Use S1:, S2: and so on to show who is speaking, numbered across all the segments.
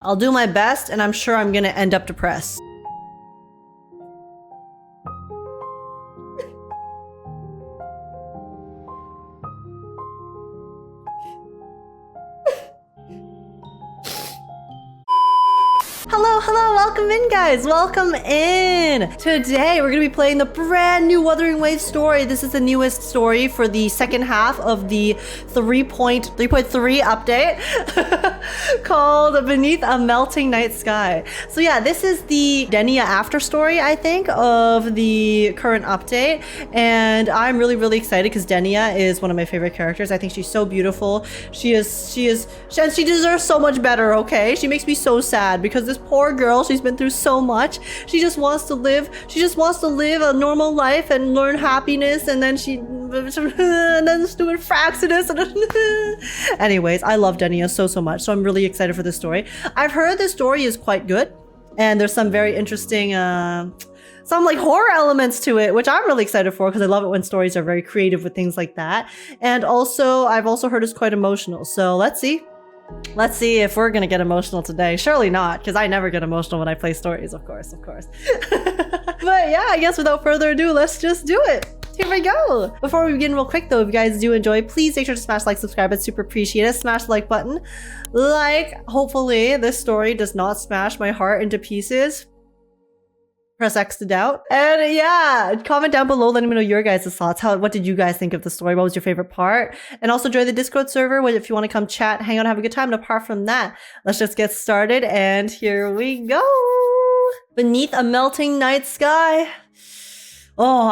S1: I'll do my best, and I'm sure I'm gonna end up depressed. Hello, welcome in, guys. Welcome in. Today, we're going to be playing the brand new Wuthering Waves story. This is the newest story for the second half of the 3.3 update called Beneath a Melting Night Sky. So yeah, this is the Denia Afterstory, I think, of the current update. And I'm really excited because Denia is one of my favorite characters. I think she's so beautiful. She deserves so much better, okay? She makes me so sad because this poor girl, she's been through so much. She just wants to live a normal life and learn happiness, and then and then stupid Fraxinus. Anyways, I love Denia so much, so I'm really excited for this story. I've heard this story is quite good, and there's some very interesting some like horror elements to it, which I'm really excited for because I love it when stories are very creative with things like that. And also, I've also heard it's quite emotional, so let's see. Let's see if we're gonna get emotional today. Surely not, because I never get emotional when I play stories, of course. But yeah, I guess without further ado, let's just do it. Here we go. Before we begin real quick though, if you guys do enjoy, please make sure to smash like, subscribe. It's super appreciated. Smash the like button. Hopefully this story does not smash my heart into pieces. Press X to doubt. And yeah, comment down below letting me know your guys' thoughts. What did you guys think of the story? What was your favorite part? And also join the Discord server if you want to come chat, hang out, have a good time. And apart from that, let's just get started. And here we go. Beneath a Melting Night Sky. Oh,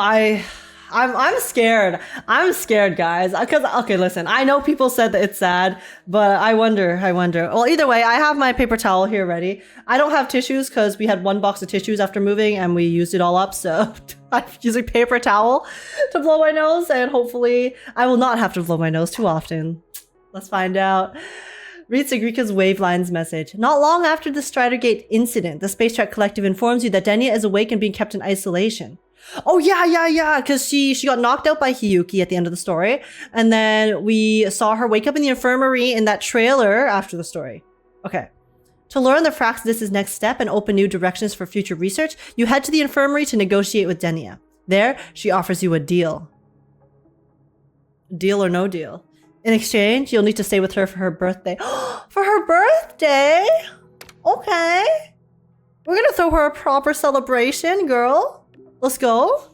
S1: I'm scared. I'm scared, guys. Okay, listen, I know people said that it's sad, but I wonder. Well, either way, I have my paper towel here ready. I don't have tissues because we had one box of tissues after moving and we used it all up. So I'm using paper towel to blow my nose, and hopefully I will not have to blow my nose too often. Let's find out. Read Sigrika's Wavelines message. Not long after the Stridergate incident, the Space Trek Collective informs you that Denia is awake and being kept in isolation. Oh yeah, because she got knocked out by Hiyuki at the end of the story, and then we saw her wake up in the infirmary in that trailer after the story. Okay. To learn the Fraxinus' next step and open new directions for future research, you head to the infirmary to negotiate with Denia. There, she offers you a deal. Deal or no deal. In exchange, you'll need to stay with her for her birthday. For her birthday? Okay. We're gonna throw her a proper celebration, girl. Let's go.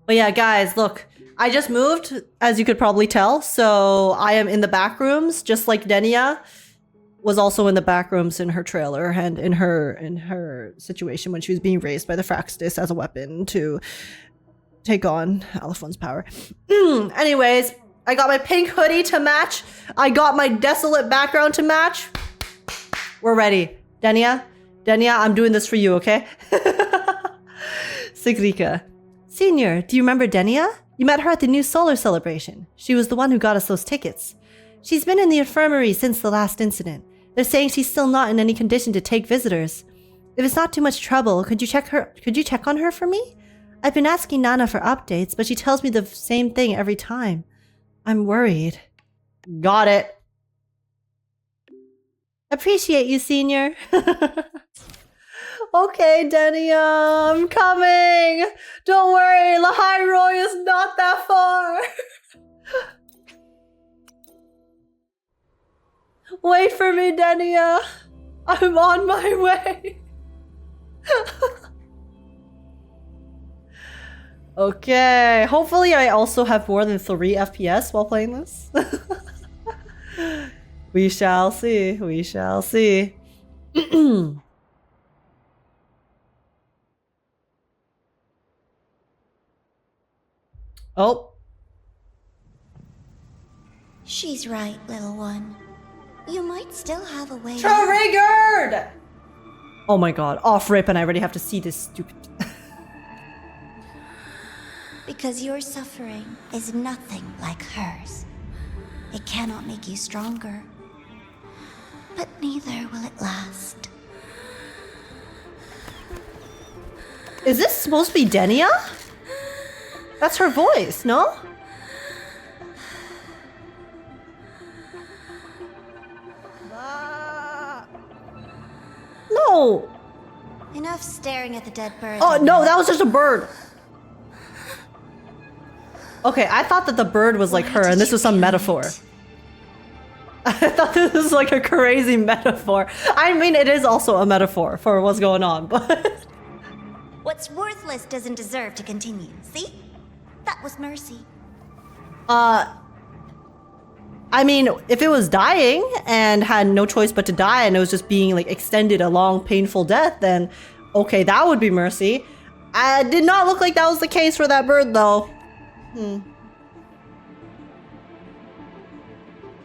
S1: But yeah, guys, look, I just moved, as you could probably tell, so I am in the back rooms, just like Denia was also in the back rooms in her trailer and in her situation when she was being raised by the Fraxinus as a weapon to take on Aliphone's power. Anyways, I got my pink hoodie to match. I got my desolate background to match. We're ready. Denia, I'm doing this for you, okay? Sigrika. Senior, do you remember Denia? You met her at the new solar celebration. She was the one who got us those tickets. She's been in the infirmary since the last incident. They're saying she's still not in any condition to take visitors. If it's not too much trouble, could you check on her for me? I've been asking Nana for updates, but she tells me the same thing every time. I'm worried. Got it. Appreciate you, Senior. Okay, Denia, I'm coming. Don't worry, Lahairoi is not that far. Wait for me, Denia. I'm on my way. Okay, hopefully I also have more than 3 FPS while playing this. We shall see. Oh.
S2: She's right, little one. You might still have a way.
S1: Triggered! Oh my god, off rip, and I already have to see this stupid.
S2: Because your suffering is nothing like hers. It cannot make you stronger, but neither will it last.
S1: Is this supposed to be Denia? That's her voice, no? No!
S2: Enough staring at the dead bird.
S1: Oh, no, that was just a bird. Okay, I thought that the bird was like her, and this was some metaphor. I thought this was like a crazy metaphor. I mean, it is also a metaphor for what's going on, but...
S2: What's worthless doesn't deserve to continue. See? That was mercy.
S1: I mean, if it was dying and had no choice but to die and it was just being like extended a long, painful death, then okay, that would be mercy. It did not look like that was the case for that bird, though.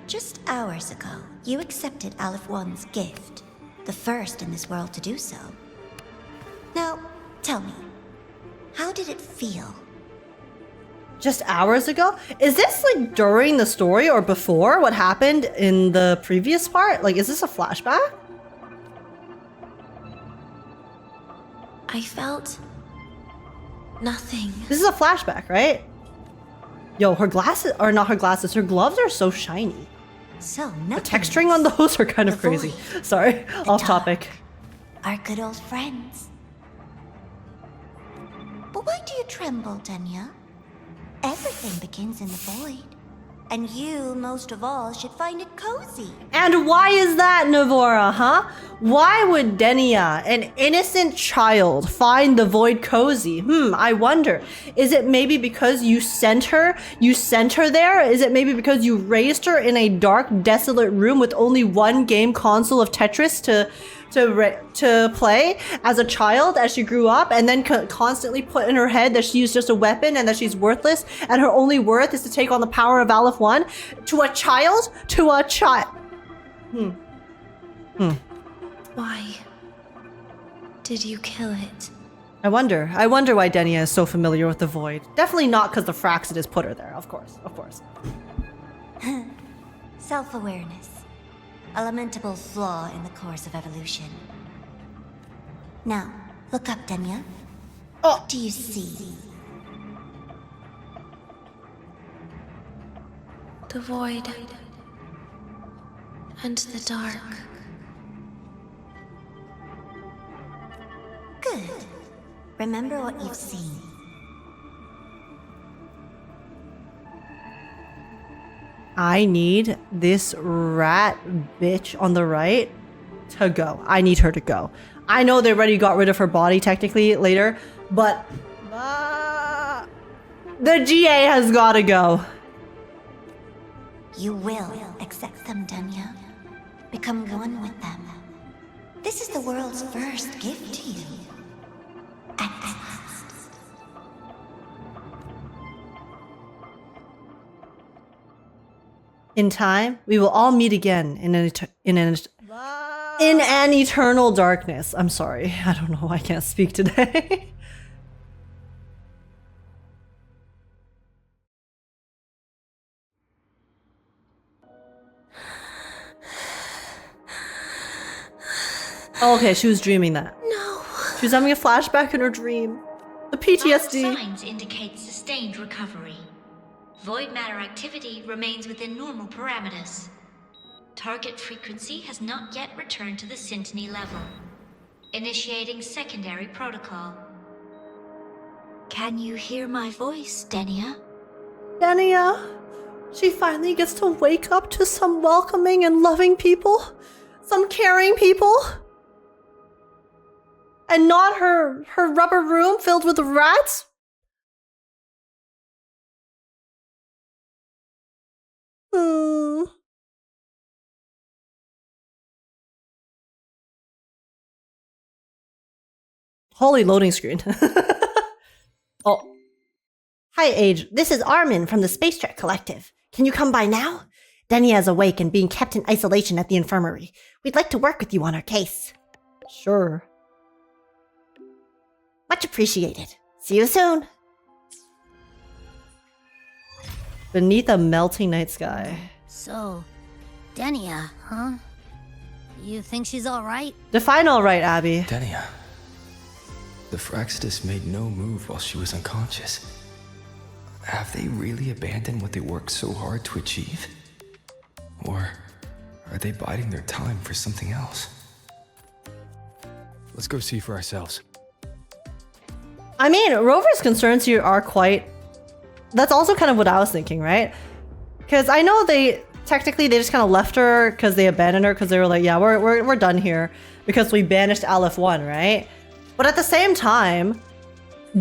S2: Just hours ago, you accepted Aleph One's gift, the first in this world to do so. Now, tell me, how did it feel?
S1: Just hours ago? Is this like during the story or before what happened in the previous part? Like, is this a flashback?
S2: I felt nothing.
S1: This is a flashback, right? Yo, her glasses, or not her glasses, her gloves are so shiny.
S2: So
S1: The texturing on those are kind of
S2: The
S1: crazy.
S2: void.
S1: Sorry, off topic.
S2: Our good old friends. But why do you tremble, Denia? Everything begins in the void. And you, most of all, should find it cozy.
S1: And why is that, Navora, huh? Why would Denia, an innocent child, find the void cozy? I wonder. Is it maybe because you sent her there? Is it maybe because you raised her in a dark, desolate room with only one game console of Tetris to play as a child as she grew up, and then constantly put in her head that she's just a weapon and that she's worthless and her only worth is to take on the power of Aleph One? To a child?
S2: Why did you kill it?
S1: I wonder why Denia is so familiar with the void. Definitely not because the Fraxidus put her there, of course.
S2: Self-awareness. A lamentable flaw in the course of evolution. Now, look up, Denia. What do you see?
S3: The void. And the dark.
S2: Good. Remember what you've seen.
S1: I need this rat bitch on the right to go. I need her to go. I know they already got rid of her body technically later, but the GA has got to go.
S2: You will accept them, Denia. Become one with them. This is the world's first gift to you. At last.
S1: In time, we will all meet again in an eternal darkness. I'm sorry. I don't know. I can't speak today. Okay, she was dreaming that.
S3: No.
S1: She was having a flashback in her dream. The PTSD.
S4: Vital signs indicate sustained recovery. Void matter activity remains within normal parameters. Target frequency has not yet returned to the syntony level. Initiating secondary protocol. Can you hear my voice, Denia?
S1: Denia, she finally gets to wake up to some welcoming and loving people. Some caring people. And not her rubber room filled with rats. Holy loading screen. Oh. Hi, Age. This is Armin from the Space Trek Collective. Can you come by now? Denia is awake and being kept in isolation at the infirmary. We'd like to work with you on our case. Sure. Much appreciated. See you soon. Beneath a melting night sky.
S5: So, Denia, huh? You think she's alright?
S1: Define all right, Abby.
S6: Denia. The Fraxidus made no move while she was unconscious. Have they really abandoned what they worked so hard to achieve? Or are they biding their time for something else? Let's go see for ourselves.
S1: I mean, Rover's concerns here are quite... That's also kind of what I was thinking, right? Because I know they just kind of left her because they abandoned her because they were like, yeah, we're done here because we banished Aleph 1, right? But at the same time,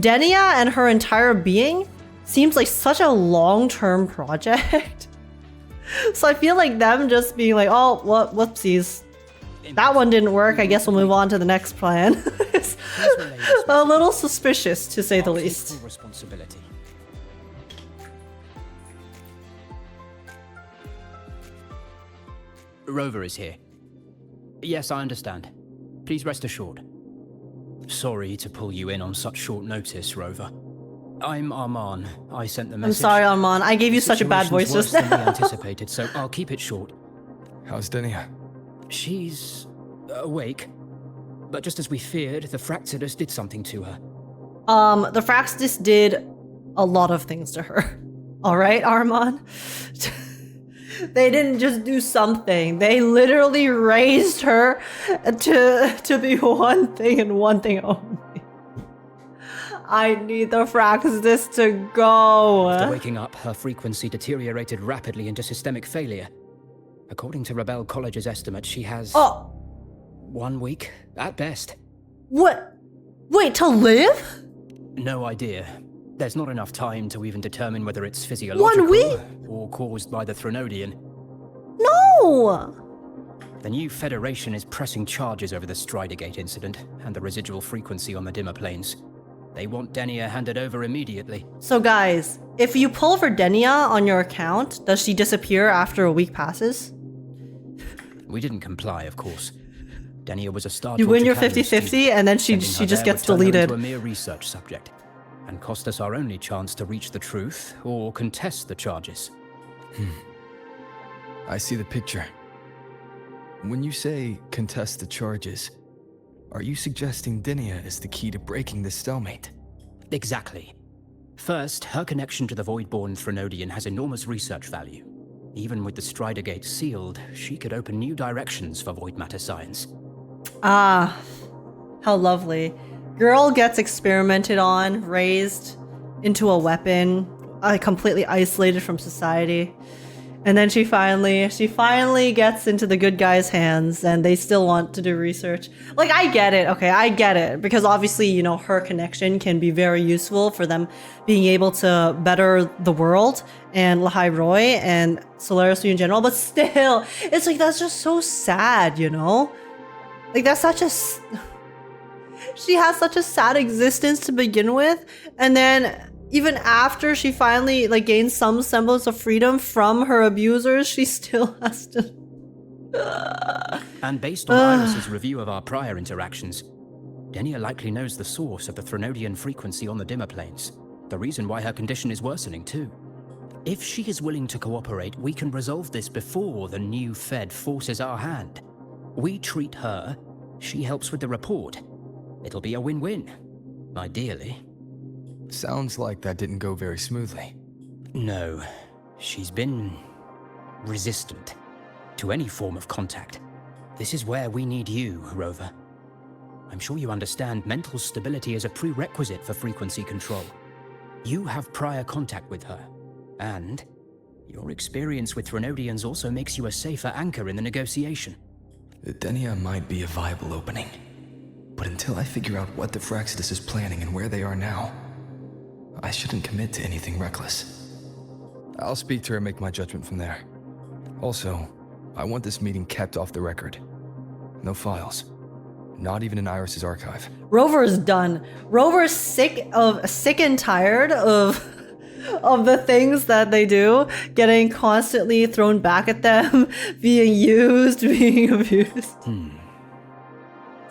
S1: Denia and her entire being seems like such a long-term project. So I feel like them just being like, oh, whoopsies. That one didn't work. I guess we'll move on to the next plan. It's a little suspicious, to say the least.
S7: Responsibility. Rover is here. Yes, I understand. Please rest assured. Sorry to pull you in on such short notice, Rover. I'm Arman. I sent the message.
S1: I'm sorry, Arman. I gave you such a bad voice just
S7: now. Anticipated, so I'll keep it short.
S6: How's Denia?
S7: She's awake. But just as we feared, the Fractidus did something to her.
S1: The Fractidus did a lot of things to her. All right, Arman? They didn't just do something. They literally raised her to be one thing and one thing only. I need the Fractidus to go.
S7: After waking up, her frequency deteriorated rapidly into systemic failure. According to Rebel College's estimate, she has... 1 week, at best.
S1: What? Wait, to live?
S7: No idea. There's not enough time to even determine whether it's physiological
S1: 1 week?
S7: or caused by the Threnodian.
S1: No!
S7: The new Federation is pressing charges over the Stridergate incident and the residual frequency on the dimmer planes. They want Denia handed over immediately.
S1: So guys, if you pull for Denia on your account, does she disappear after a week passes?
S7: We didn't comply, of course. Denia was a Startorch.
S1: You win your 50-50 and then she just gets deleted.
S7: A mere research subject, and cost us our only chance to reach the truth or contest the charges.
S6: I see the picture. When you say contest the charges, are you suggesting Denia is the key to breaking this stalemate?
S7: Exactly. First, her connection to the Voidborn Threnodian has enormous research value. Even with the Stridergate sealed, she could open new directions for void matter science.
S1: Ah, how lovely. Girl gets experimented on, raised into a weapon, completely isolated from society. And then she finally gets into the good guys' hands and they still want to do research. Like, I get it, okay, I get it. Because obviously, you know, her connection can be very useful for them being able to better the world and Lahai Roy and Solaris in general. But still, it's like, that's just so sad, you know? Like, that's such a... She has such a sad existence to begin with. And then... even after she finally gains some semblance of freedom from her abusers, she still has to...
S7: And based on Iris's review of our prior interactions, Denia likely knows the source of the Threnodian frequency on the dimmer planes. The reason why her condition is worsening too. If she is willing to cooperate, we can resolve this before the new Fed forces our hand. We treat her, she helps with the report. It'll be a win-win, ideally.
S6: Sounds like that didn't go very smoothly.
S7: No, she's been resistant to any form of contact. This is where we need you, Rover. I'm sure you understand mental stability is a prerequisite for frequency control. You have prior contact with her, and your experience with Threnodians also makes you a safer anchor in the negotiation.
S6: Denia might be a viable opening, but until I figure out what the Fractidus is planning and where they are now, I shouldn't commit to anything reckless. I'll speak to her and make my judgment from there. Also, I want this meeting kept off the record. No files. Not even in Iris's archive.
S1: Rover's done. Rover's sick and tired of the things that they do, getting constantly thrown back at them, being used, being abused.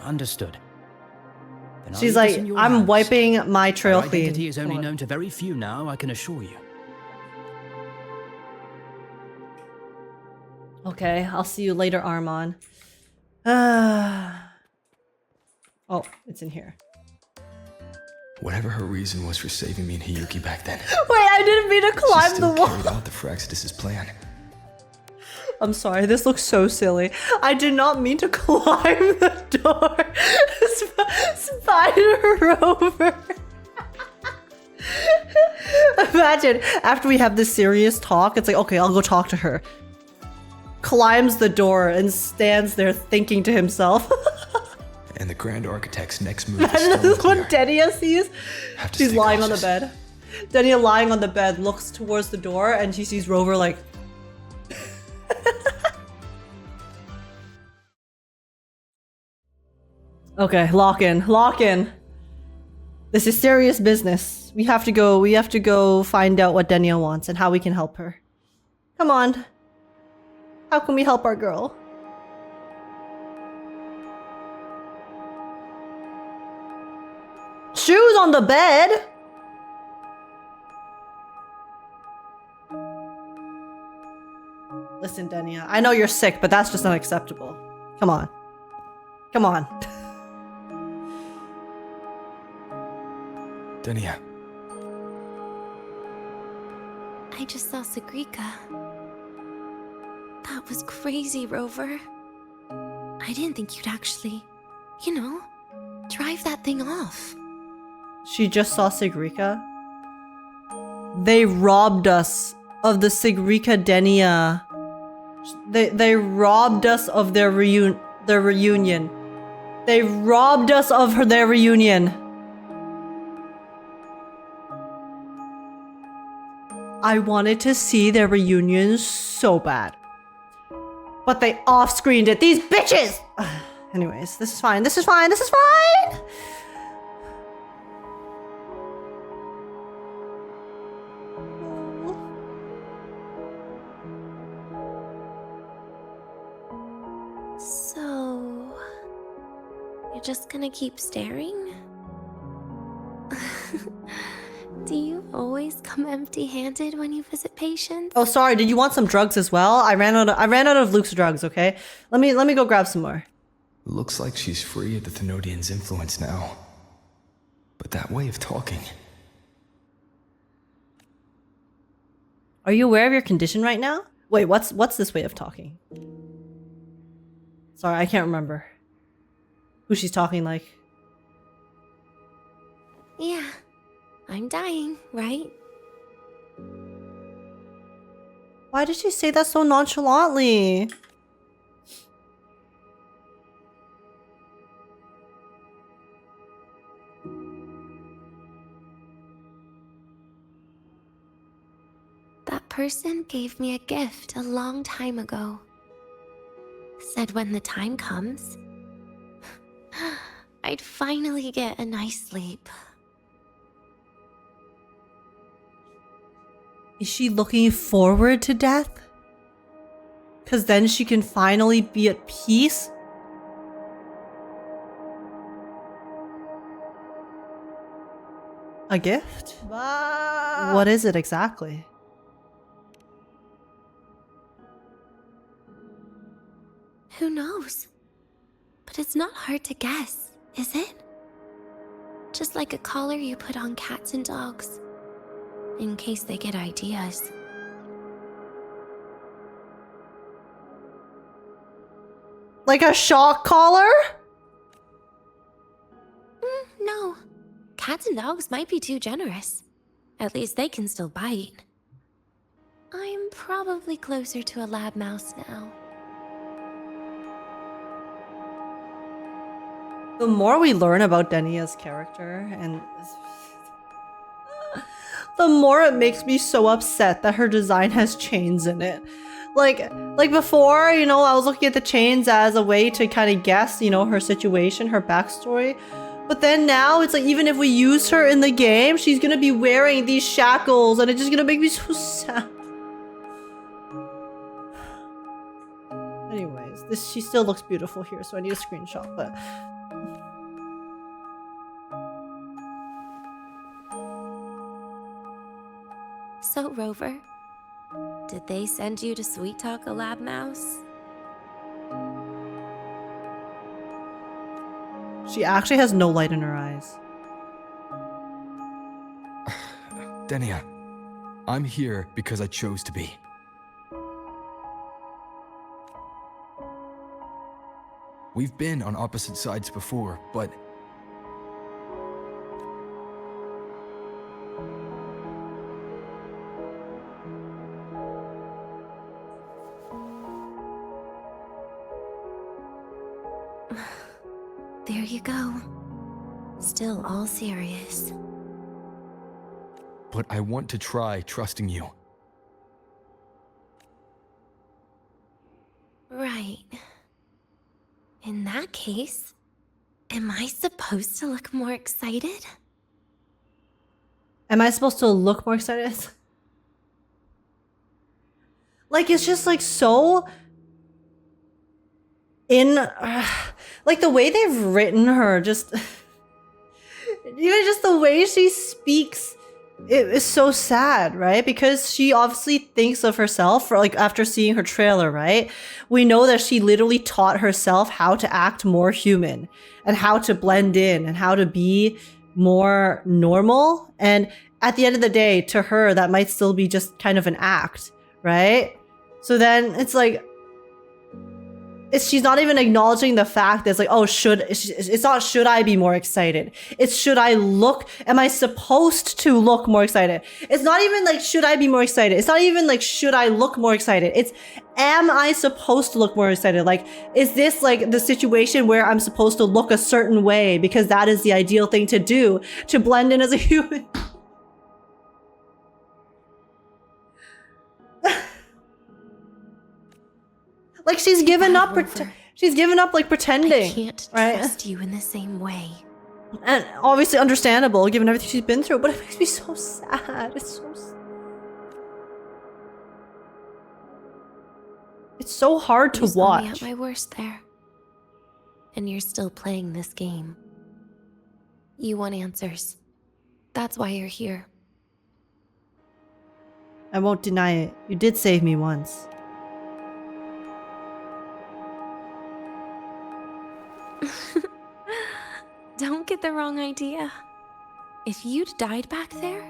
S7: Understood.
S1: She's like, I'm wiping my trail
S7: Our
S1: clean.
S7: identity is only known to very few now, I can assure you.
S1: Okay, I'll see you later, Arman. Oh, it's in here.
S6: Whatever her reason was for saving me and Hiyuki back then.
S1: Wait, I didn't mean to climb the wall.
S6: She still carried out the Fractidus' plan.
S1: I'm sorry, this looks so silly. I did not mean to climb the door. Spider Rover. Imagine, after we have this serious talk, it's like, okay, I'll go talk to her. Climbs the door and stands there thinking to himself.
S6: And the Grand Architect's next move
S1: Imagine
S6: is
S1: this is what Denia sees.
S6: Have to
S1: She's
S6: stay
S1: lying
S6: cautious.
S1: on the bed. Denia lying on the bed looks towards the door and she sees Rover like... Okay, lock in, lock in. This is serious business. We have to go find out what Denia wants and how we can help her. Come on. How can we help our girl? Shoes on the bed? Listen, Denia, I know you're sick, but that's just unacceptable. Come on. Come on.
S6: Denia,
S3: I just saw Sigrika. That was crazy, Rover. I didn't think you'd actually, you know, drive that thing off.
S1: She just saw Sigrika. They robbed us of the Sigrika Denia. They robbed us of their reunion. They robbed us of their reunion. I wanted to see their reunion so bad. But they off-screened it. These bitches! Anyways, this is fine. This is fine. This is fine!
S3: So... you're just gonna keep staring? Do you always come empty-handed when you visit patients?
S1: Oh, sorry. Did you want some drugs as well? I ran out of Luke's drugs, okay? Let me go grab some more.
S6: looks like she's free of the Thenodian's influence now. But that way of talking...
S1: Are you aware of your condition right now? Wait, what's this way of talking? Sorry, I can't remember who she's talking like.
S3: Yeah, I'm dying, right?
S1: Why did she say that so nonchalantly?
S3: That person gave me a gift a long time ago. Said when the time comes, I'd finally get a nice sleep.
S1: Is she looking forward to death? Because then she can finally be at peace? A gift? What is it exactly?
S3: Who knows? But it's not hard to guess, is it? Just like a collar you put on cats and dogs, in case they get ideas.
S1: Like a shock collar?
S3: No. Cats and dogs might be too generous. At least they can still bite. I'm probably closer to a lab mouse now.
S1: The more we learn about Denia's character, and the more it makes me so upset that her design has chains in it. Like before, you know, I was looking at the chains as a way to kind of guess, you know, her situation, her backstory. But then now it's like, even if we use her in the game, she's gonna be wearing these shackles and it's just gonna make me so sad. Anyways, she still looks beautiful here, so I need a screenshot, but...
S3: So, Rover, did they send you to sweet talk a lab mouse?
S1: She actually has no light in her eyes.
S6: Denia, I'm here because I chose to be. We've been on opposite sides before, but...
S3: There you go. Still all serious.
S6: But I want to try trusting you.
S3: Right. In that case, am I supposed to look more excited?
S1: Am I supposed to look more excited? Like, it's just like so in like the way they've written her, just even just the way she speaks, it is so sad, right? Because she obviously thinks of herself, for like after seeing her trailer, right? We know that she literally taught herself how to act more human and how to blend in and how to be more normal. And at the end of the day, to her, that might still be just kind of an act, right? So then it's like, she's not even acknowledging the fact that it's like, oh, it's not should I be more excited? It's should I look, am I supposed to look more excited? It's not even like, should I be more excited? It's not even like, should I look more excited? It's, am I supposed to look more excited? Like, is this like the situation where I'm supposed to look a certain way because that is the ideal thing to do to blend in as a human? Like she's given up. She's given up, like pretending.
S3: I can't
S1: right?
S3: trust you in the same way.
S1: And obviously understandable, given everything she's been through. But it makes me so sad. It's so. It's so hard to
S3: You saw me
S1: watch.
S3: at my worst there, and you're still playing this game. You want answers. That's why you're here.
S1: I won't deny it. You did save me once.
S3: Don't get the wrong idea. If you'd died back there,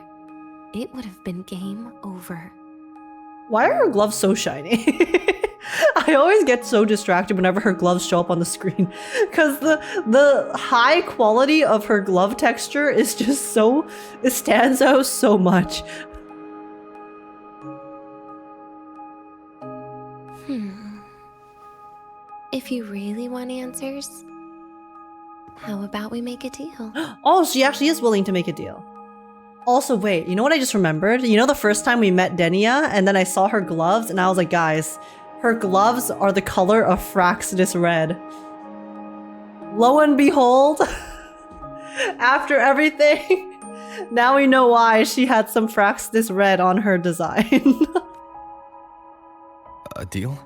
S3: it would have been game over.
S1: Why are her gloves so shiny? I always get so distracted whenever her gloves show up on the screen because the high quality of her glove texture is just so, it stands out so much.
S3: If you really want answers, how about we make a deal?
S1: Oh, she actually is willing to make a deal. Also, wait, you know what I just remembered? You know the first time we met Denia and then I saw her gloves and I was like, guys, her gloves are the color of Fraxidus red. Lo and behold, after everything, now we know why she had some Fraxidus red on her design.
S6: A deal?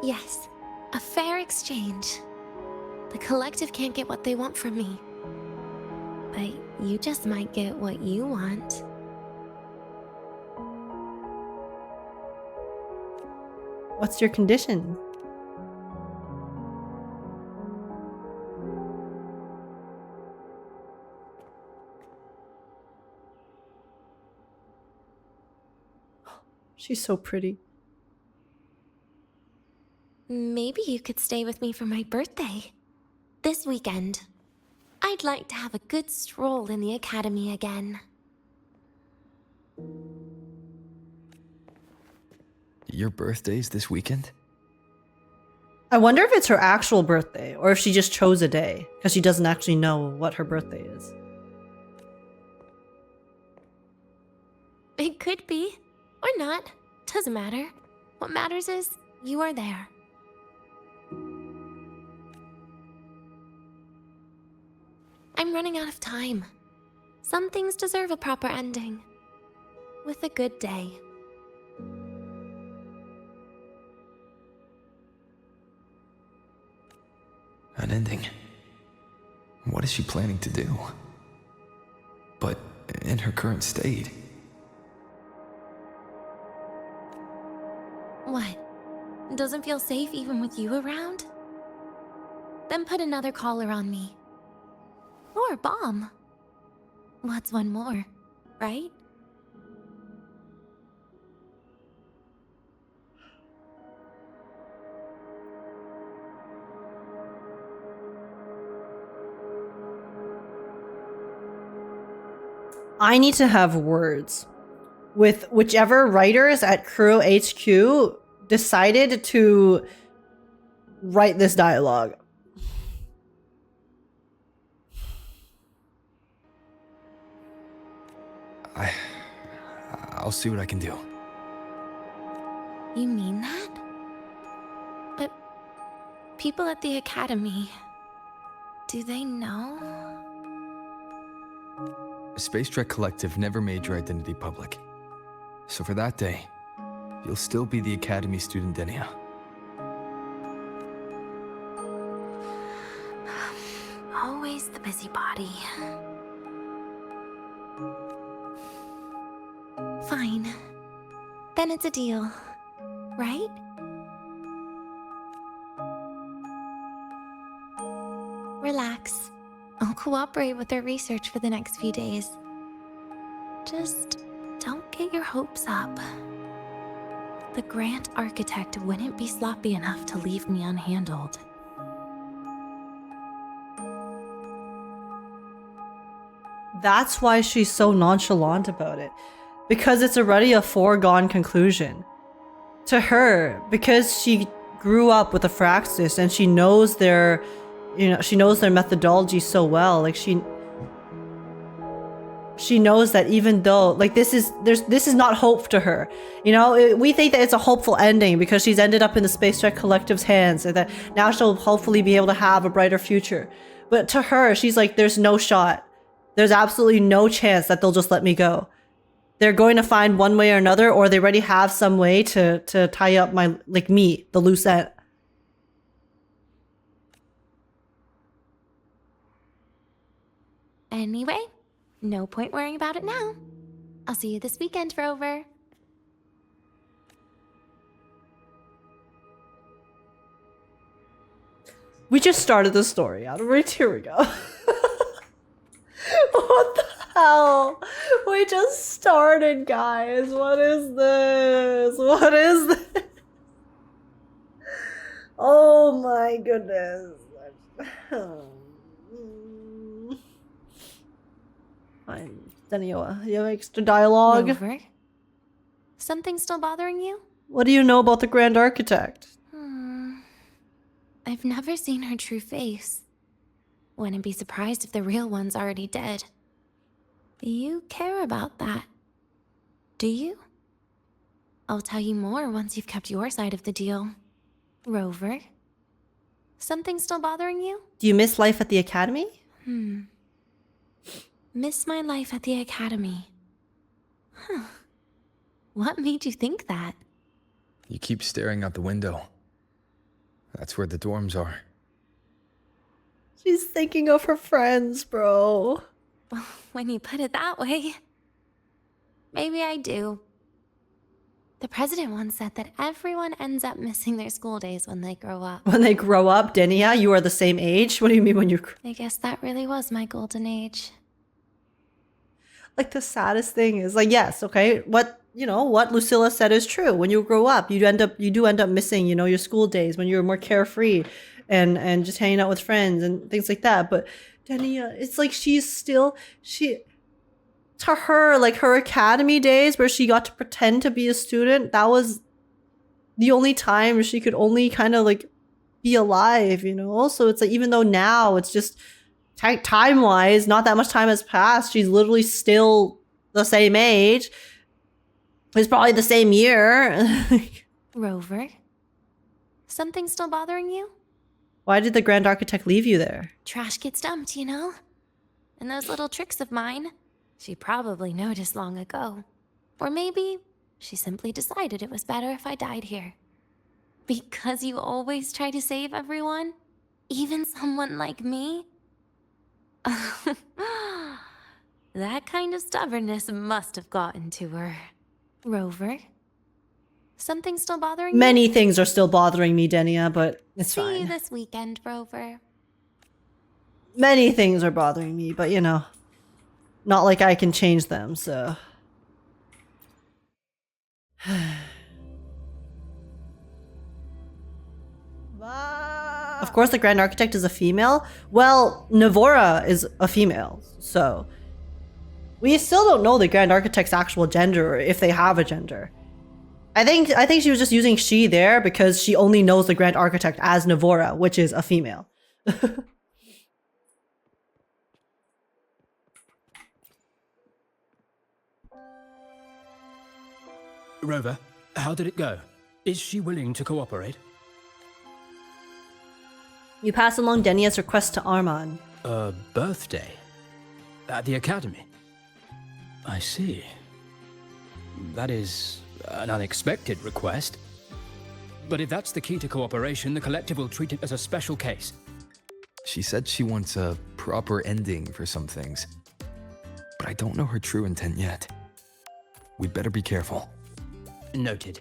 S3: Yes, a fair exchange. The collective can't get what they want from me. But you just might get what you want.
S1: What's your condition? She's so pretty.
S3: Maybe you could stay with me for my birthday. This weekend. I'd like to have a good stroll in the academy again.
S6: Your birthday's this weekend?
S1: I wonder if it's her actual birthday or if she just chose a day because she doesn't actually know what her birthday is.
S3: It could be, or not. Doesn't matter. What matters is you are there. I'm running out of time. Some things deserve a proper ending. With a good day.
S6: An ending? What is she planning to do? But in her current state...
S3: What? Doesn't feel safe even with you around? Then put another collar on me. Or a bomb. What's one more, right?
S1: I need to have words with whichever writers at Kuro HQ decided to write this dialogue.
S6: I'll see what I can do.
S3: You mean that? But people at the academy, do they know?
S6: Space Trek Collective never made your identity public. So for that day, you'll still be the Academy student Denia.
S3: Always the busybody. Fine. Then it's a deal, right? Relax. I'll cooperate with their research for the next few days. Just don't get your hopes up. The Grand Architect wouldn't be sloppy enough to leave me unhandled.
S1: That's why she's so nonchalant about it. Because it's already a foregone conclusion. To her, because she grew up with the Fraxis and she knows their, she knows their methodology so well. Like she knows that even though, like this is not hope to her. We think that it's a hopeful ending because she's ended up in the Space Trek Collective's hands and that now she'll hopefully be able to have a brighter future. But to her, she's like, there's no shot. There's absolutely no chance that they'll just let me go. They're going to find one way or another, or they already have some way to tie up me, the loose end.
S3: Anyway, no point worrying about it now. I'll see you this weekend, Rover.
S1: We just started the story out of reach. Here we go. What the hell? We just started, guys. What is this? What is this? Oh my goodness. Fine. Denia, you have extra dialogue?
S3: Rover? Something still bothering you?
S1: What do you know about the Grand Architect?
S3: I've never seen her true face. Wouldn't be surprised if the real one's already dead. You care about that, do you? I'll tell you more once you've kept your side of the deal. Rover? Something still bothering you?
S1: Do you miss life at the Academy?
S3: Miss my life at the Academy. Huh. What made you think that?
S6: You keep staring out the window. That's where the dorms are.
S1: She's thinking of her friends, bro.
S3: When you put it that way, maybe I do. The president once said that everyone ends up missing their school days when they grow up.
S1: When they grow up, Denia, you are the same age? What do you mean when you...
S3: I guess that really was my golden age.
S1: Like, the saddest thing is, like, yes, okay, what Lucilla said is true. When you grow up, you do end up missing, your school days when you're more carefree and just hanging out with friends and things like that. But Denia, it's like to her, like her academy days where she got to pretend to be a student, that was the only time she could only kind of like be alive, So it's like, even though now it's just time-wise, not that much time has passed, she's literally still the same age. It's probably the same year.
S3: Rover? Something still bothering you?
S1: Why did the Grand Architect leave you there?
S3: Trash gets dumped, And those little tricks of mine, she probably noticed long ago. Or maybe she simply decided it was better if I died here. Because you always try to save everyone? Even someone like me? That kind of stubbornness must have gotten to her. Rover? Something still bothering you?
S1: Many things are still bothering me, Denia, but it's fine.
S3: See you this weekend, Rover.
S1: Many things are bothering me, but not like I can change them, so... Of course the Grand Architect is a female. Well, Navora is a female, so... We still don't know the Grand Architect's actual gender, or if they have a gender. I think she was just using she there because she only knows the Grand Architect as Navora, which is a female.
S7: Rover, how did it go? Is she willing to cooperate?
S1: You pass along Denia's request to Armand.
S7: A birthday? At the academy? I see. That is an unexpected request. But if that's the key to cooperation, the collective will treat it as a special case.
S6: She said she wants a proper ending for some things. But I don't know her true intent yet. We'd better be careful.
S7: Noted.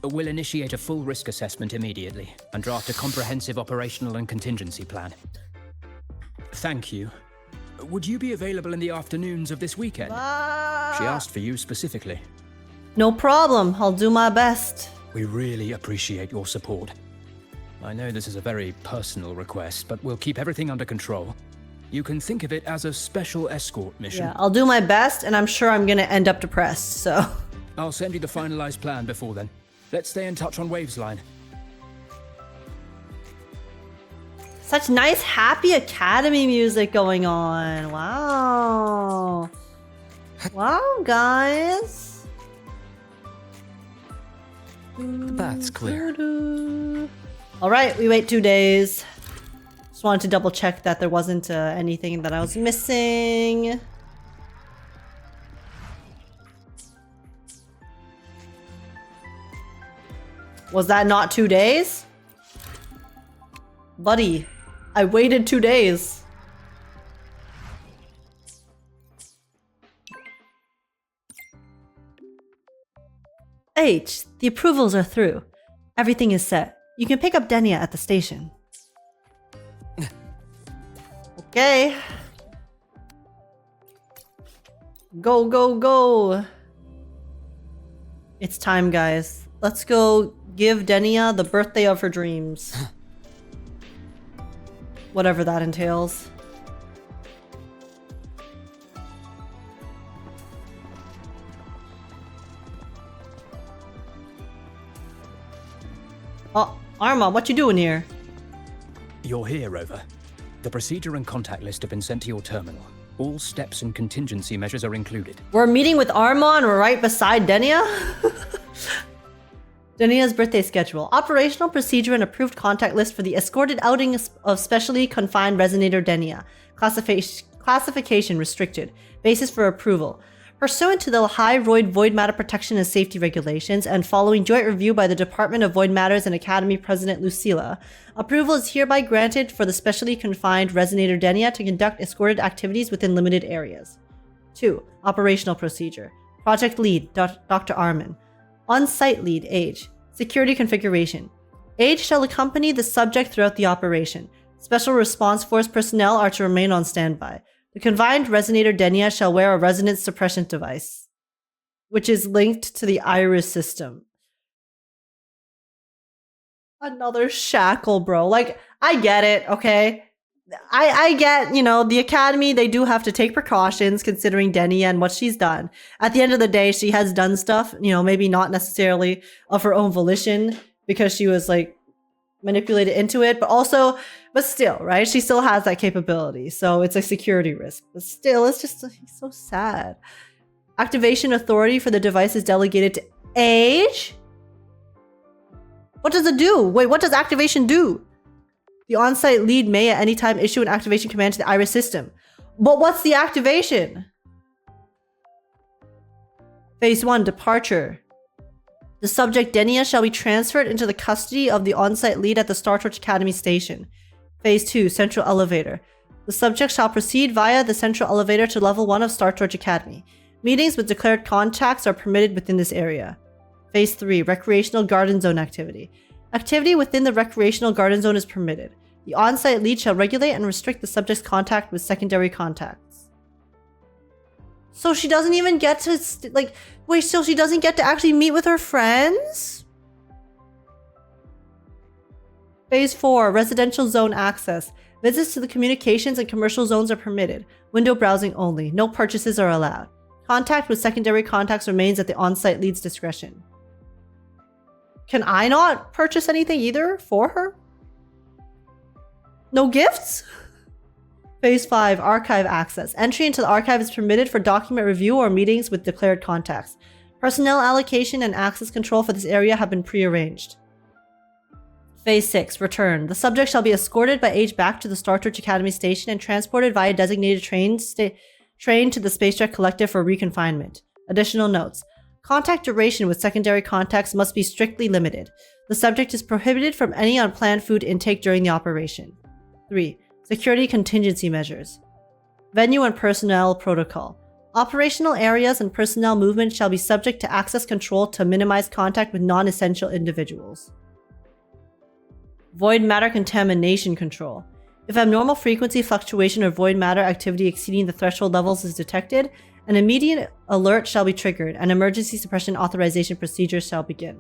S7: We'll initiate a full risk assessment immediately and draft a comprehensive operational and contingency plan. Thank you. Would you be available in the afternoons of this weekend? She asked for you specifically.
S1: No problem. I'll do my best.
S7: We really appreciate your support. I know this is a very personal request, but we'll keep everything under control. You can think of it as a special escort mission.
S1: Yeah, I'll do my best, and I'm sure I'm gonna end up depressed, so...
S7: I'll send you the finalized plan before then. Let's stay in touch on Waves line.
S1: Such nice, happy Academy music going on. Wow. Wow, guys.
S6: That's clear.
S1: All right, we wait 2 days. Just wanted to double check that there wasn't anything that I was missing. Was that not 2 days? Buddy, I waited 2 days. H, the approvals are through. Everything is set. You can pick up Denia at the station. Okay. Go, go, go. It's time, guys. Let's go give Denia the birthday of her dreams. Whatever that entails. Oh, Arma, what you doing here?
S7: You're here, Rover. The procedure and contact list have been sent to your terminal. All steps and contingency measures are included.
S1: We're meeting with Arma and we're right beside Denia? Denia's birthday schedule. Operational procedure and approved contact list for the escorted outing of specially confined Resonator Denia. Classification restricted. Basis for approval. Pursuant to the High Void Matter Protection and Safety Regulations and following joint review by the Department of Void Matters and Academy President Lucilla, approval is hereby granted for the specially confined Resonator Denia to conduct escorted activities within limited areas. 2. Operational procedure. Project lead, Dr. Armin. On-site lead, Age. Security configuration. Age shall accompany the subject throughout the operation. Special Response Force personnel are to remain on standby. The confined Resonator Denia shall wear a resonance suppression device, which is linked to the iris system. Another shackle, bro. Like, I get it, okay? I get, you know, the Academy, they do have to take precautions considering Denia and what she's done. At the end of the day, she has done stuff, you know, maybe not necessarily of her own volition because she was, like, manipulated into it, but still, right? She still has that capability, so it's a security risk. But still, it's just so sad. Activation authority for the device is delegated to Age? What does it do? Wait, what does activation do? The on-site lead may at any time issue an activation command to the iris system. But what's the activation? Phase 1, departure. The subject Denia shall be transferred into the custody of the on-site lead at the Startorch Academy station. Phase 2, central elevator. The subject shall proceed via the central elevator to level 1 of Startorch Academy. Meetings with declared contacts are permitted within this area. Phase 3, recreational garden zone activity. Activity within the recreational garden zone is permitted. The on-site lead shall regulate and restrict the subject's contact with secondary contacts. So she doesn't even get to, so she doesn't get to actually meet with her friends? Phase 4, residential zone access. Visits to the communications and commercial zones are permitted. Window browsing only. No purchases are allowed. Contact with secondary contacts remains at the on-site lead's discretion. Can I not purchase anything either for her? No gifts? Phase 5, Archive Access. Entry into the archive is permitted for document review or meetings with declared contacts. Personnel allocation and access control for this area have been prearranged. Phase 6, Return. The subject shall be escorted by age back to the Startorch Academy station and transported via designated train to the Spacejet Collective for reconfinement. Additional notes. Contact duration with secondary contacts must be strictly limited. The subject is prohibited from any unplanned food intake during the operation. 3. Security contingency measures. Venue and personnel protocol. Operational areas and personnel movement shall be subject to access control to minimize contact with non-essential individuals. Void matter contamination control. If abnormal frequency fluctuation or void matter activity exceeding the threshold levels is detected, an immediate alert shall be triggered and emergency suppression authorization procedures shall begin.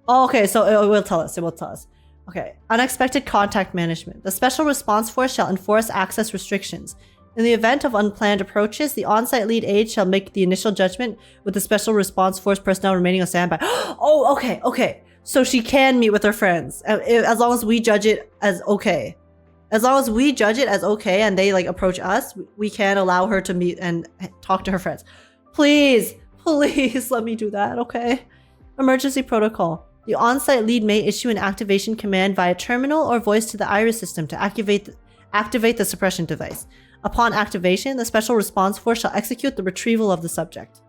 S1: Oh, okay, so it will tell us. Okay, unexpected contact management. The Special Response Force shall enforce access restrictions. In the event of unplanned approaches, the on-site lead aide shall make the initial judgment with the Special Response Force personnel remaining on standby. Oh, okay. So she can meet with her friends as long as we judge it as okay. As long as we judge it as okay and they like approach us, we can allow her to meet and talk to her friends. Please let me do that, okay? Emergency protocol. The on-site lead may issue an activation command via terminal or voice to the iris system to activate the suppression device. Upon activation, the Special Response Force shall execute the retrieval of the subject.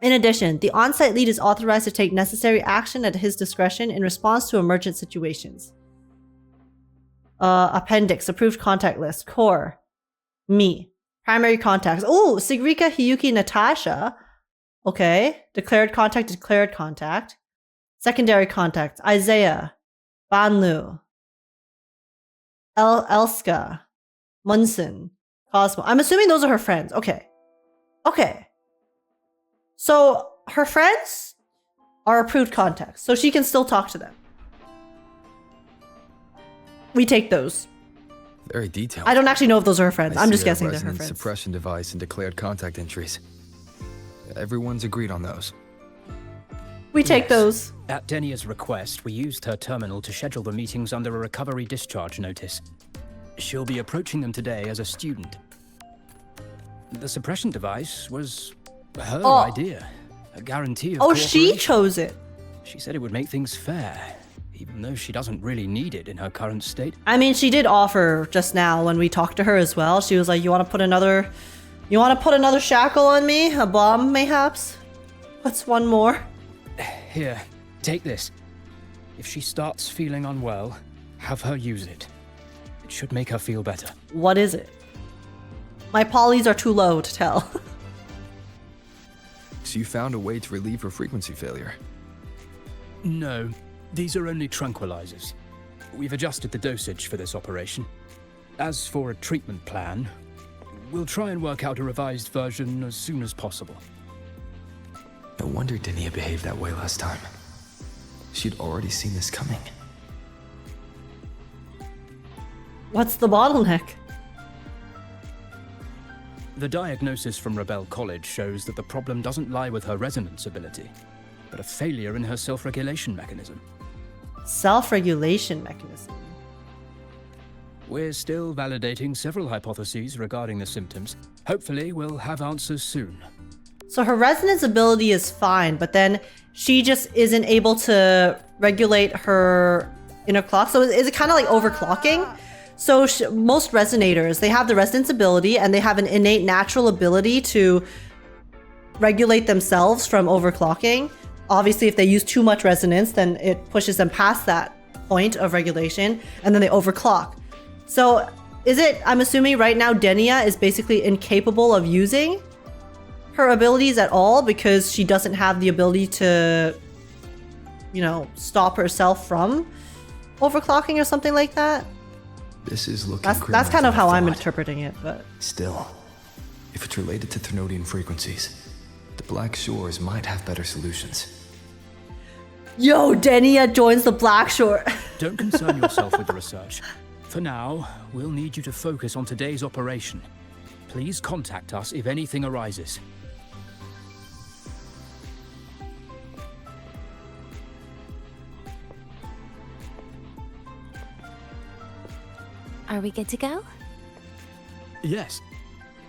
S1: In addition, the on-site lead is authorized to take necessary action at his discretion in response to emergent situations. Appendix, approved contact list, core, me, primary contacts. Oh, Sigrika, Hiyuki, Natasha. Okay, declared contact. Secondary contacts, Isaiah, Banlu, Elska, Munson, Cosmo. I'm assuming those are her friends. Okay. So her friends are approved contacts, so she can still talk to them. We take those.
S6: Very detailed.
S1: I don't actually know if those are her friends. I'm just guessing they're her
S6: resonance
S1: friends.
S6: Suppression device and declared contact entries. Everyone's agreed on those.
S1: We take
S7: Yes.
S1: those.
S7: At Denia's request, we used her terminal to schedule the meetings under a recovery discharge notice. She'll be approaching them today as a student. The suppression device was her idea. A guarantee of
S1: She
S7: cooperation.
S1: chose it.
S7: She said it would make things fair, even though she doesn't really need it in her current state.
S1: I mean, she did offer just now when we talked to her as well. She was like, you want to put another shackle on me? A bomb, mayhaps? What's one more?
S7: Here, take this. If she starts feeling unwell, have her use it. It should make her feel better.
S1: What is it? My polys are too low to tell.
S6: So you found a way to relieve her frequency failure?
S7: No, these are only tranquilizers. We've adjusted the dosage for this operation. As for a treatment plan, we'll try and work out a revised version as soon as possible.
S6: No wonder Denia behaved that way last time. She'd already seen this coming.
S1: What's the bottleneck?
S7: The diagnosis from Rebel College shows that the problem doesn't lie with her resonance ability, but a failure in her self-regulation mechanism.
S1: Self-regulation mechanism.
S7: We're still validating several hypotheses regarding the symptoms. Hopefully, we'll have answers soon.
S1: So her resonance ability is fine, but then she just isn't able to regulate her inner clock. So is it kind of like overclocking? So most resonators, they have the resonance ability and they have an innate natural ability to regulate themselves from overclocking. Obviously, if they use too much resonance, then it pushes them past that point of regulation and then they overclock. So I'm assuming right now Denia is basically incapable of using her abilities at all because she doesn't have the ability to, stop herself from overclocking or something like that.
S6: This is looking
S1: That's kind of how I'm
S6: thought.
S1: interpreting it, but
S6: Still, if it's related to Thermodian frequencies, the Black Shores might have better solutions.
S1: Yo, Denia joins the Black Shore.
S7: don't concern yourself with the research. For now, we'll need you to focus on today's operation. Please contact us if anything arises.
S3: Are we good to go?
S7: Yes.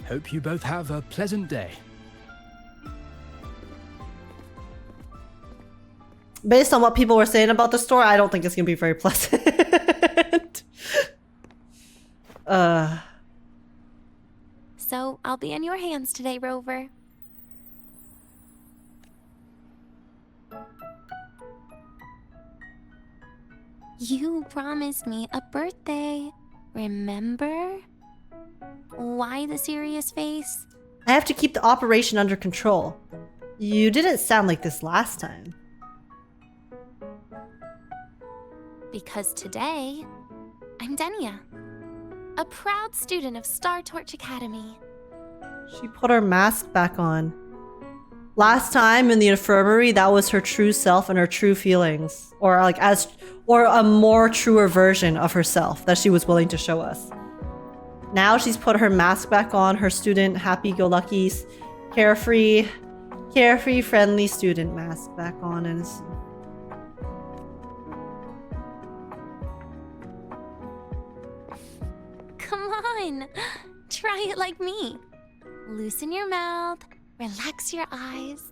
S7: Hope you both have a pleasant day.
S1: Based on what people were saying about the store, I don't think it's gonna be very pleasant.
S3: So, I'll be in your hands today, Rover. You promised me a birthday, remember? Why the serious face?
S1: I have to keep the operation under control. You didn't sound like this last time.
S3: Because today, I'm Denia, a proud student of Startorch Academy.
S1: She put her mask back on. Last time in the infirmary, that was her true self and her true feelings. Or a more truer version of herself that she was willing to show us. Now she's put her mask back on, her student happy-go-lucky, carefree, friendly student mask back on, and it's...
S3: Come on, try it like me. Loosen your mouth, relax your eyes.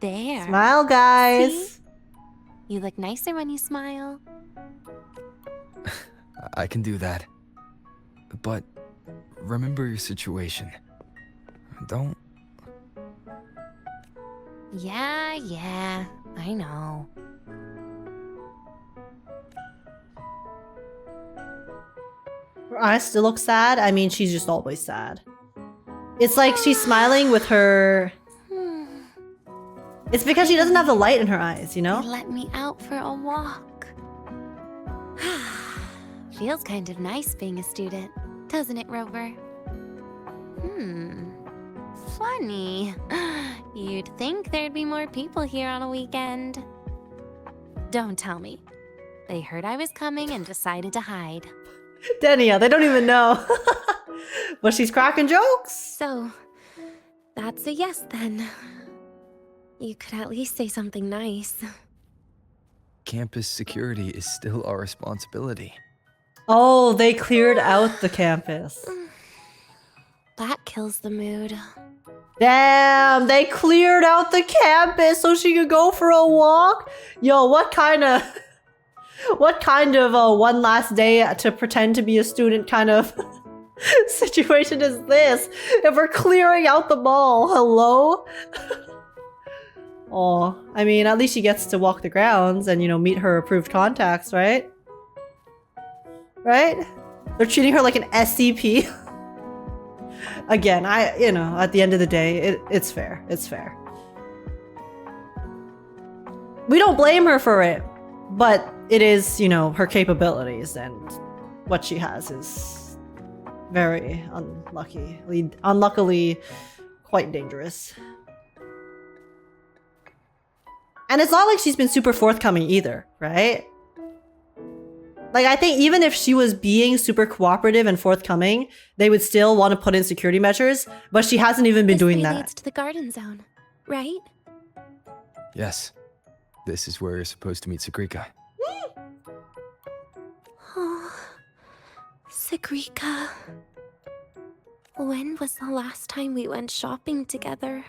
S3: There.
S1: Smile, guys.
S3: See? You look nicer when you smile.
S6: I can do that. But remember your situation. Don't...
S3: Yeah, I know.
S1: Her eyes still look sad. I mean, she's just always sad. It's like she's smiling with her... It's because she doesn't have the light in her eyes, you know?
S3: Let me out for a walk. Feels kind of nice being a student, doesn't it, Rover? Funny. You'd think there'd be more people here on a weekend. Don't tell me. They heard I was coming and decided to hide.
S1: Denia, they don't even know. But she's cracking jokes.
S3: So, that's a yes then. You could at least say something nice.
S6: Campus security is still our responsibility.
S1: Oh, they cleared out the campus.
S3: That kills the mood.
S1: Damn, they cleared out the campus so she could go for a walk? Yo, what kind of one last day to pretend to be a student kind of situation is this? If we're clearing out the mall, hello? Oh, I mean, at least she gets to walk the grounds and, you know, meet her approved contacts, right? Right? They're treating her like an SCP. Again, at the end of the day, it's fair. It's fair. We don't blame her for it, but it is, you know, her capabilities, and what she has is very unluckily quite dangerous. And it's not like she's been super forthcoming either, right? Like, I think even if she was being super cooperative and forthcoming, they would still want to put in security measures, but she hasn't even been doing that.
S3: This leads to the garden zone, right?
S6: Yes. This is where you're supposed to meet Sigrika.
S3: Oh, Sigrika. When was the last time we went shopping together?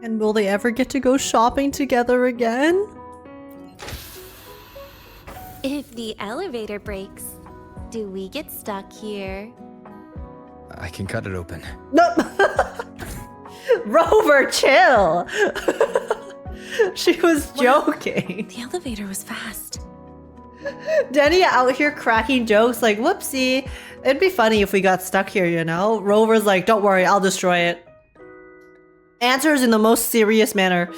S1: And will they ever get to go shopping together again?
S3: If the elevator breaks, do we get stuck here?
S6: I can cut it open.
S1: No. Rover, chill. She was joking.
S3: The elevator was fast.
S1: Denia out here cracking jokes like, whoopsie. It'd be funny if we got stuck here, you know? Rover's like, don't worry, I'll destroy it. answers in the most serious manner.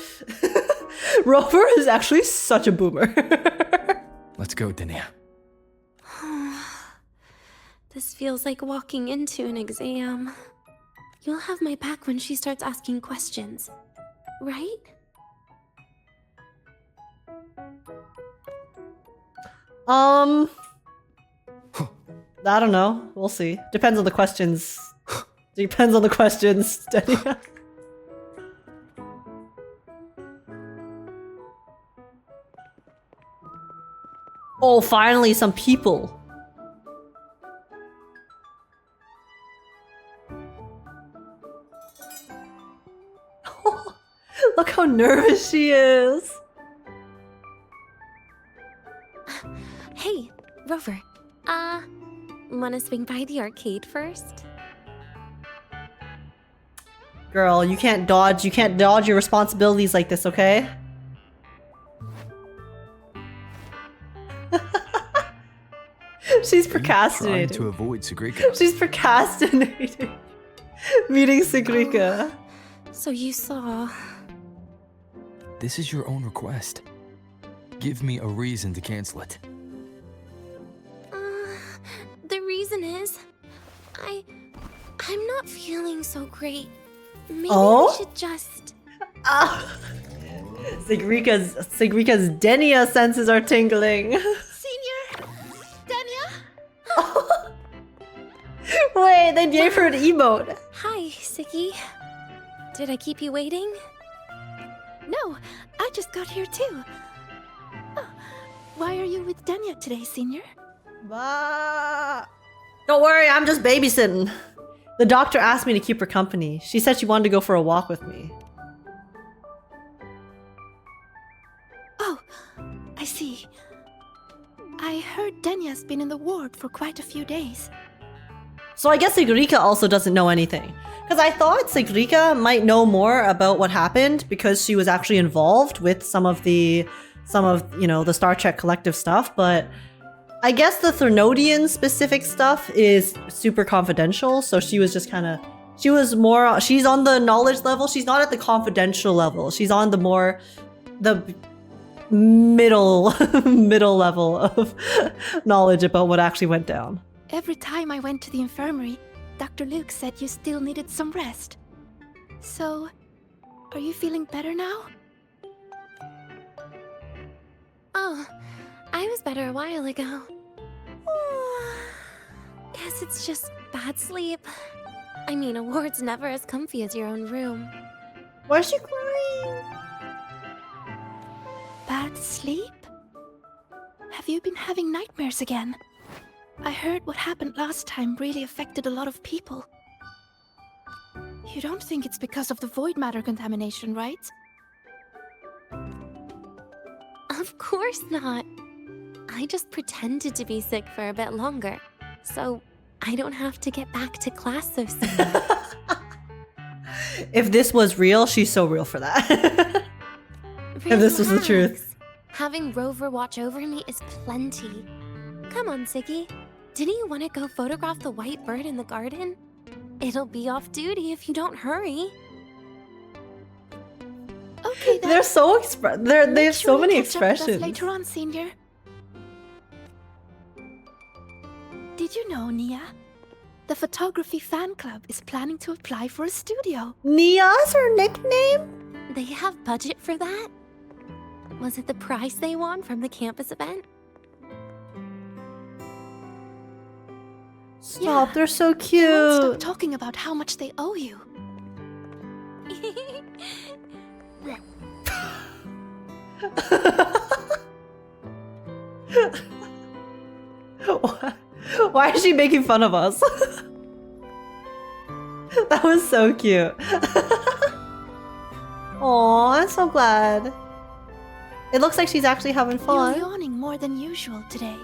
S1: Rover is actually such a boomer.
S6: Let's go, Denia.
S3: This feels like walking into an exam. You'll have my back when she starts asking questions, right?
S1: I don't know. We'll see. Depends on the questions. Depends on the questions, Denia. Oh, finally some people. Look how nervous she is.
S3: Hey, Rover. Wanna swing by the arcade first?
S1: Girl, you can't dodge your responsibilities like this, okay? She's procrastinating.
S6: Trying to avoid Sigrika.
S1: She's procrastinating. Meeting Sigrika.
S3: So you saw...
S6: This is your own request. Give me a reason to cancel it.
S3: The reason is... I'm not feeling so great. Maybe we should just...
S1: Sigrika's Denia senses are tingling.
S3: Senior! Denia!
S1: Wait, they gave her an emote.
S3: Hi, Siggy. Did I keep you waiting?
S8: No, I just got here too. Oh, why are you with Denia today, Senior?
S1: Don't worry, I'm just babysitting. The doctor asked me to keep her company. She said she wanted to go for a walk with me.
S8: Oh, I see. I heard Denia's been in the ward for quite a few days.
S1: So I guess Sigrika also doesn't know anything. Because I thought Sigrika might know more about what happened because she was actually involved with some of the Star Trek collective stuff, but I guess the Thernodian specific stuff is super confidential, so she was just kind of... She's on the knowledge level. She's not at the confidential level. She's on the middle level of knowledge about what actually went down.
S8: Every time I went to the infirmary, Dr. Luuk said you still needed some rest. So, are you feeling better now?
S3: Oh, I was better a while ago. Guess it's just bad sleep. I mean, a ward's never as comfy as your own room.
S1: Why is she crying?
S8: Bad sleep? Have you been having nightmares again? I heard what happened last time really affected a lot of people. You don't think it's because of the void matter contamination, right?
S3: Of course not. I just pretended to be sick for a bit longer, so I don't have to get back to class so soon.
S1: If this was real, she's so real for that. If this was the truth.
S3: Having Rover watch over me is plenty. Come on, Siggy. Didn't you want to go photograph the white bird in the garden? It'll be off duty if you don't hurry.
S8: Okay, then.
S1: They're so they have so many
S8: Catch up with us
S1: expressions.
S8: later on, Senior. Did you know, Nia? The photography fan club is planning to apply for a studio.
S1: Nia's her nickname?
S3: They have budget for that? Was it the prize they won from the campus event?
S1: Stop, they're so
S8: Won't
S1: cute.
S8: stop talking about how much they owe you.
S1: Why is she making fun of us? That was so cute. Aw, I'm so glad. It looks like she's actually having
S8: You're
S1: fun.
S8: yawning more than usual today.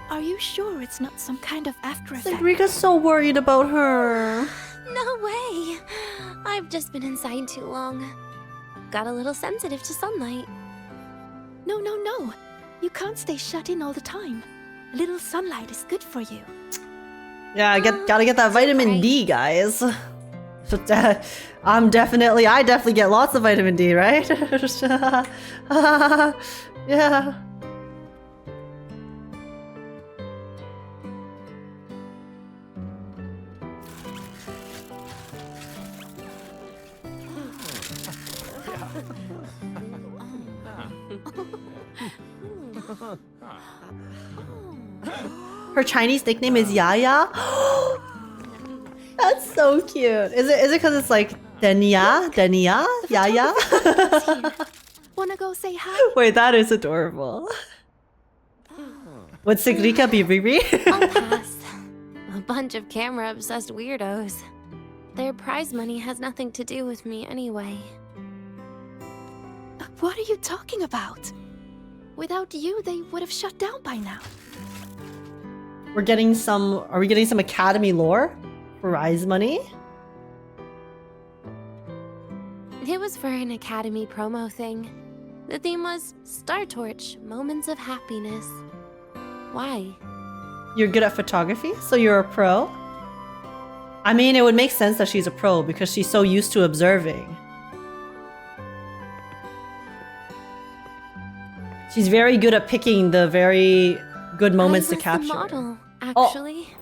S8: Are you sure it's not some kind of after effect?
S1: Sigrika's so worried about her.
S3: No way! I've just been inside too long. Got a little sensitive to sunlight.
S8: No. You can't stay shut in all the time. A little sunlight is good for you.
S1: Yeah, gotta get that vitamin
S3: right.
S1: D, guys. But, I definitely get lots of vitamin D, right? Yeah. Her Chinese nickname is Yaya. That's so cute. Is it because it's like Denia? Yaya?
S8: Wanna go say hi?
S1: Wait, that is adorable. Would Sigrika be Riri?
S3: I'll pass. A bunch of camera-obsessed weirdos. Their prize money has nothing to do with me anyway.
S8: What are you talking about? Without you, they would have shut down by now.
S1: Are we getting some Academy lore? Prize money?
S3: It was for an Academy promo thing. The theme was Startorch, Moments of Happiness. Why?
S1: You're good at photography, so you're a pro? I mean, it would make sense that she's a pro because she's so used to observing. She's very good at picking the very good moments to capture.
S3: I was the model, actually. Oh.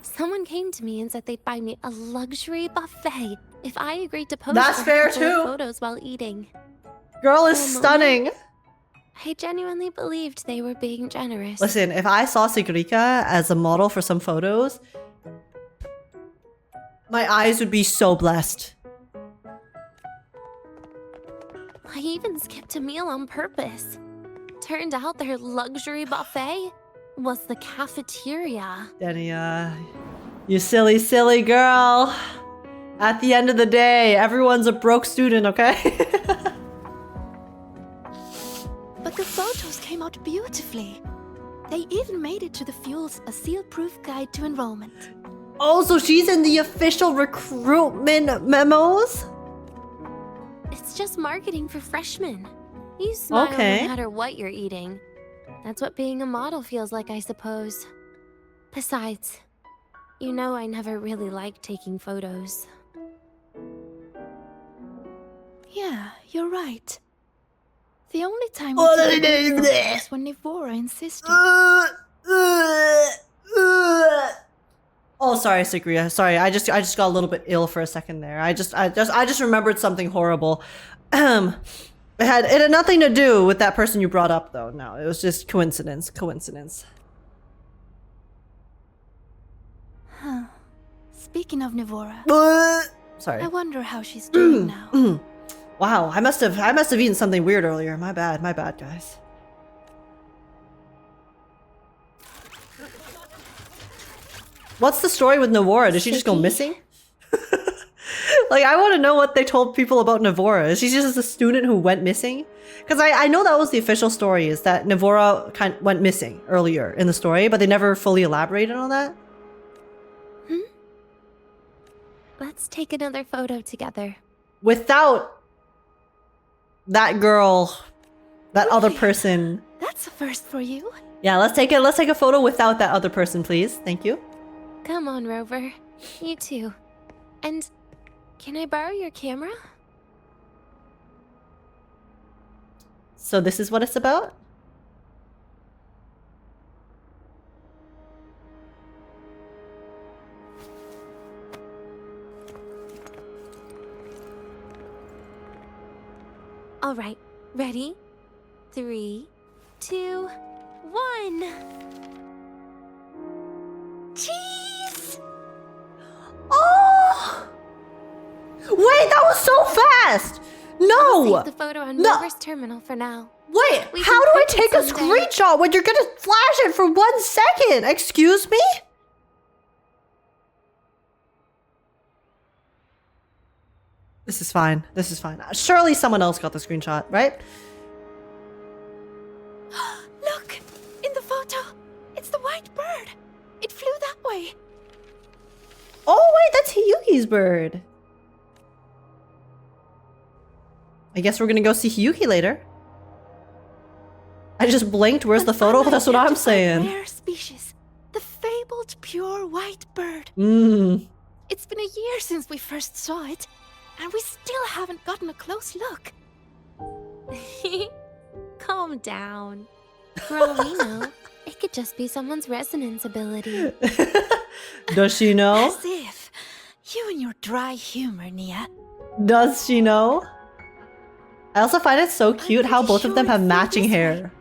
S3: Someone came to me and said they'd buy me a luxury buffet if I agreed to post
S1: That's fair too.
S3: Photos while eating.
S1: Girl is stunning.
S3: I genuinely believed they were being generous.
S1: Listen, if I saw Sigrika as a model for some photos, my eyes would be so blessed.
S3: I even skipped a meal on purpose. Turned out their luxury buffet was the cafeteria.
S1: Denia, you silly, silly girl. At the end of the day, everyone's a broke student, okay?
S8: But the photos came out beautifully. They even made it to the Fuel's A Seal-Proof Guide to Enrollment.
S1: Oh, so she's in the official recruitment memos?
S3: It's just marketing for freshmen. You smile no matter what you're eating. That's what being a model feels like, I suppose. Besides, you know I never really liked taking photos.
S8: Yeah, you're right. The only time we took photos was when Nivora insisted.
S1: Oh, sorry, Sigrika. Sorry, I just got a little bit ill for a second there. I just remembered something horrible. It had nothing to do with that person you brought up, though. No, it was just coincidence.
S8: Huh. Speaking of Nivora,
S1: sorry.
S8: I wonder how she's doing now.
S1: Wow, I must have eaten something weird earlier. My bad, guys. What's the story with Nivora? Did she just go missing? Like, I want to know what they told people about Nivora. Is she just a student who went missing? Because I know that was the official story, is that Nivora went missing earlier in the story, but they never fully elaborated on that.
S3: Let's take another photo together.
S1: Without that girl, that other person.
S8: That's a first for you.
S1: Yeah, let's take a photo without that other person, please. Thank you.
S3: Come on, Rover. You too. And can I borrow your camera?
S1: So this is what it's about?
S3: All right, ready? 3, 2, 1.
S8: Jeez!
S1: Oh! Wait, that was so fast! No!
S3: I'll save the photo on Rover's terminal for now.
S1: Wait, how do I take a screenshot when you're gonna flash it for 1 second? Excuse me? This is fine. Surely someone else got the screenshot, right?
S8: Look! In the photo! It's the white bird! It flew that way!
S1: Oh wait, that's Hiyuki's bird. I guess we're gonna go see Hiyuki later. I just blinked. Where's the photo? That's what I'm saying.
S8: Rare species. The fabled pure white bird.
S1: Mmm.
S8: It's been a year since we first saw it. and we still haven't gotten a close look.
S3: Calm down. For all we know, it could just be someone's resonance ability.
S1: Does she know?
S8: As if. You and your dry humor, Nia.
S1: Does she know? I also find it so cute how both of them have matching hair.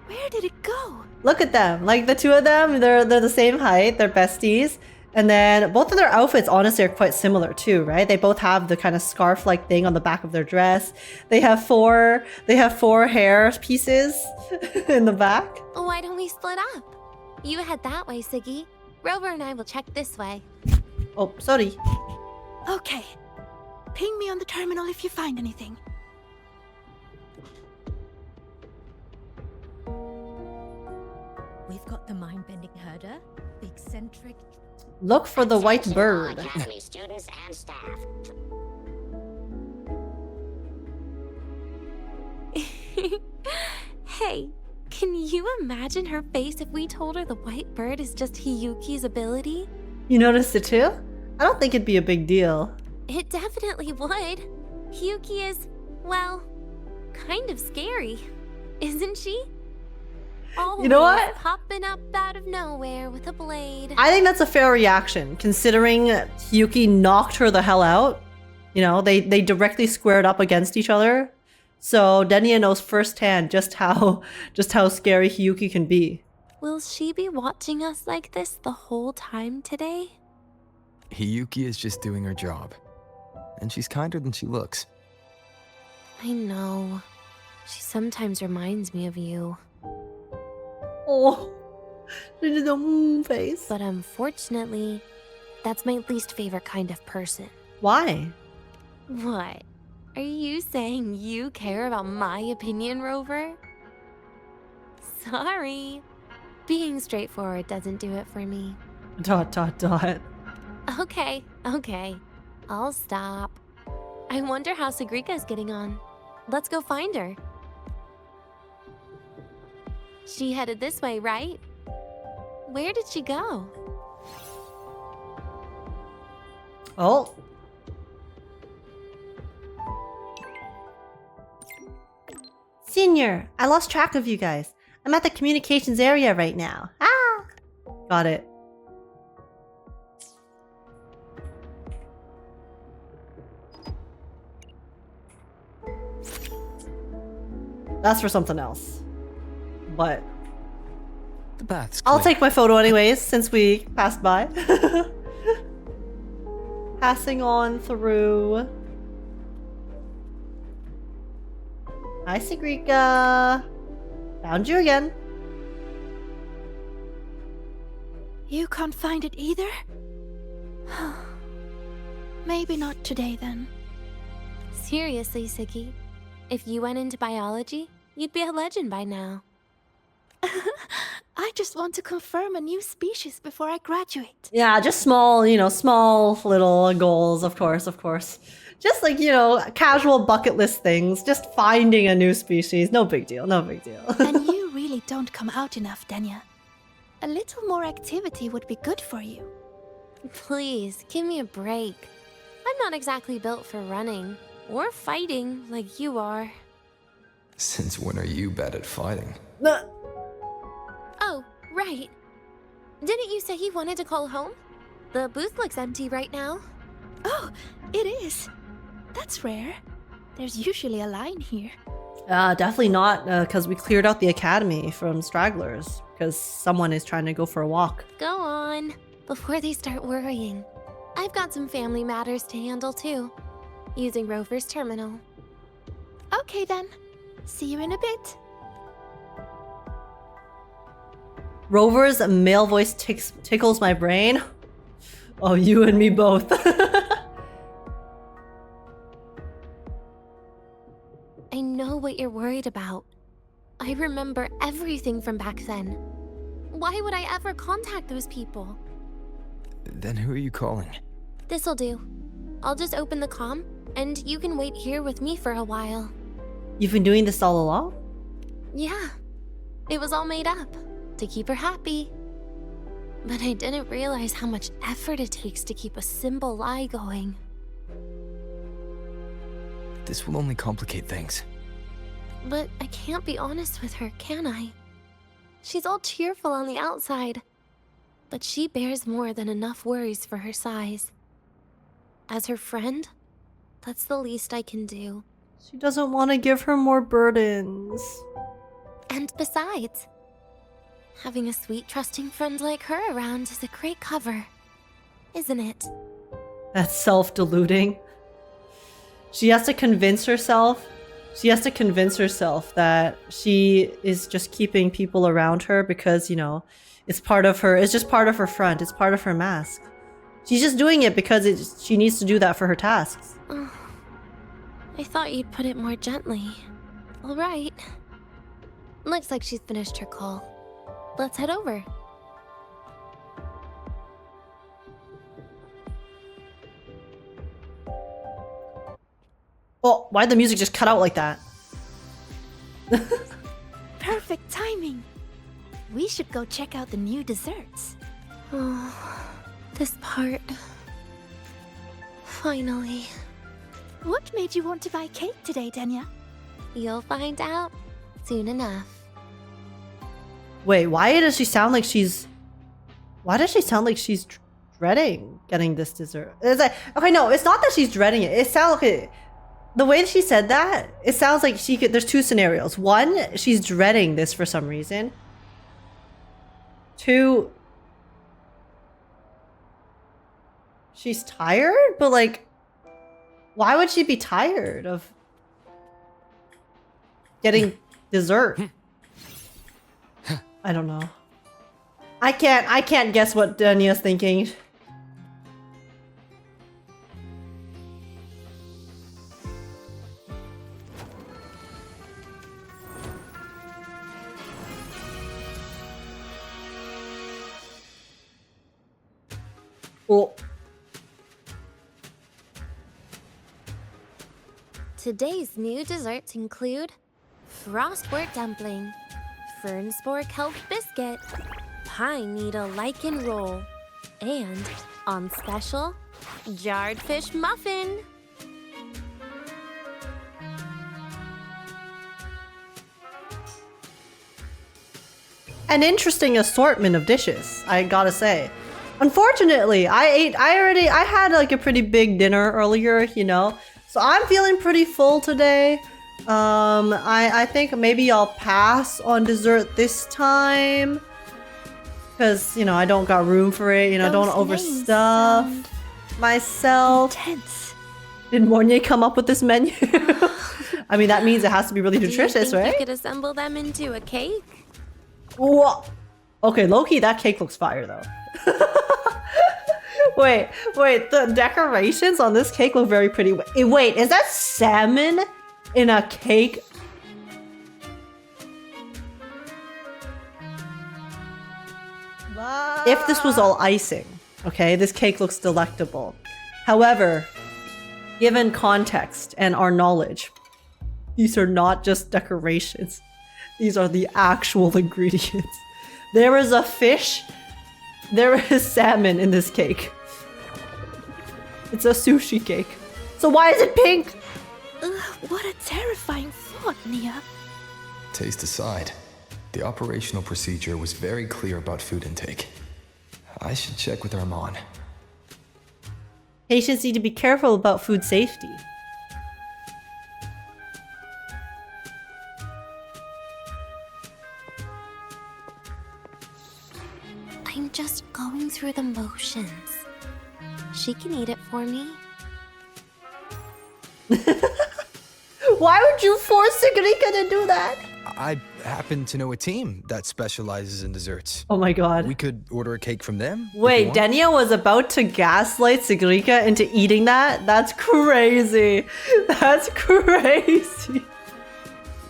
S8: Where did it go?
S1: Look at them. Like the two of them, they're the same height, they're besties. And then both of their outfits honestly are quite similar too, right? They both have the kind of scarf-like thing on the back of their dress. They have four hair pieces in the back.
S3: Why don't we split up? You head that way, Siggy. Rover and I will check this way.
S1: Oh, sorry.
S8: Okay. Ping me on the terminal if you find anything.
S9: We've got the mind-bending herder, the eccentric...
S1: Look for the white bird.
S10: Academy students and staff.
S3: Hey, can you imagine her face if we told her the white bird is just Hiyuki's ability?
S1: You noticed it too? I don't think it'd be a big deal.
S3: It definitely would. Hiyuki is, well, kind of scary, isn't she? Always
S1: You know what?
S3: Popping up out of nowhere with a blade.
S1: I think that's a fair reaction, considering Hiyuki knocked her the hell out. You know, they directly squared up against each other. So Denia knows firsthand just how scary Hiyuki can be.
S3: Will she be watching us like this the whole time today?
S6: Hiyuki is just doing her job. And she's kinder than she looks.
S3: I know. She sometimes reminds me of you.
S1: Oh, she did the face.
S3: But unfortunately, that's my least favorite kind of person.
S1: Why?
S3: What? Are you saying you care about my opinion, Rover? Sorry. Being straightforward doesn't do it for me. ... Okay. I'll stop. I wonder how Sigrika's getting on. Let's go find her. She headed this way, right? Where did she go?
S1: Oh. Senior, I lost track of you guys. I'm at the communications area right now. Ah! Got it. That's for something else. But
S6: The bath's
S1: I'll
S6: clean.
S1: take my photo anyways, since we passed by. Passing on through. Hi, Sigrika. Found you again.
S8: You can't find it either? Maybe not today then.
S3: Seriously, Siggy. If you went into biology, you'd be a legend by now.
S8: I just want to confirm a new species before I graduate.
S1: Yeah, just small, small little goals, of course. Just like, casual bucket list things. Just finding a new species. No big deal.
S8: And you really don't come out enough, Denia. A little more activity would be good for you.
S3: Please, give me a break. I'm not exactly built for running or fighting like you are.
S6: Since when are you bad at fighting?
S3: Oh, right. Didn't you say you wanted to call home? The booth looks empty right now.
S8: Oh, it is. That's rare. There's usually a line here.
S1: Definitely not, because we cleared out the academy from stragglers, because someone is trying to go for a walk.
S3: Go on, before they start worrying. I've got some family matters to handle too, using Rover's terminal.
S8: Okay then. See you in a bit.
S1: Rover's male voice tickles my brain. Oh, you and me both.
S3: I know what you're worried about. I remember everything from back then. Why would I ever contact those people?
S6: Then who are you calling?
S3: This'll do. I'll just open the comm, and you can wait here with me for a while.
S1: You've been doing this all along?
S3: Yeah. It was all made up, to keep her happy. But I didn't realize how much effort it takes to keep a simple lie going.
S6: This will only complicate things.
S3: But I can't be honest with her, can I? She's all cheerful on the outside, but she bears more than enough worries for her size. As her friend, that's the least I can do.
S1: She doesn't want to give her more burdens.
S3: And besides, having a sweet, trusting friend like her around is a great cover, isn't it?
S1: That's self-deluding. She has to convince herself that she is just keeping people around her because, you know, it's part of her, it's just part of her front, it's part of her mask. She's just doing it because she needs to do that for her tasks.
S3: I thought you'd put it more gently. All right. Looks like she's finished her call. Let's head over.
S1: Oh, why'd the music just cut out like that?
S8: Perfect timing. We should go check out the new desserts.
S3: Oh, this part. Finally.
S8: What made you want to buy cake today, Denia?
S3: You'll find out soon enough.
S1: Wait, why does she sound like she's dreading getting this dessert? It's like, okay, no, it's not that she's dreading it. It sounds like the way she said that, it sounds like she could, there's two scenarios. One, she's dreading this for some reason. Two, she's tired, but like, why would she be tired of getting dessert? I don't know. I can't guess what Denia's thinking. Oh.
S3: Today's new desserts include frostwort dumpling, fern spore kelp biscuit, pine needle lichen roll, and, on special, jarred fish muffin.
S1: An interesting assortment of dishes, I gotta say. Unfortunately, I had like a pretty big dinner earlier, you know, so I'm feeling pretty full today. I think maybe I'll pass on dessert this time because, you know, I don't got room for it, you know, don't overstuff myself.
S8: Intense.
S1: Did Mornier come up with this menu? I mean, that means it has to be really nutritious, right?
S3: You could assemble them into a cake?
S1: Whoa. Okay, low-key, that cake looks fire though. Wait, the decorations on this cake look very pretty. Wait, is that salmon in a cake? If this was all icing, okay, this cake looks delectable. However, given context and our knowledge, these are not just decorations. These are the actual ingredients. There is a fish. There is salmon in this cake. It's a sushi cake. So why is it pink?
S8: Ugh, what a terrifying thought, Nia.
S6: Taste aside, the operational procedure was very clear about food intake. I should check with Armand.
S1: Patients need to be careful about food safety.
S3: I'm just going through the motions. She can eat it for me.
S1: Why would you force Sigrika to do that?
S6: I happen to know a team that specializes in desserts.
S1: Oh my god.
S6: We could order a cake from them.
S1: Wait, Denia was about to gaslight Sigrika into eating that? That's crazy. That's crazy.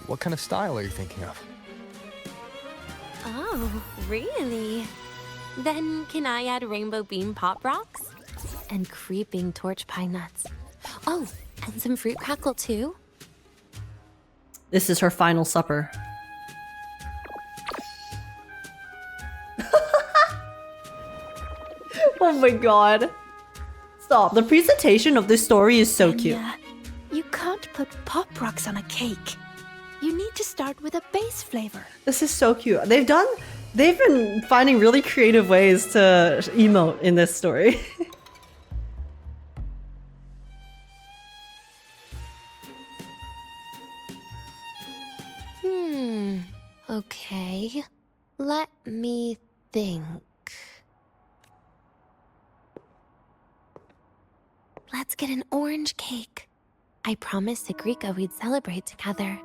S6: What kind of style are you thinking of?
S3: Oh, really? Then can I add rainbow bean pop rocks? And creeping torch pine nuts. Oh, and some fruit crackle too?
S1: This is her final supper. Oh my god. Stop. The presentation of this story is so cute.
S8: You can't can't put pop rocks on a cake. You need to start with a base flavor.
S1: This is so cute. They've been finding really creative ways to emote in this story.
S3: Okay. Let me think. Let's get an orange cake. I promised Sigrika we'd celebrate together.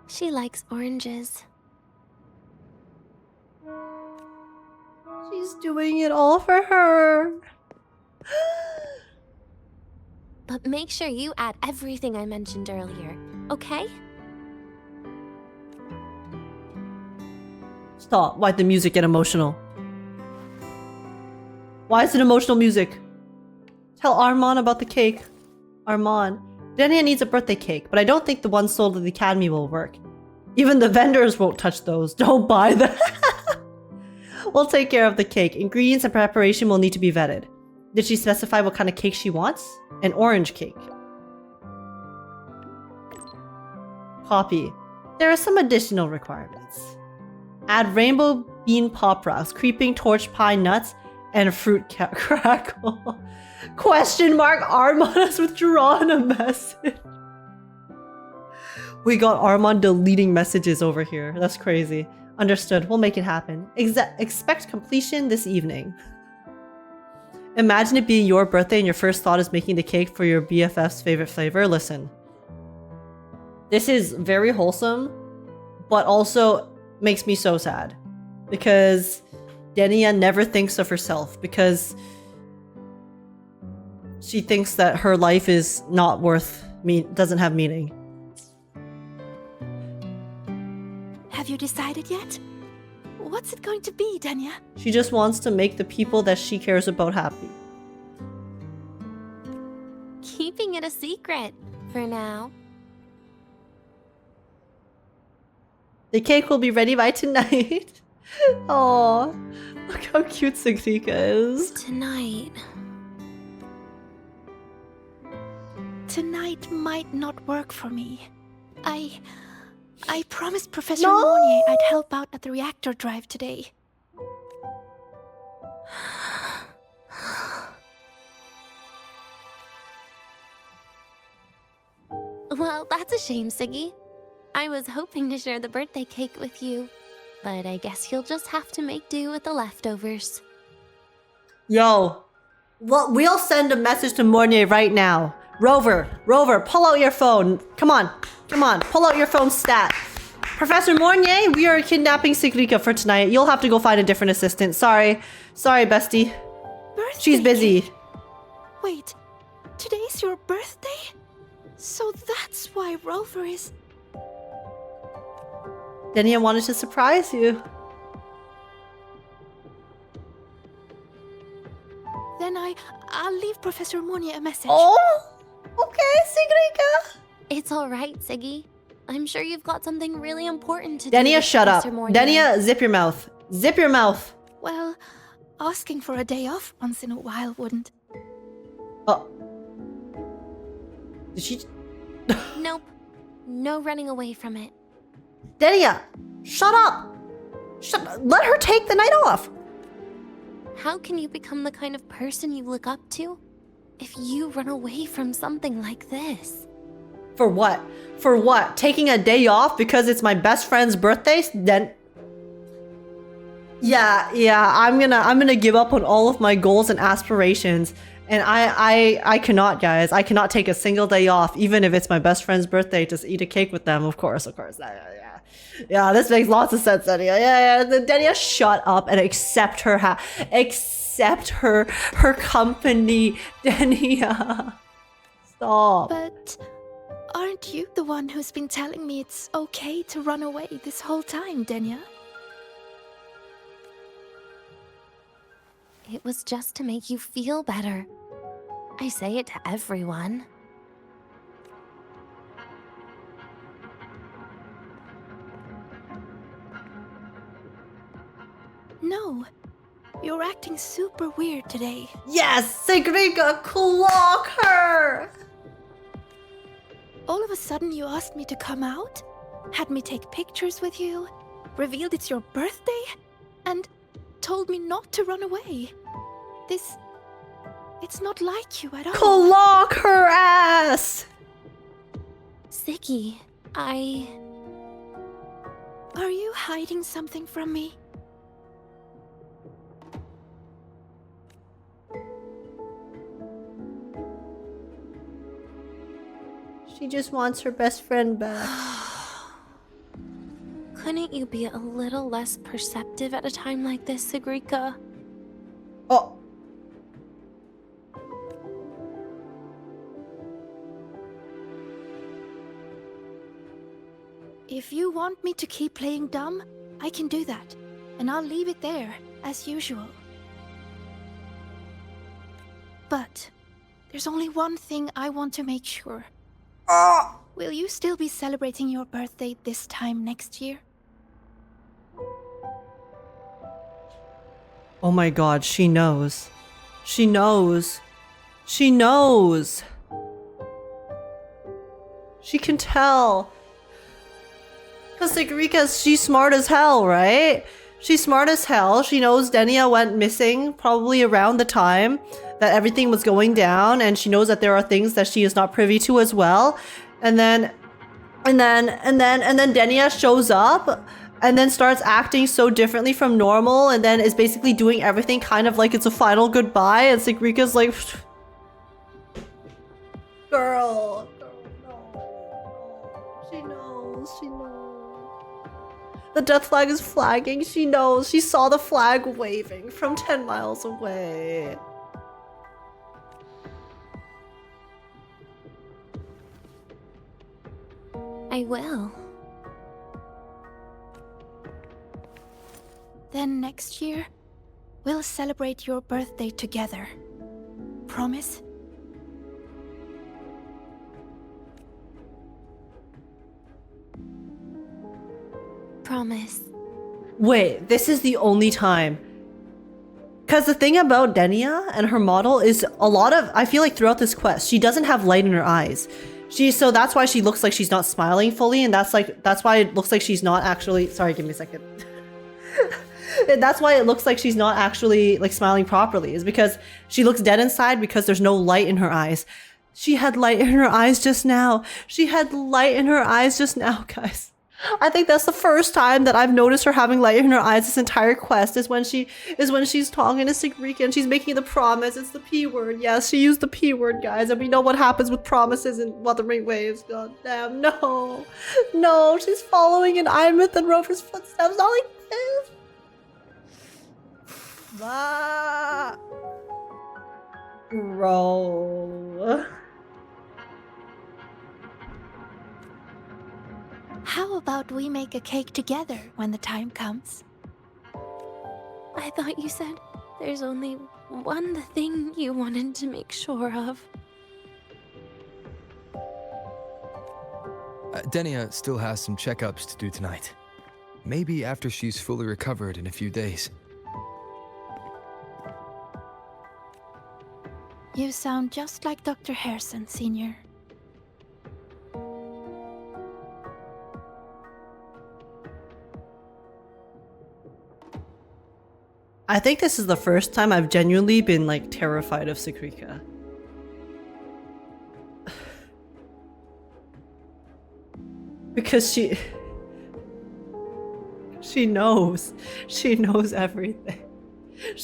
S3: She likes oranges.
S1: She's doing it all for her.
S3: But make sure you add everything I mentioned earlier, okay?
S1: Stop. Why'd the music get emotional? Why is it emotional music? Tell Armand about the cake. Armand. Denia needs a birthday cake, but I don't think the one sold at the academy will work. Even the vendors won't touch those. Don't buy them. We'll take care of the cake. Ingredients and preparation will need to be vetted. Did she specify what kind of cake she wants? An orange cake. Copy. There are some additional requirements. Add rainbow bean pop rocks, creeping torch pine nuts, and fruit crackle. Question mark. Armand has withdrawn a message. We got Armand deleting messages over here. That's crazy. Understood. We'll make it happen. Expect completion this evening. Imagine it being your birthday and your first thought is making the cake for your BFF's favorite flavor. Listen. This is very wholesome, but also makes me so sad. Because Denia never thinks of herself, because she thinks that her life is not worth doesn't have meaning.
S8: Have you decided yet? What's it going to be, Denia?
S1: She just wants to make the people that she cares about happy.
S3: Keeping it a secret for now.
S1: The cake will be ready by tonight. Oh, look how cute Sigrika is.
S3: Tonight.
S8: Tonight might not work for me. I promised Professor Mornier I'd help out at the reactor drive today.
S3: Well, that's a shame, Siggy. I was hoping to share the birthday cake with you, but I guess you'll just have to make do with the leftovers.
S1: Yo, we'll send a message to Mornier right now. Rover, pull out your phone. Come on, pull out your phone stat. Professor Mornier, we are kidnapping Sigrika for tonight. You'll have to go find a different assistant. Sorry, bestie.
S8: Birthday
S1: She's busy.
S8: cake. Wait, today's your birthday? So that's why Rover is...
S1: Denia wanted to surprise you.
S8: Then I'll leave Professor Mornier a message.
S1: Oh, okay, Sigrika.
S3: It's all right, Siggy. I'm sure you've got something really important to do.
S1: Denia,
S3: with
S1: shut up.
S3: Professor Mornier.
S1: Denia, zip your mouth. Zip your mouth.
S8: Well, asking for a day off once in a while wouldn't.
S1: Oh. Did she...
S3: Nope. No running away from it.
S1: Denia, shut up. Let her take the night off.
S3: How can you become the kind of person you look up to if you run away from something like this?
S1: For what? For what? Taking a day off because it's my best friend's birthday? Then... Yeah, I'm gonna give up on all of my goals and aspirations. And I cannot, guys. I cannot take a single day off, even if it's my best friend's birthday, to eat a cake with them. Of course. Yeah, this makes lots of sense, Denia. Yeah. Denia, shut up and accept her accept her company, Denia. Stop.
S8: But aren't you the one who's been telling me it's okay to run away this whole time, Denia?
S3: It was just to make you feel better. I say it to everyone.
S8: No, you're acting super weird today.
S1: Yes, Sigrika, clock her.
S8: all of a sudden you asked me to come out, had me take pictures with you, revealed it's your birthday, and told me not to run away. It's not like you at all.
S1: Clock her ass!
S3: Ziggy,
S8: Are you hiding something from me?
S1: She just wants her best friend back.
S3: Couldn't you be a little less perceptive at a time like this, Sigrika?
S1: Oh.
S8: If you want me to keep playing dumb, I can do that. And I'll leave it there, as usual. But there's only one thing I want to make sure. Will you still be celebrating your birthday this time next year?
S1: Oh my god, she knows. She knows. She knows. She can tell. Because Sigrika, she's smart as hell, right? She's smart as hell. She knows Denia went missing probably around the time that everything was going down, and she knows that there are things that she is not privy to as well. And then Denia shows up and then starts acting so differently from normal, and then is basically doing everything kind of like it's a final goodbye, and Sigrika's like, girl, no. She knows. The death flag is flagging. She knows. She saw the flag waving from 10 miles away.
S3: I will.
S8: Then next year, we'll celebrate your birthday together. Promise?
S3: Promise.
S1: Wait, this is the only time. Because the thing about Denia and her model is a lot of, I feel like throughout this quest, she doesn't have light in her eyes. So that's why she looks like she's not smiling fully, and that's why it looks like she's not actually, sorry, give me a second. That's why it looks like she's not actually like smiling properly, is because she looks dead inside because there's no light in her eyes. She had light in her eyes just now. She had light in her eyes just now, guys. I think that's the first time that I've noticed her having light in her eyes this entire quest, is when she's talking to Sigrika and she's making the promise. It's the P word. Yes, she used the P word, guys, and we know what happens with promises in Wuthering Waves. God damn, no. No, she's following in Aemeath and Rover's footsteps, not like this. Ah. Bro.
S8: How about we make a cake together when the time comes?
S3: I thought you said there's only one thing you wanted to make sure of.
S6: Denia still has some checkups to do tonight. Maybe after she's fully recovered in a few days.
S8: You sound just like Dr. Herssen, Senior.
S1: I think this is the first time I've genuinely been like terrified of Sigrika. Because she knows everything.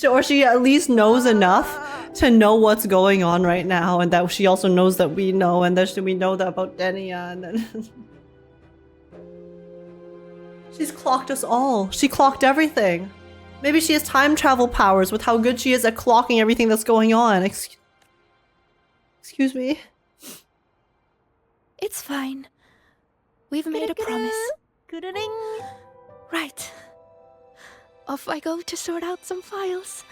S1: Or she at least knows enough to know what's going on right now, and that she also knows that we know, and that we know that about Denia, and then she's clocked us all. She clocked everything. Maybe she has time travel powers with how good she is at clocking everything that's going on. Excuse me?
S8: It's fine. We've made a promise. Right. Off I go to sort out some files.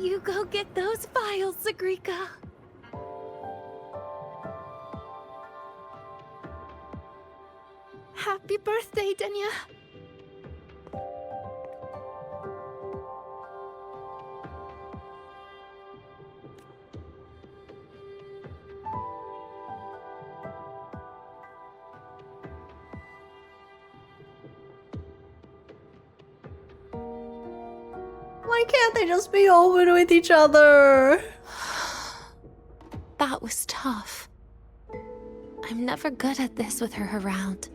S3: You go get those files, Sigrika.
S8: Happy birthday, Denia.
S1: Why can't they just be open with each other?
S3: That was tough. I'm never good at this with her around.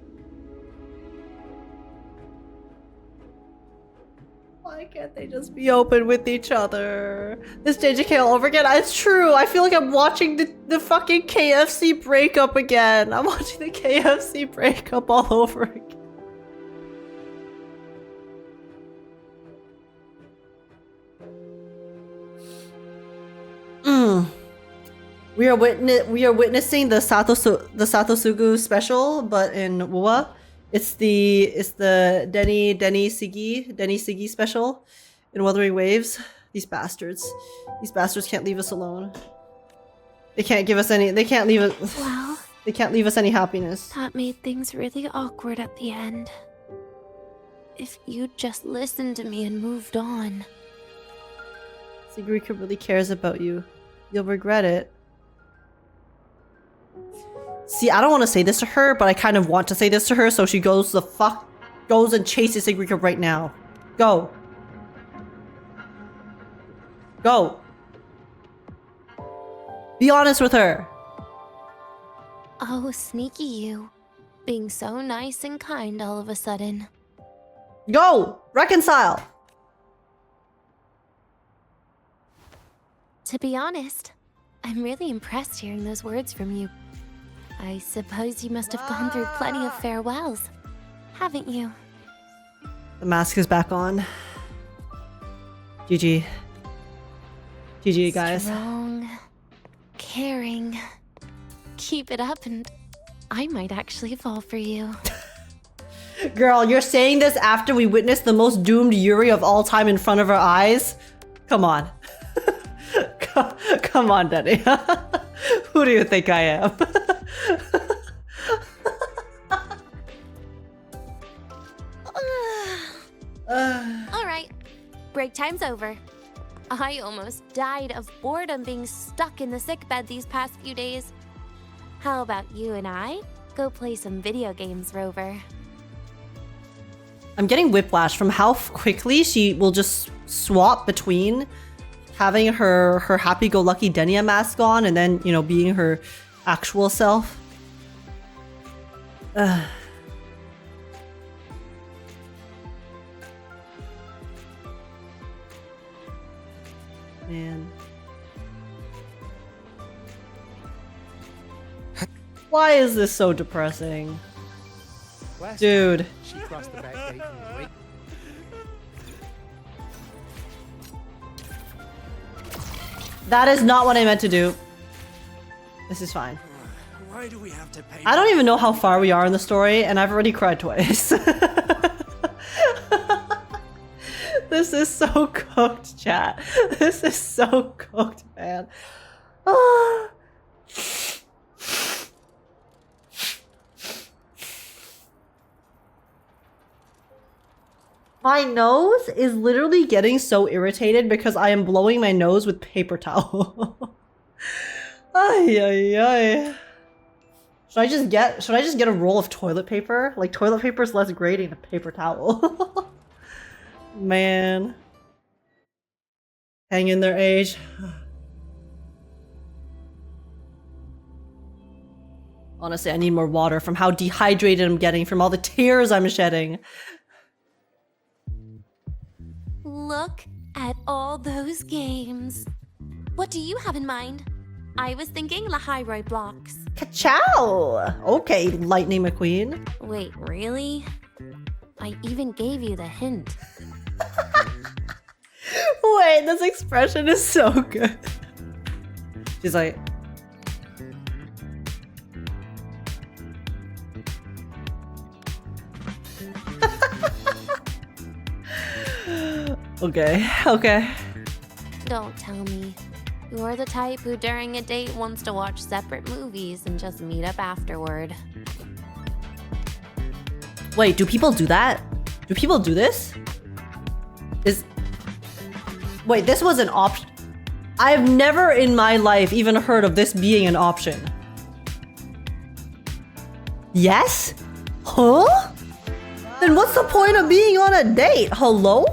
S1: Why can't they just be open with each other? This JJK all over again? It's true. I feel like I'm watching the fucking KFC breakup again. I'm watching the KFC breakup all over again. We are witnessing the Satosugu special, but in wuwa. It's the Deni Sigi special in Wuthering Waves. These bastards can't leave us alone. They can't leave us
S3: Well,
S1: they can't leave us any happiness.
S3: that made things really awkward at the end. If you'd just listened to me and moved on.
S1: Sigrika really cares about you. You'll regret it. See, I don't want to say this to her, but I kind of want to say this to her, so she goes and chases Sigrika right now. Go. Go. Be honest with her.
S3: Oh, sneaky you. Being so nice and kind all of a sudden.
S1: Go! Reconcile!
S3: To be honest, I'm really impressed hearing those words from you. I suppose you must have gone through plenty of farewells, haven't you?
S1: The mask is back on. GG. GG, guys.
S3: Strong, caring. Keep it up and I might actually fall for you.
S1: Girl, you're saying this after we witnessed the most doomed Yuri of all time in front of our eyes? Come on. Come on, Denia. Who do you think I am?
S3: Alright, break time's over. I almost died of boredom being stuck in the sickbed these past few days. How about you and I go play some video games, Rover?
S1: I'm getting whiplash from how quickly she will just swap between having her happy-go-lucky Denia mask on and then, you know, being her actual self. Man. Why is this so depressing? Dude.
S11: She crossed the back gate and wait.
S1: That is not what I meant to do. This is fine.
S11: Why do we have to pay?
S1: I don't even know how far we are in the story, and I've already cried twice. This is so cooked, chat. This is so cooked, man. Ah. My nose is literally getting so irritated because I am blowing my nose with paper towel. Ay, ay, ay. Should I just get a roll of toilet paper? Like, toilet paper is less grating than paper towel. Man. Hang in there, age. Honestly, I need more water from how dehydrated I'm getting from all the tears I'm shedding.
S3: Look at all those games. What do you have in mind? I was thinking Lahiroi blocks.
S1: Ka-chow! Okay, Lightning McQueen.
S3: Wait, really? I even gave you the hint.
S1: Wait, this expression is so good. She's like... Okay, okay.
S3: Don't tell me. You're the type who during a date wants to watch separate movies and just meet up afterward.
S1: Wait, do people do that? Do people do this? Wait, this was an option. I've never in my life even heard of this being an option. Yes? Huh? Then what's the point of being on a date? Hello?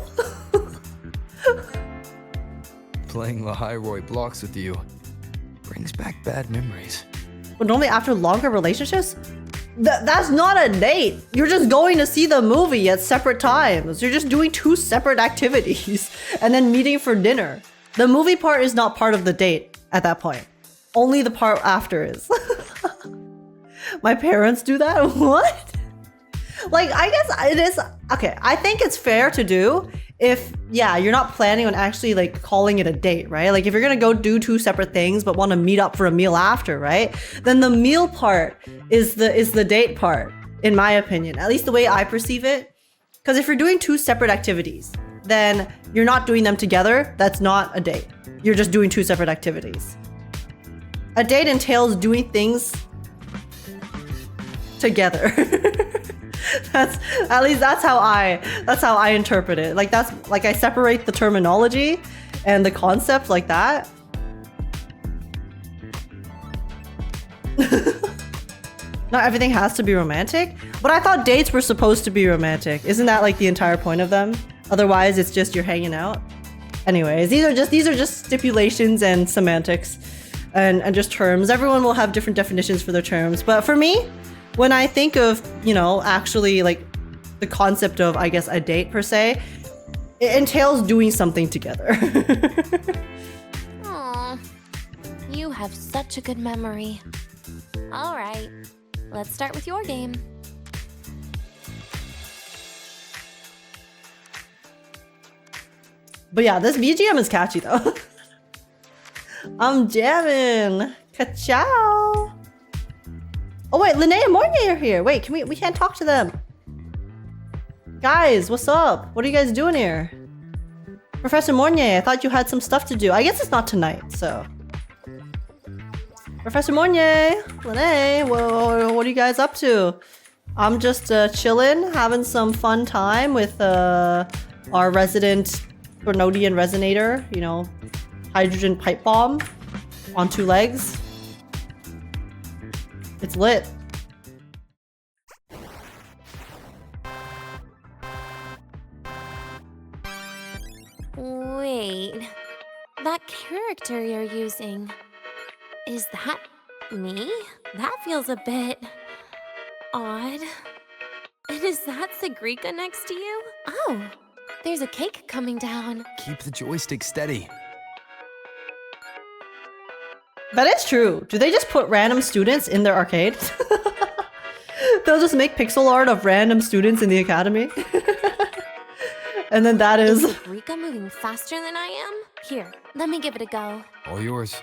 S6: Playing the Hyroi blocks with you brings back bad memories.
S1: But normally after longer relationships? That's not a date. You're just going to see the movie at separate times. You're just doing 2 separate activities and then meeting for dinner. The movie part is not part of the date at that point. Only the part after is. My parents do that? What? Like, I guess it is, okay, I think it's fair to do if, yeah, you're not planning on actually like calling it a date, right? Like if you're gonna go do 2 separate things but want to meet up for a meal after, right? Then the meal part is the date part, in my opinion, at least the way I perceive it. Because if you're doing 2 separate activities, then you're not doing them together. That's not a date. You're just doing 2 separate activities. A date entails doing things together. That's how I interpret it. Like I separate the terminology and the concept like that. Not everything has to be romantic, but I thought dates were supposed to be romantic. Isn't that like the entire point of them? Otherwise, it's just you're hanging out. Anyways, these are just stipulations and semantics and just terms. Everyone will have different definitions for their terms, but for me, when I think of, you know, actually like the concept of, I guess, a date per se, it entails doing something together.
S3: Aw, you have such a good memory. All right, let's start with your game.
S1: But yeah, this BGM is catchy though. I'm jamming. Ka-chow. Oh wait, Linnea and Mornay are here. Wait, we can't talk to them. Guys, what's up? What are you guys doing here? Professor Mornay, I thought you had some stuff to do. I guess it's not tonight, so. Professor Mornay, Linnea, what are you guys up to? I'm just chilling, having some fun time with our resident Bernodian resonator, you know, hydrogen pipe bomb on 2 legs. It's lit.
S3: Wait, that character you're using, is that me? That feels a bit odd. And is that Sigrika next to you? Oh, there's a cake coming down.
S6: Keep the joystick steady.
S1: That is true. Do they just put random students in their arcade? They'll just make pixel art of random students in the academy. And then that is
S3: Sigrika moving faster than I am? Here, let me give it a go.
S6: All yours.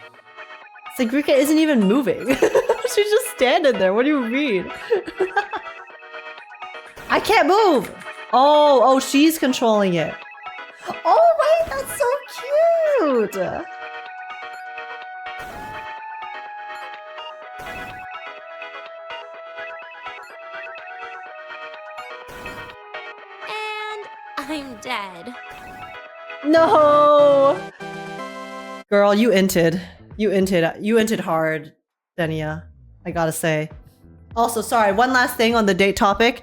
S1: Sigrika isn't even moving. She's just standing there. What do you mean? I can't move. Oh, she's controlling it. Oh, wait, that's so cute.
S3: I'm dead.
S1: No! Girl, you inted. You inted hard, Denia. I gotta say. Also, sorry, one last thing on the date topic.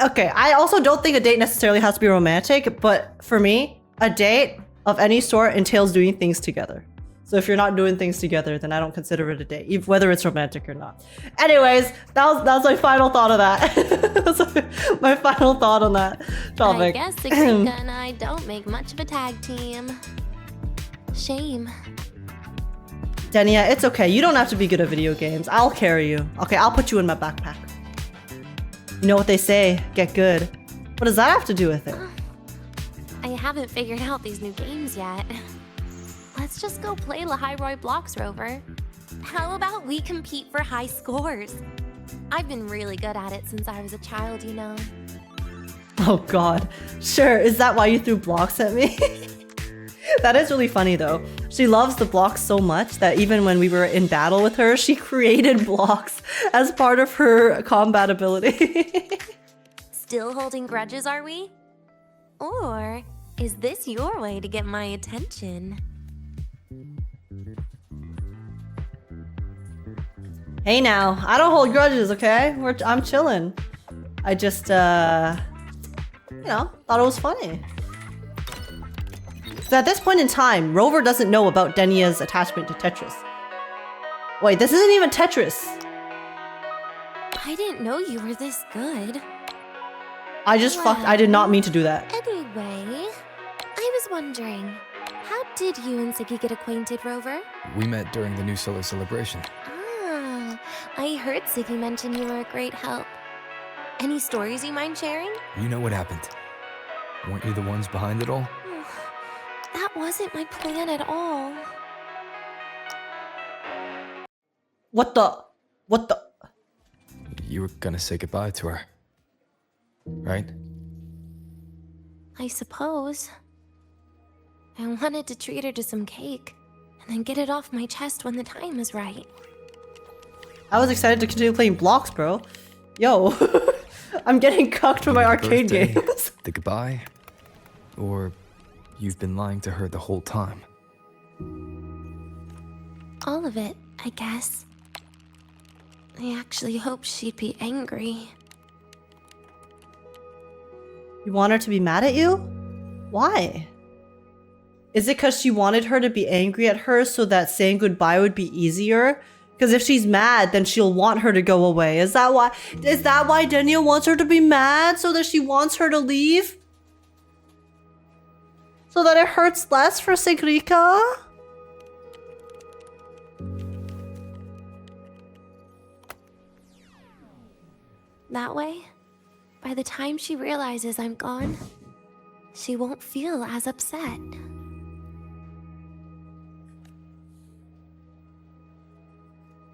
S1: Okay, I also don't think a date necessarily has to be romantic, but for me, a date of any sort entails doing things together. So if you're not doing things together, then I don't consider it a date, whether it's romantic or not. Anyways, that was my final thought of that. That's my final thought on that topic.
S3: I guess Sigrika and I don't make much of a tag team. Shame.
S1: Denia, it's okay. You don't have to be good at video games. I'll carry you. Okay, I'll put you in my backpack. You know what they say, get good. What does that have to do with it?
S3: I haven't figured out these new games yet. Let's just go play Hyroi blocks, Rover. How about we compete for high scores? I've been really good at it since I was a child, you know.
S1: Oh god. Sure, is that why you threw blocks at me? That is really funny though. She loves the blocks so much that even when we were in battle with her, she created blocks as part of her combat ability.
S3: Still holding grudges, are we? Or is this your way to get my attention?
S1: Hey now, I don't hold grudges, okay? I'm chilling. I just, you know, thought it was funny. So at this point in time, Rover doesn't know about Denia's attachment to Tetris. Wait, this isn't even Tetris.
S3: I didn't know you were this good.
S1: I just I did not mean to do that.
S3: Anyway, I was wondering, how did you and Sigrika get acquainted, Rover?
S6: We met during the New Solar celebration.
S3: Ah, I heard Siggy mention you were a great help. Any stories you mind sharing?
S6: You know what happened. Weren't you the ones behind it all?
S3: That wasn't my plan at all.
S1: What the?
S6: You were gonna say goodbye to her, right?
S3: I suppose. I wanted to treat her to some cake, and then get it off my chest when the time is right.
S1: I was excited to continue playing blocks, bro. Yo, I'm getting cucked for my arcade games.
S6: The goodbye? Or you've been lying to her the whole time?
S3: All of it, I guess. I actually hoped she'd be angry.
S1: You want her to be mad at you? Why? Is it because she wanted her to be angry at her so that saying goodbye would be easier? Because if she's mad, then she'll want her to go away. Is that why Denia wants her to be mad? So that she wants her to leave? So that it hurts less for Sigrika?
S3: That way, by the time she realizes I'm gone, she won't feel as upset.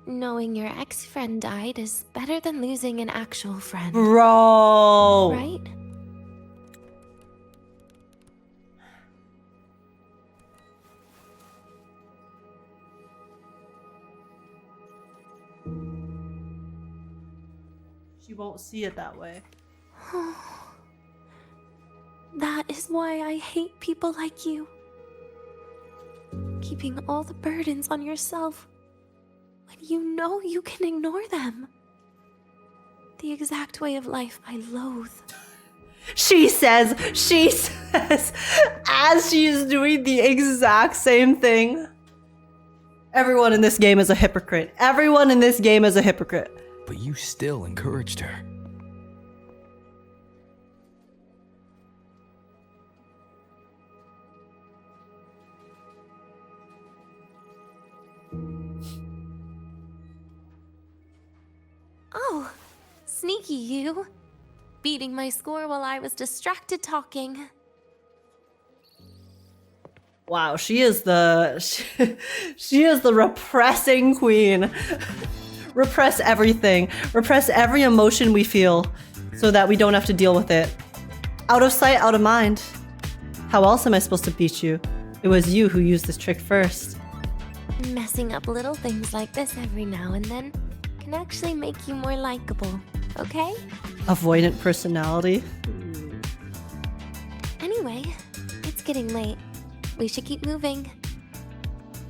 S3: Knowing your ex-friend died is better than losing an actual friend.
S1: Bro!
S3: Right?
S1: She won't see it that way.
S3: That is why I hate people like you. Keeping all the burdens on yourself when you know you can ignore them. The exact way of life I loathe.
S1: She says, as she's doing the exact same thing. Everyone in this game is a hypocrite. Everyone in this game is a hypocrite.
S6: But you still encouraged her.
S3: Oh, sneaky you. Beating my score while I was distracted talking.
S1: Wow, she is the she is the repressing queen. Repress everything. Repress every emotion we feel so that we don't have to deal with it. Out of sight, out of mind. How else am I supposed to beat you? It was you who used this trick first.
S3: Messing up little things like this every now and then can actually make you more likable, okay?
S1: Avoidant personality.
S3: Anyway, it's getting late. We should keep moving.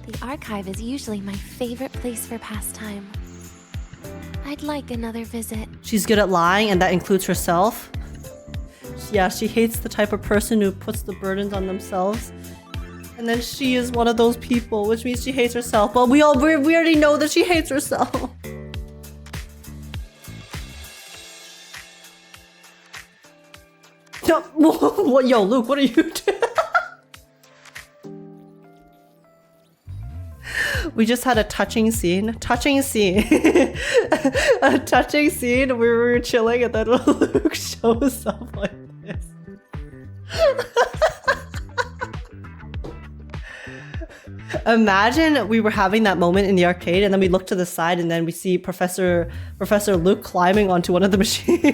S3: The archive is usually my favorite place for pastime. I'd like another visit.
S1: She's good at lying, and that includes herself. Yeah, she hates the type of person who puts the burdens on themselves. And then she is one of those people, which means she hates herself. But we already know that she hates herself. Yo, Luuk, what are you doing? We just had a touching scene. A touching scene where we were chilling and then Luuk shows up like this. Imagine we were having that moment in the arcade and then we look to the side and then we see Professor Luuk climbing onto one of the machines.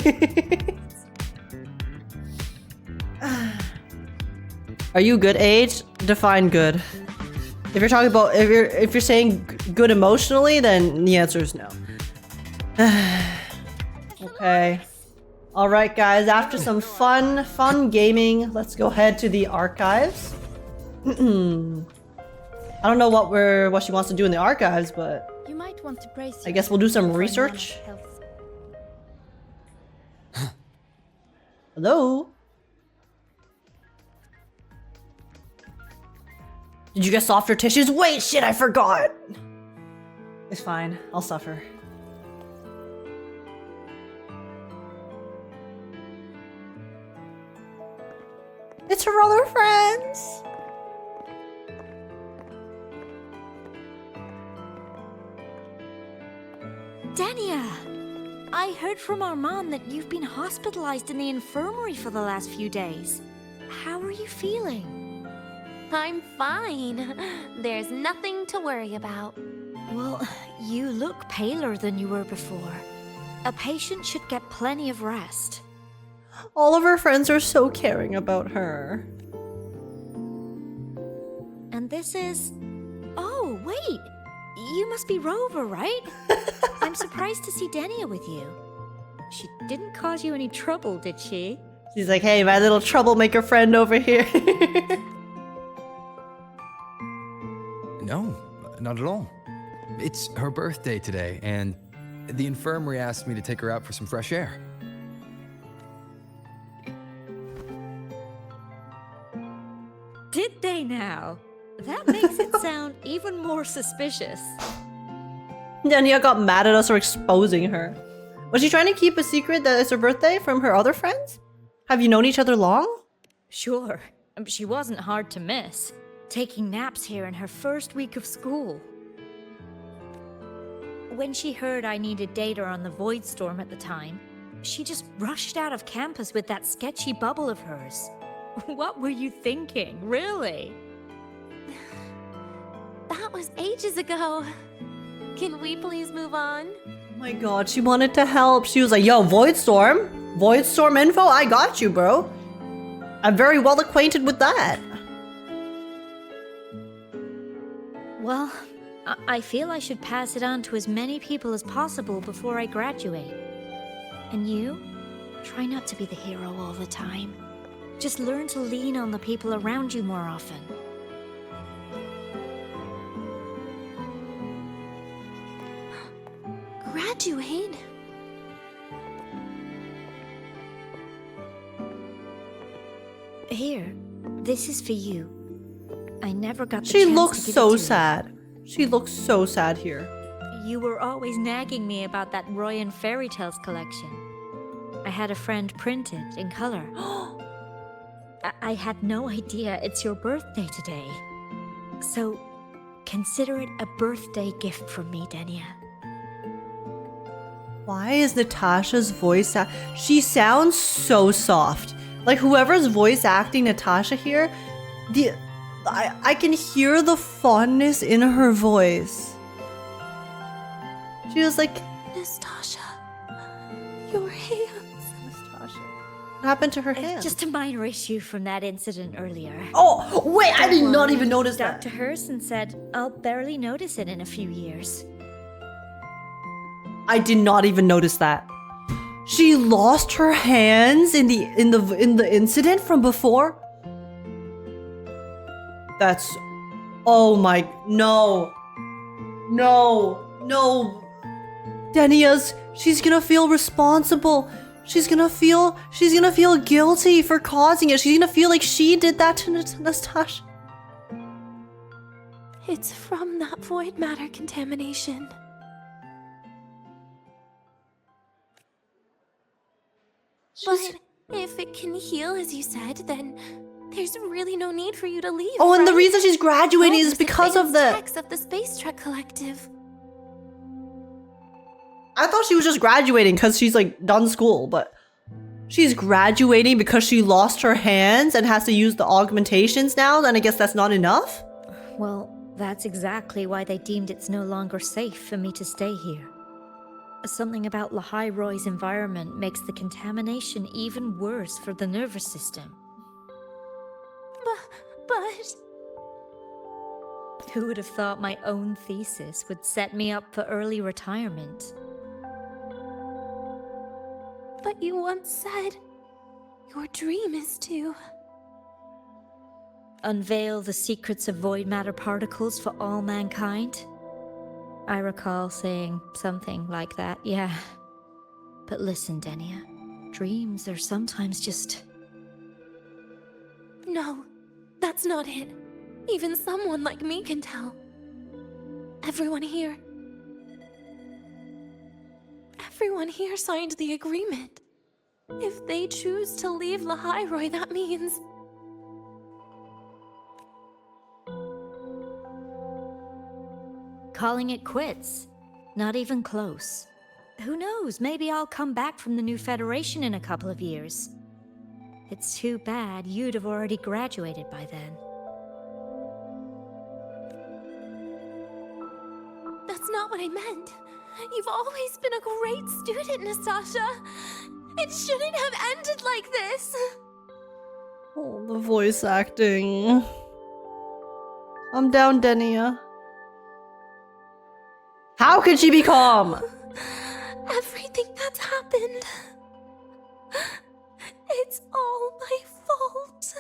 S1: Are you good age? Define good. If you're talking about if you're saying good emotionally, then the answer is no. Okay. All right, guys. After some fun gaming, let's go head to the archives. I don't know what she wants to do in the archives, but
S8: You might want to brace
S1: I guess we'll do some
S8: yourself for a
S1: research.
S8: moment of health.
S1: Hello? Did you get softer tissues? Wait, shit, I forgot! It's fine. I'll suffer. It's her other friends!
S4: Denia! I heard from our mom that you've been hospitalized in the infirmary for the last few days. How are you feeling?
S3: I'm fine. There's nothing to worry about.
S4: Well, you look paler than you were before. A patient should get plenty of rest.
S1: All of her friends are so caring about her.
S4: And this is... Oh, wait! You must be Rover, right? I'm surprised to see Denia with you. She didn't cause you any trouble, did she?
S1: She's like, hey, my little troublemaker friend over here.
S6: No, not at all. It's her birthday today, and the infirmary asked me to take her out for some fresh air.
S4: Did they now? That makes it sound even more suspicious.
S1: Denia got mad at us for exposing her. Was she trying to keep a secret that it's her birthday from her other friends? Have you known each other long?
S4: Sure. She wasn't hard to miss. Taking naps here in her first week of school. When she heard I needed data on the Void Storm at the time, she just rushed out of campus with that sketchy bubble of hers. What were you thinking, really?
S3: That was ages ago. Can we please move on?
S1: Oh my god, she wanted to help. She was like, yo, Void Storm? Void Storm info? I got you, bro. I'm very well acquainted with that.
S4: Well, I feel I should pass it on to as many people as possible before I graduate. And you? Try not to be the hero all the time. Just learn to lean on the people around you more often.
S3: Graduate?
S4: Here, this is for you. I never got the
S1: She
S4: chance
S1: looks
S4: to give it
S1: so
S4: to you.
S1: sad. She looks so sad here.
S4: You were always nagging me about that Royan fairy tales collection. I had a friend print it in color. I had no idea it's your birthday today. So, consider it a birthday gift from me, Denia.
S1: Why is Natasha's voice she sounds so soft. Like whoever's voice acting Natasha here, I can hear the fondness in her voice. She was like,
S3: Nastasha, your hands.
S1: Nastasha. What happened to her hands?
S4: Just a minor issue from that incident earlier.
S1: Oh, wait, I did not even notice that.
S4: Dr. Herssen said I'll barely notice it in a few years.
S1: I did not even notice that. She lost her hands in the incident from before. That's, oh my, no. Denia's, she's gonna feel responsible. She's gonna feel guilty for causing it. She's gonna feel like she did that to Natasha.
S3: It's from that void matter contamination. But if it can heal, as you said, then there's really no need for you to leave.
S1: Oh, and the
S3: right?
S1: reason she's graduating is
S3: There's
S1: because of the...
S3: techs of the Space Trek Collective.
S1: I thought she was just graduating because she's like done school, but she's graduating because she lost her hands and has to use the augmentations now, and I guess that's not enough?
S4: Well, that's exactly why they deemed it's no longer safe for me to stay here. Something about Lahai Roy's environment makes the contamination even worse for the nervous system.
S8: But...
S4: Who would have thought my own thesis would set me up for early retirement?
S8: But you once said your dream is to...
S4: Unveil the secrets of void matter particles for all mankind? I recall saying something like that, yeah. But listen, Denia, dreams are sometimes just...
S8: No, that's not it. Even someone like me can tell. Everyone here signed the agreement. If they choose to leave Lahairoi, that means...
S4: Calling it quits. Not even close. Who knows, maybe I'll come back from the new Federation in a couple of years. It's too bad you'd have already graduated by then.
S8: That's not what I meant. You've always been a great student, Nastasha. It shouldn't have ended like this.
S1: Oh, the voice acting. I'm down, Denia. How could she be calm?
S8: Everything that's happened... It's all my fault.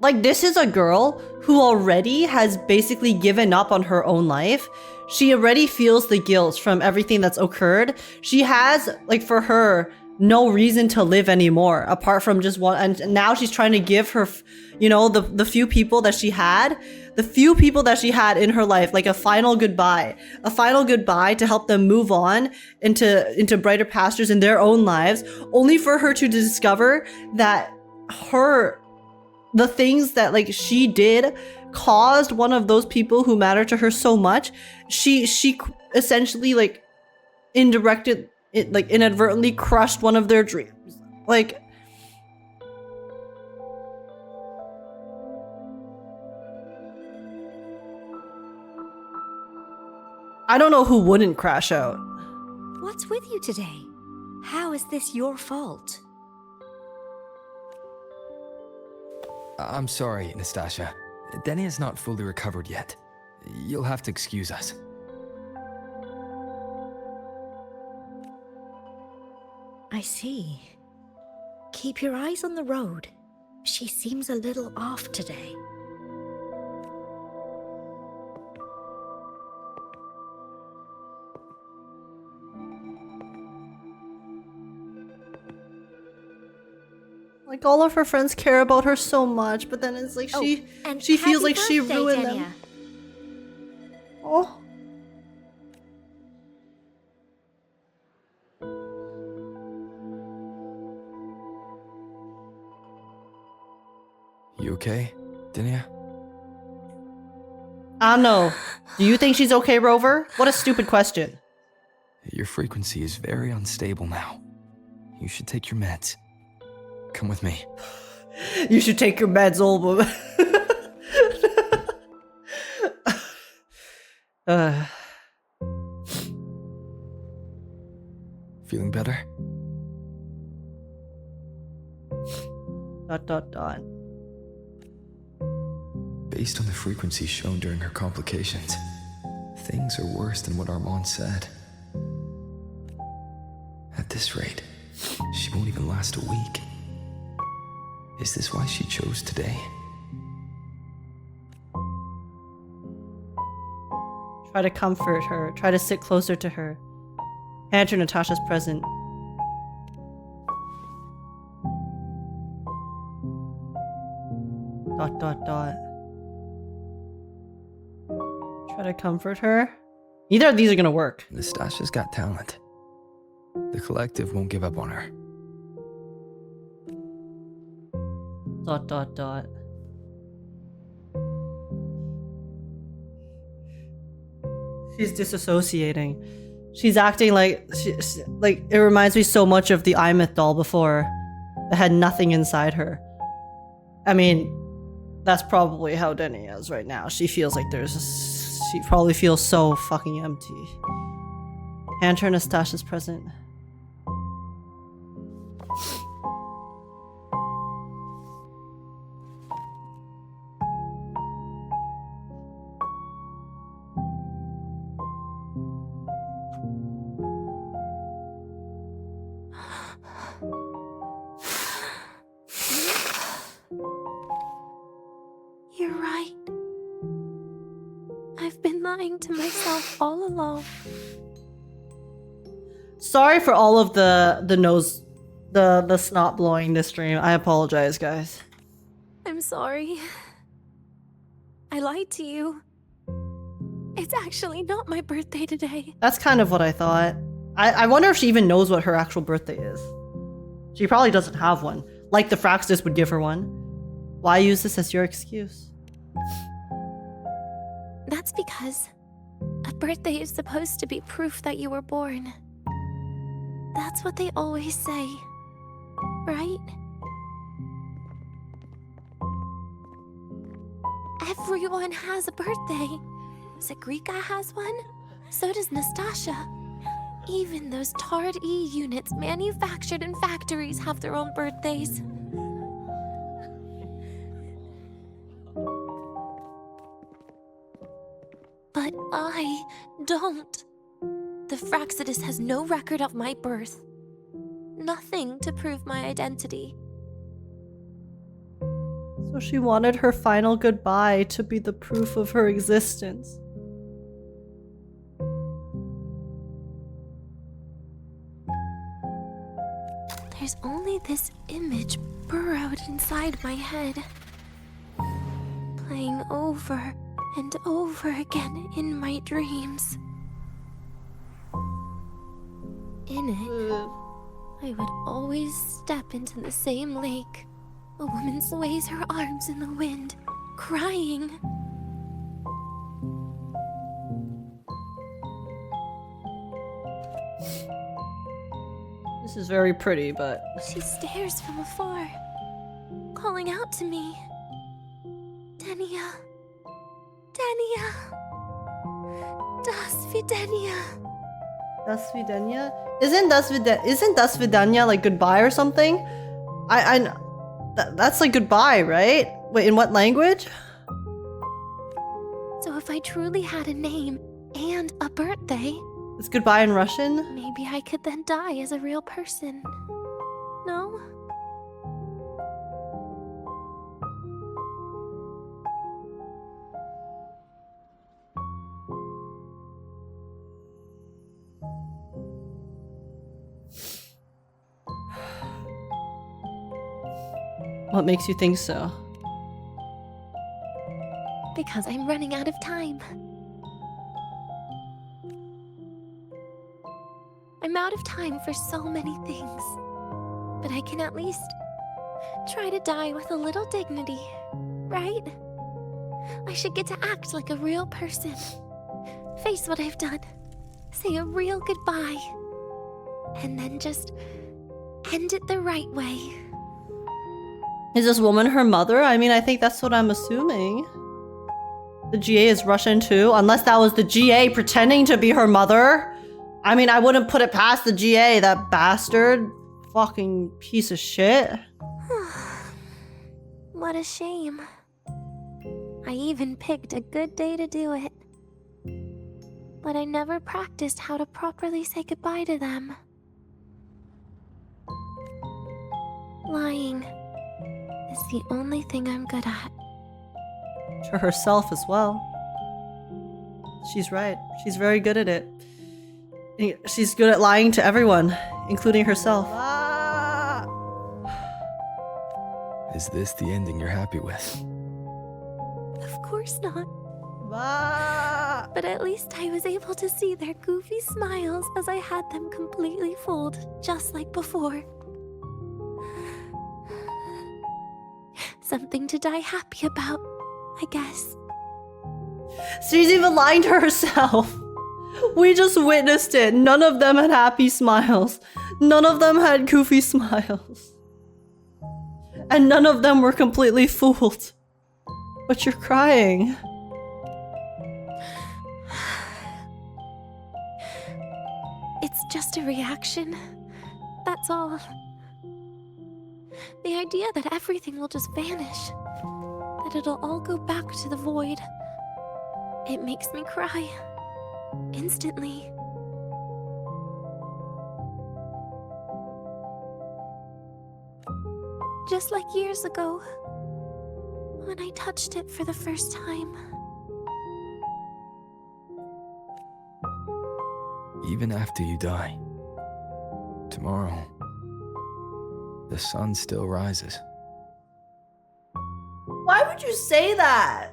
S1: Like, this is a girl who already has basically given up on her own life. She already feels the guilt from everything that's occurred. She has, like, for her, no reason to live anymore apart from just one. And now she's trying to give her, you know, the few people that she had, in her life, like a final goodbye to help them move on into brighter pastures in their own lives, only for her to discover that the things that like she did caused one of those people who matter to her so much. She essentially like inadvertently crushed one of their dreams. Like, I don't know who wouldn't crash out.
S4: What's with you today? How is this your fault?
S6: I'm sorry, Nastasha. Denia's not fully recovered yet. You'll have to excuse us.
S4: I see. Keep your eyes on the road. She seems a little off today.
S1: Like, all of her friends care about her so much, but then it's like she feels like she ruined them. Oh.
S6: You okay, Denia?
S1: I don't know. Do you think she's okay, Rover? What a stupid question.
S6: Your frequency is very unstable now. You should take your meds. Come with me.
S1: You should take your meds, old woman.
S6: Feeling better? ... Based on the frequency shown during her complications, things are worse than what Armand said. At this rate, she won't even last a week. Is this why she chose today?
S1: Try to comfort her. Try to sit closer to her. Hand her Natasha's present. Try to comfort her. Neither of these are gonna work.
S6: Nastasha's got talent. The collective won't give up on her. ...
S1: She's disassociating. She's acting like like it reminds me so much of the Aemeath doll before, that had nothing inside her. I mean, that's probably how Denia is right now. She feels like she probably feels so fucking empty. Hand her Nastasha's present.
S3: I've been lying to myself all along.
S1: Sorry for all of the snot blowing this stream. I apologize, guys.
S3: I'm sorry. I lied to you. It's actually not my birthday today.
S1: That's kind of what I thought. I wonder if she even knows what her actual birthday is. She probably doesn't have one. Like the Fraxis would give her one. Why use this as your excuse?
S3: That's because a birthday is supposed to be proof that you were born. That's what they always say, right? Everyone has a birthday. Sigrika has one, so does Nastasha. Even those tarred E units manufactured in factories have their own birthdays. But I don't. The Fraxidus has no record of my birth. Nothing to prove my identity.
S1: So she wanted her final goodbye to be the proof of her existence.
S3: There's only this image burrowed inside my head, playing over and over again in my dreams. In it, I would always step into the same lake. A woman sways her arms in the wind, crying.
S1: This is very pretty, but...
S3: She stares from afar, calling out to me. Denia. Denia. Das Videnia.
S1: Das Videnia? Isn't Das Videnia like goodbye or something? That's like goodbye, right? Wait, in what language?
S3: So if I truly had a name and a birthday...
S1: It's goodbye in Russian?
S3: Maybe I could then die as a real person. No?
S1: What makes you think so?
S3: Because I'm running out of time. I'm out of time for so many things. But I can at least try to die with a little dignity, right? I should get to act like a real person. Face what I've done. Say a real goodbye. And then just end it the right way.
S1: Is this woman her mother? I mean, I think that's what I'm assuming. The GA is Russian too, unless that was the GA pretending to be her mother. I mean, I wouldn't put it past the GA, that bastard. Fucking piece of shit.
S3: What a shame. I even picked a good day to do it. But I never practiced how to properly say goodbye to them. Lying is the only thing I'm good at.
S1: To herself as well. She's right. She's very good at it. She's good at lying to everyone, including herself.
S6: Is this the ending you're happy with?
S3: Of course not. But at least I was able to see their goofy smiles as I had them completely fooled, just like before. Something to die happy about, I guess.
S1: She's even lying to herself. We just witnessed it. None of them had happy smiles. None of them had goofy smiles. And none of them were completely fooled. But you're crying.
S3: It's just a reaction. That's all. The idea that everything will just vanish. That it'll all go back to the void. It makes me cry. Instantly. Just like years ago, when I touched it for the first time.
S6: Even after you die, tomorrow, the sun still rises.
S1: Why would you say that?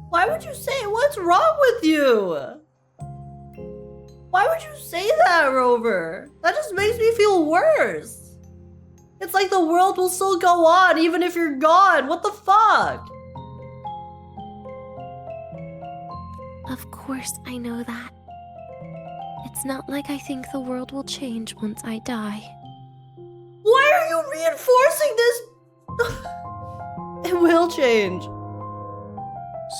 S1: Why would you say, what's wrong with you? Why would you say that, Rover? That just makes me feel worse. It's like the world will still go on even if you're gone. What the fuck?
S3: Of course I know that. It's not like I think the world will change once I die.
S1: Why are you reinforcing this? It will change.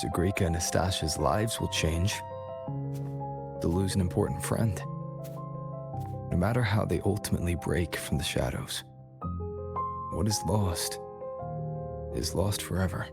S6: Sigrika and Nastasha's lives will change. They'll lose an important friend. No matter how they ultimately break from the shadows, what is lost forever.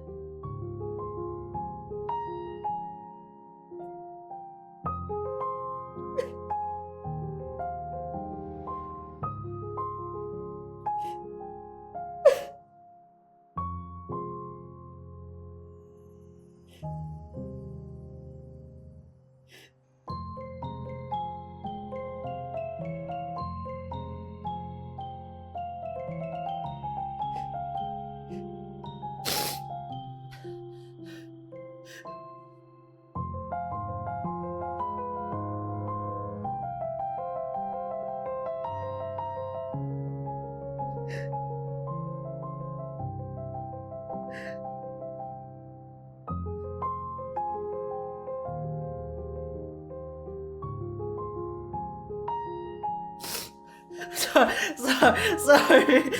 S6: Sorry.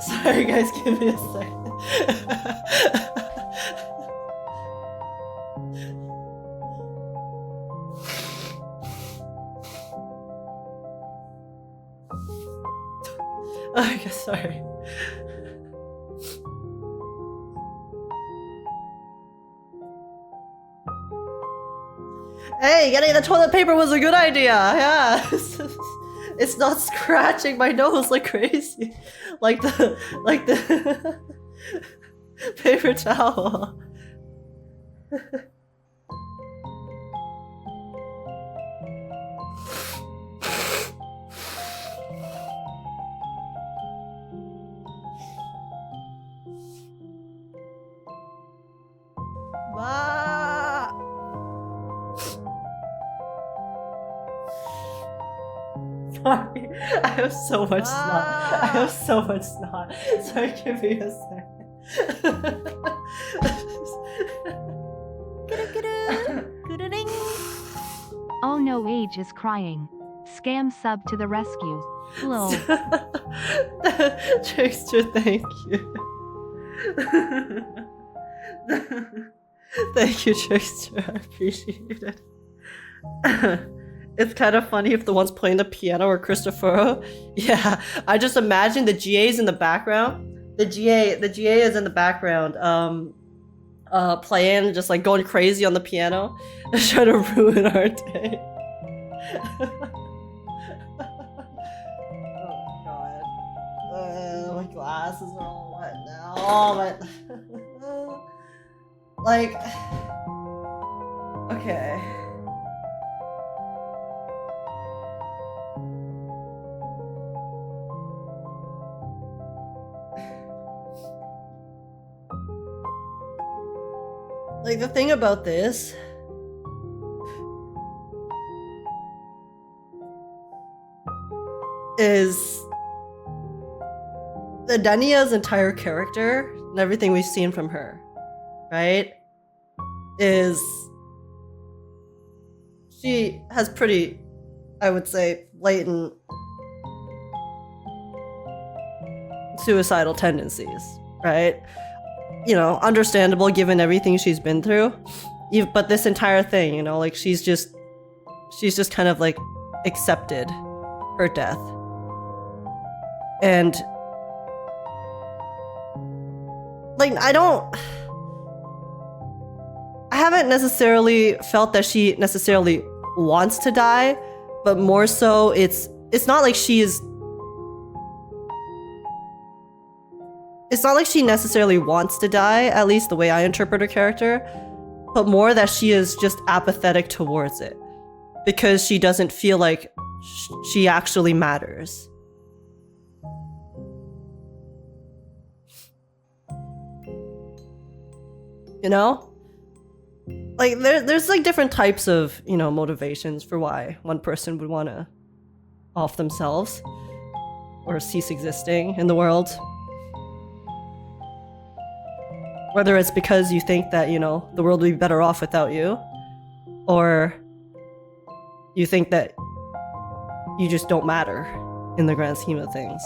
S6: Sorry guys, give me a second. Okay, sorry. Hey, getting the toilet paper was a good idea. Yeah. It's not scratching my nose like crazy. Like the paper towel. Sorry, I have so much snot. I have so much snot. Sorry, give me a second.
S12: Oh no, Age is crying. Scam sub to the rescue. Lol.
S1: Trickster, thank you. Thank you, Trickster. I appreciate it. It's kind of funny if the ones playing the piano are Cristoforo. Yeah, I just imagine the GA's in the background. The GA is in the background, playing, just like going crazy on the piano, trying to ruin our day. Oh god. My glasses are all wet now. Oh my. Like. Okay. Like, the thing about this is the Denia's entire character and everything we've seen from her, right, is she has pretty, I would say, blatant suicidal tendencies, right? You know, understandable given everything she's been through. But this entire thing, you know, like she's just kind of like accepted her death. And like I haven't necessarily felt that she necessarily wants to die, but more so it's not like she necessarily wants to die, at least the way I interpret her character, but more that she is just apathetic towards it because she doesn't feel like she actually matters. You know? Like there's like different types of, you know, motivations for why one person would want to off themselves or cease existing in the world. Whether it's because you think that, you know, the world would be better off without you, or you think that you just don't matter in the grand scheme of things.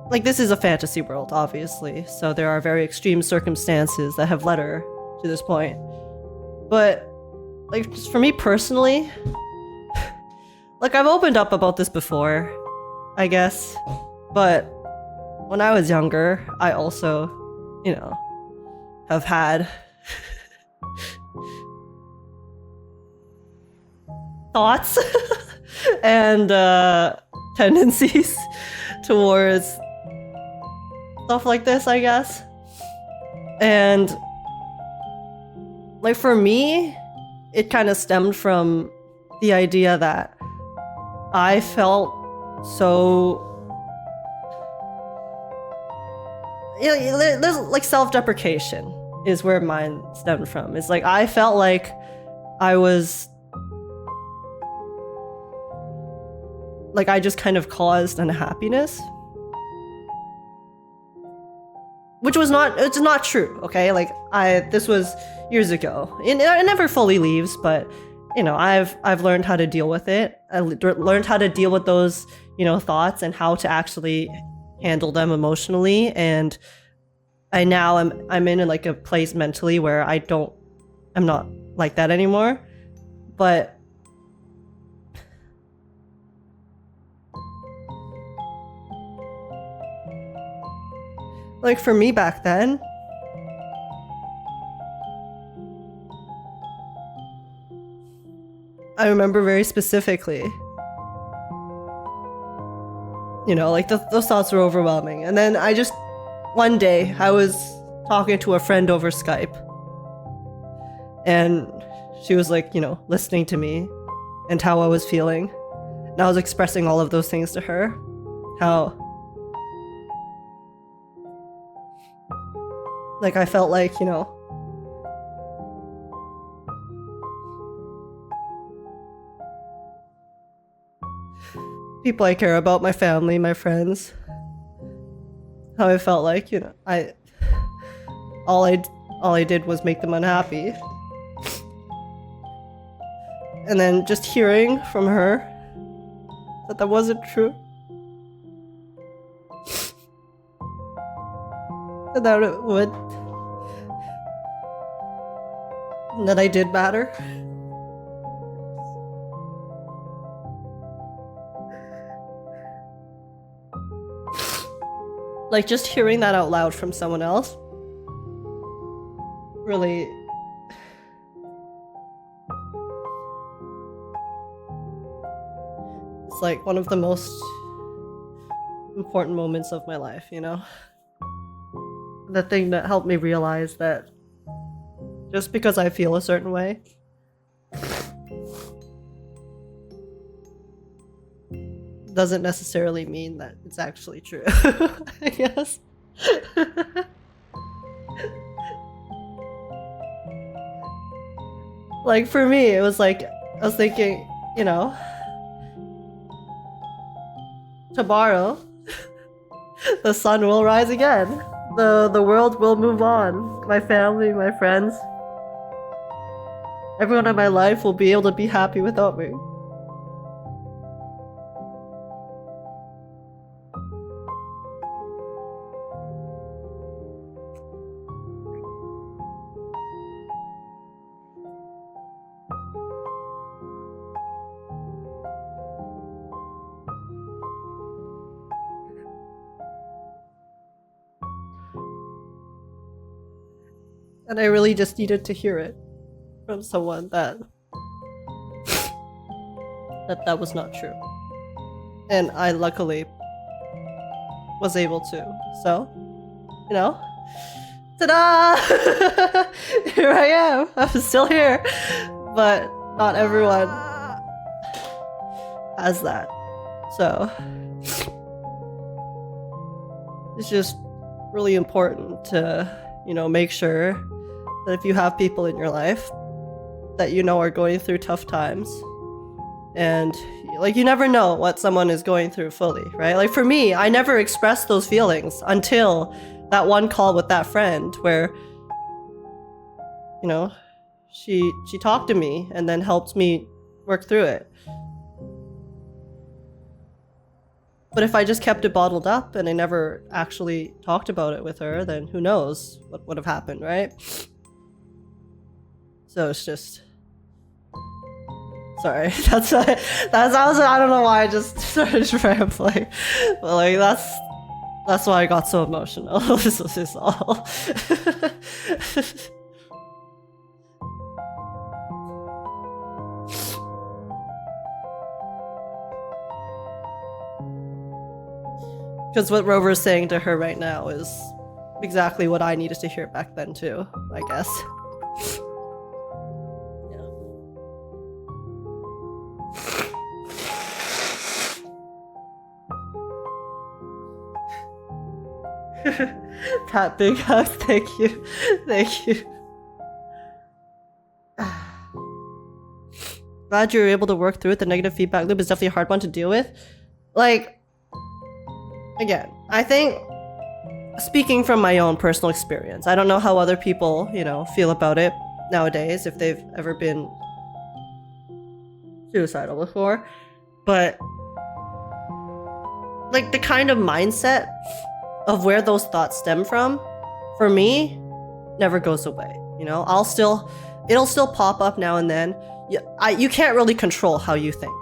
S1: Like, this is a fantasy world, obviously, so there are very extreme circumstances that have led her to this point. But, like, just for me personally, like, I've opened up about this before, I guess, but when I was younger, I also, you know, have had thoughts and tendencies towards stuff like this, I guess. And like for me, it kind of stemmed from the idea that I felt so, you know, there's like self-deprecation is where mine stemmed from. It's like I felt like I was like I just kind of caused unhappiness, which was it's not true. Okay, like this was years ago. It never fully leaves, but you know, I've learned how to deal with it. I learned how to deal with those, you know, thoughts and how to actually handle them emotionally. And I'm in like a place mentally where I'm not like that anymore. But like for me back then, I remember very specifically, you know, like those thoughts were overwhelming. And then one day I was talking to a friend over Skype, and she was like, you know, listening to me and how I was feeling. And I was expressing all of those things to her. How like I felt like, you know, people I care about, my family, my friends, how I felt like, you know, all I did was make them unhappy. And then just hearing from her that wasn't true. And that it would. And that I did matter. Like, just hearing that out loud from someone else really it's like one of the most important moments of my life, you know? The thing that helped me realize that just because I feel a certain way doesn't necessarily mean that it's actually true, I guess. Like for me, it was like, I was thinking, you know, tomorrow, the sun will rise again. The world will move on. My family, my friends, everyone in my life will be able to be happy without me. And I really just needed to hear it from someone that that was not true. And I luckily was able to. So, you know, ta-da! Here I am. I'm still here. But not everyone has that. So, it's just really important to, you know, make sure that if you have people in your life that you know are going through tough times, and like you never know what someone is going through fully, right? Like for me, I never expressed those feelings until that one call with that friend where, you know, she talked to me and then helped me work through it. But if I just kept it bottled up and I never actually talked about it with her, then who knows what would have happened, right? So it's just... Sorry, that's I don't know why I just started rambling, but like that's why I got so emotional. This is all. Because what Rover is saying to her right now is exactly what I needed to hear back then too, I guess. Pat, big hug. Thank you. Thank you. Glad you were able to work through it. The negative feedback loop is definitely a hard one to deal with. Like, again, I think, speaking from my own personal experience, I don't know how other people, you know, feel about it nowadays, if they've ever been suicidal before, but like the kind of mindset of where those thoughts stem from, for me, never goes away. You know, it'll still pop up now and then. You can't really control how you think.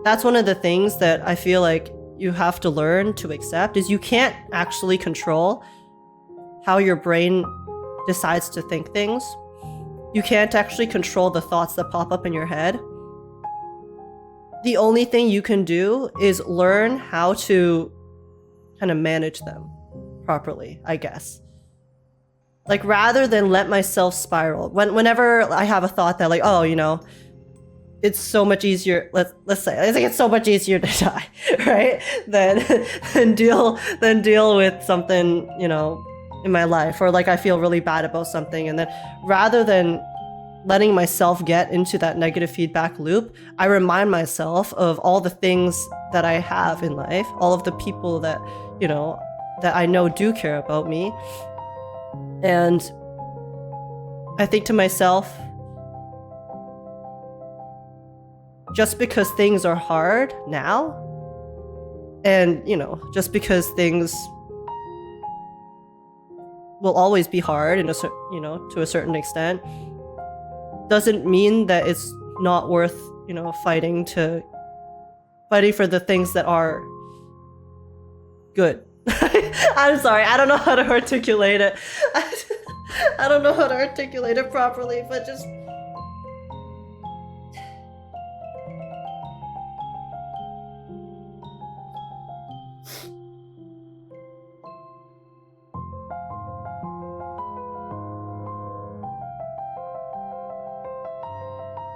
S1: That's one of the things that I feel like you have to learn to accept, is you can't actually control how your brain decides to think things. You can't actually control the thoughts that pop up in your head. The only thing you can do is learn how to kind of manage them properly, I guess. Like, rather than let myself spiral. Whenever I have a thought that, like, oh, you know, it's so much easier, let's say, I think it's so much easier to die, right? Than deal with something, you know, in my life, or like I feel really bad about something, and then rather than letting myself get into that negative feedback loop, I remind myself of all the things that I have in life, all of the people that, you know, that I know do care about me. And I think to myself, just because things are hard now, and, you know, just because things will always be hard in to a certain extent, doesn't mean that it's not worth, you know, fighting for the things that are good. I'm sorry, I don't know how to articulate it. I don't know how to articulate it properly, but just...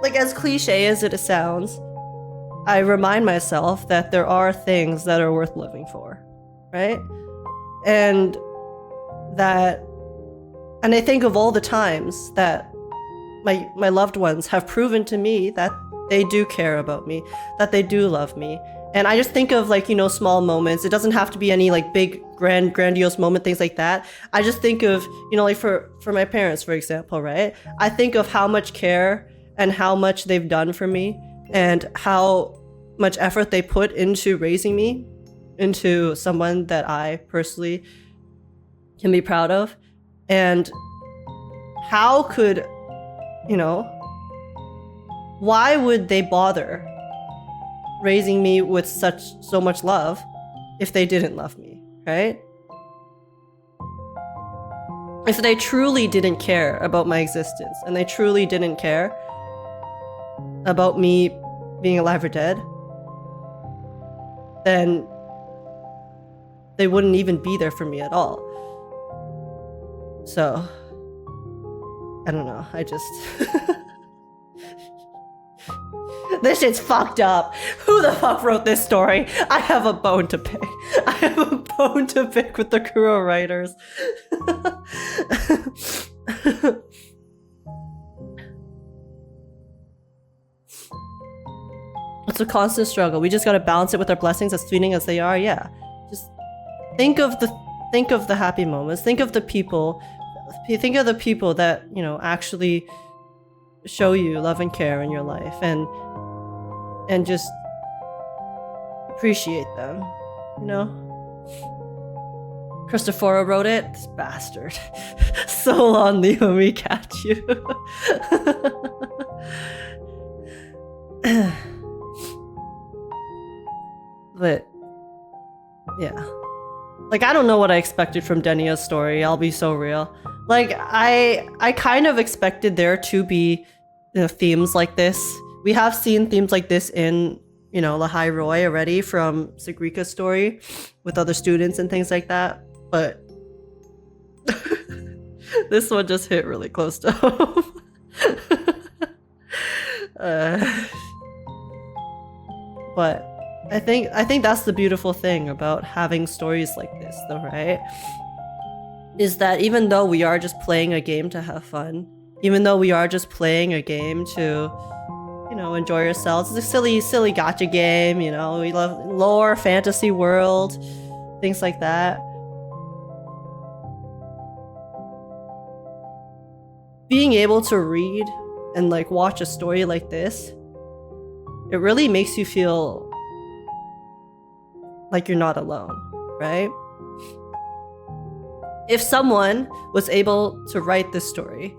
S1: like, as cliche as it sounds, I remind myself that there are things that are worth living for, right? And I think of all the times that my loved ones have proven to me that they do care about me, that they do love me. And I just think of, like, you know, small moments. It doesn't have to be any like big, grandiose moment, things like that. I just think of, you know, like for my parents, for example, right? I think of how much care and how much they've done for me, and how much effort they put into raising me into someone that I personally can be proud of. And how could, you know, why would they bother raising me with so much love if they didn't love me, right? if they truly didn't care about my existence, and they truly didn't care about me being alive or dead, then they wouldn't even be there for me at all. So, I don't know, I just... This shit's fucked up. Who the fuck wrote this story? I have a bone to pick. I have a bone to pick with the Kuro writers. It's a constant struggle. We just gotta balance it with our blessings, as fleeting as they are. Yeah, just think of the happy moments. Think of the people. Think of the people that, you know, actually show you love and care in your life, and just appreciate them, you know? Christopher wrote it. This bastard. So long, Lee, when we catch you. But yeah, like, I don't know what I expected from Denia's story. I'll be so real. Like, I kind of expected there to be, you know, themes like this. We have seen themes like this in, you know, Lahai Roy already from Sigrika's story with other students and things like that. But this one just hit really close to home. But I think that's the beautiful thing about having stories like this, though, right? Is that even though we are just playing a game to have fun, even though we are just playing a game to, you know, enjoy yourselves, it's a silly gacha game, you know, we love lore, fantasy world, things like that. Being able to read and, like, watch a story like this, it really makes you feel like you're not alone, right? If someone was able to write this story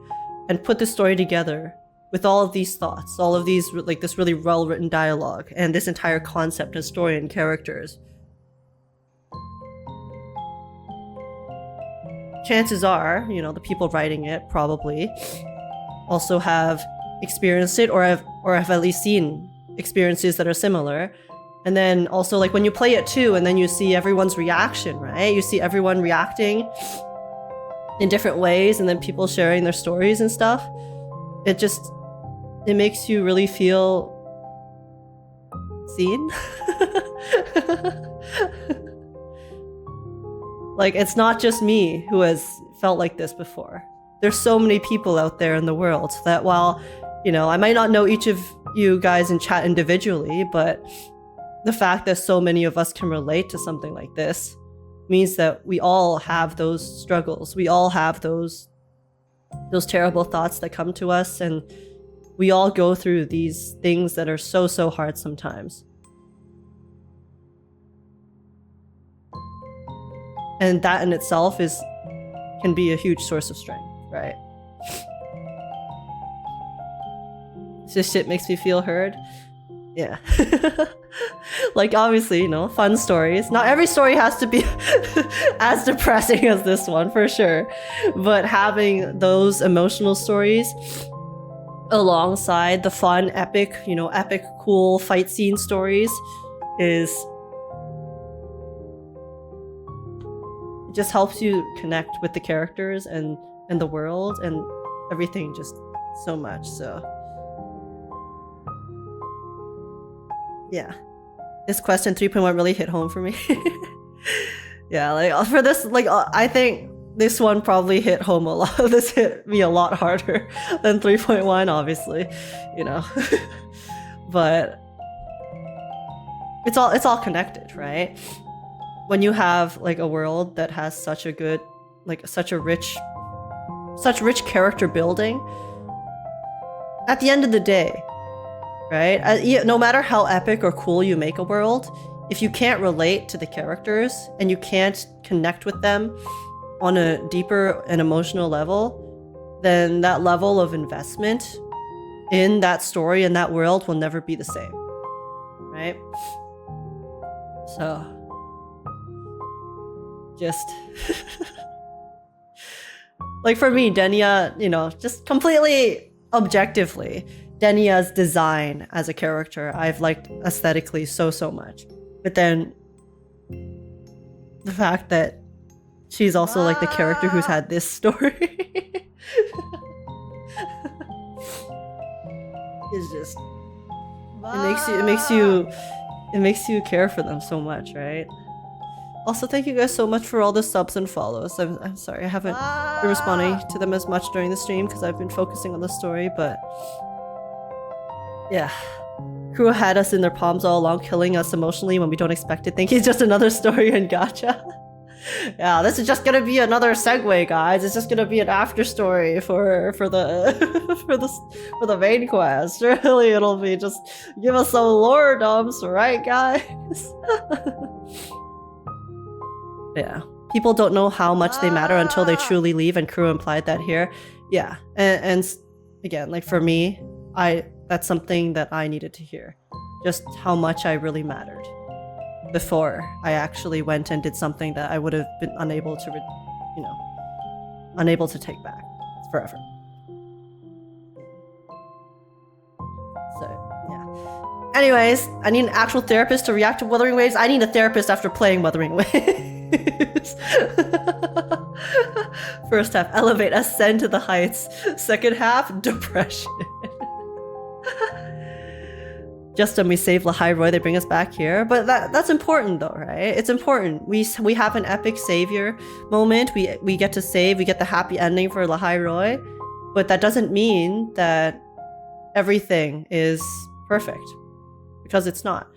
S1: and put this story together with all of these thoughts, all of these, like, this really well-written dialogue and this entire concept and story and characters, chances are, you know, the people writing it probably also have experienced it or have at least seen experiences that are similar. And then also, like, when you play it too, and then you see everyone's reaction, right? You see everyone reacting in different ways, and then people sharing their stories and stuff. It makes you really feel seen. Like, it's not just me who has felt like this before. There's so many people out there in the world that, while, you know, I might not know each of you guys in chat individually, but the fact that so many of us can relate to something like this means that we all have those struggles. We all have those terrible thoughts that come to us, and we all go through these things that are so hard sometimes. And that in itself can be a huge source of strength, right? This shit makes me feel heard. Yeah. Like, obviously, you know, fun stories. Not every story has to be as depressing as this one, for sure. But having those emotional stories alongside the fun, epic, cool fight scene stories it just helps you connect with the characters and the world and everything just so much. So yeah, this question 3.1 really hit home for me. Yeah, like, for this, like, I think this one probably hit home a lot. This hit me a lot harder than 3.1, obviously, you know. But it's all connected, right? When you have, like, a world that has such a good, like, such rich character building, at the end of the day, right? No matter how epic or cool you make a world, if you can't relate to the characters and you can't connect with them on a deeper and emotional level, then that level of investment in that story and that world will never be the same, right? So, just Like for me, Denia, you know, just completely objectively, Denia's design as a character, I've liked aesthetically so much. But then the fact that she's also like the character who's had this story is just it makes you care for them so much, right? Also, thank you guys so much for all the subs and follows. I'm sorry, I haven't been responding to them as much during the stream because I've been focusing on the story, but yeah. Crew had us in their palms all along, killing us emotionally when we don't expect it. Think it's just another story and gacha. Yeah, this is just gonna be another segue, guys. It's just gonna be an after story for the for the main quest. Really, it'll be just give us some lore dumps, right, guys? Yeah, people don't know how much they matter until they truly leave, and Crew implied that here. Yeah, and again, like for me, that's something that I needed to hear, just how much I really mattered before I actually went and did something that I would have been unable to, unable to take back forever. So, yeah. Anyways, I need an actual therapist to react to Wuthering Waves. I need a therapist after playing Wuthering Waves. First half, elevate, ascend to the heights. Second half, depression. Just when we save Lahairoi, they bring us back here. But that's important though, right? It's important. We have an epic savior moment. We get to save, we get the happy ending for Lahairoi. But that doesn't mean that everything is perfect. Because it's not.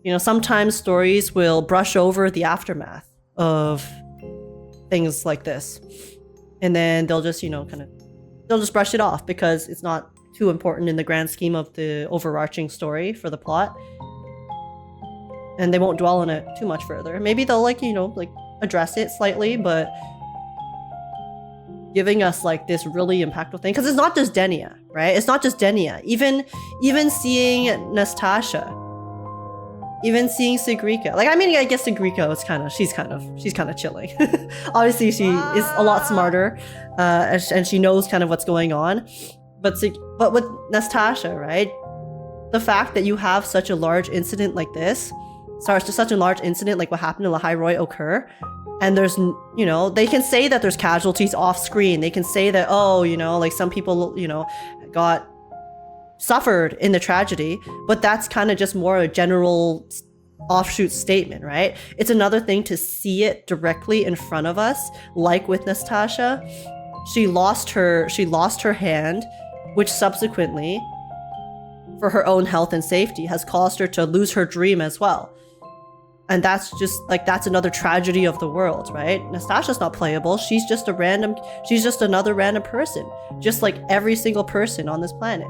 S1: You know, sometimes stories will brush over the aftermath of things like this. And then they'll just, they'll just brush it off because it's not too important in the grand scheme of the overarching story for the plot. And they won't dwell on it too much further. Maybe they'll address it slightly, but giving us like this really impactful thing. Because it's not just Denia, right? It's not just Denia. Even seeing Nastasia, even seeing Sigrika. I guess Sigrika is she's kind of chilling. Obviously she is a lot smarter, and she knows kind of what's going on. But with Nastasia, right? The fact that you have such a large incident like this, such a large incident like what happened to Lahairoi occur, and there's, they can say that there's casualties off screen. They can say that, some people, suffered in the tragedy, but that's kind of just more a general offshoot statement, right? It's another thing to see it directly in front of us, like with Nastasia. She lost her hand, which subsequently, for her own health and safety, has caused her to lose her dream as well. And that's that's another tragedy of the world, right? Nastasia's not playable. She's just another random person, just like every single person on this planet.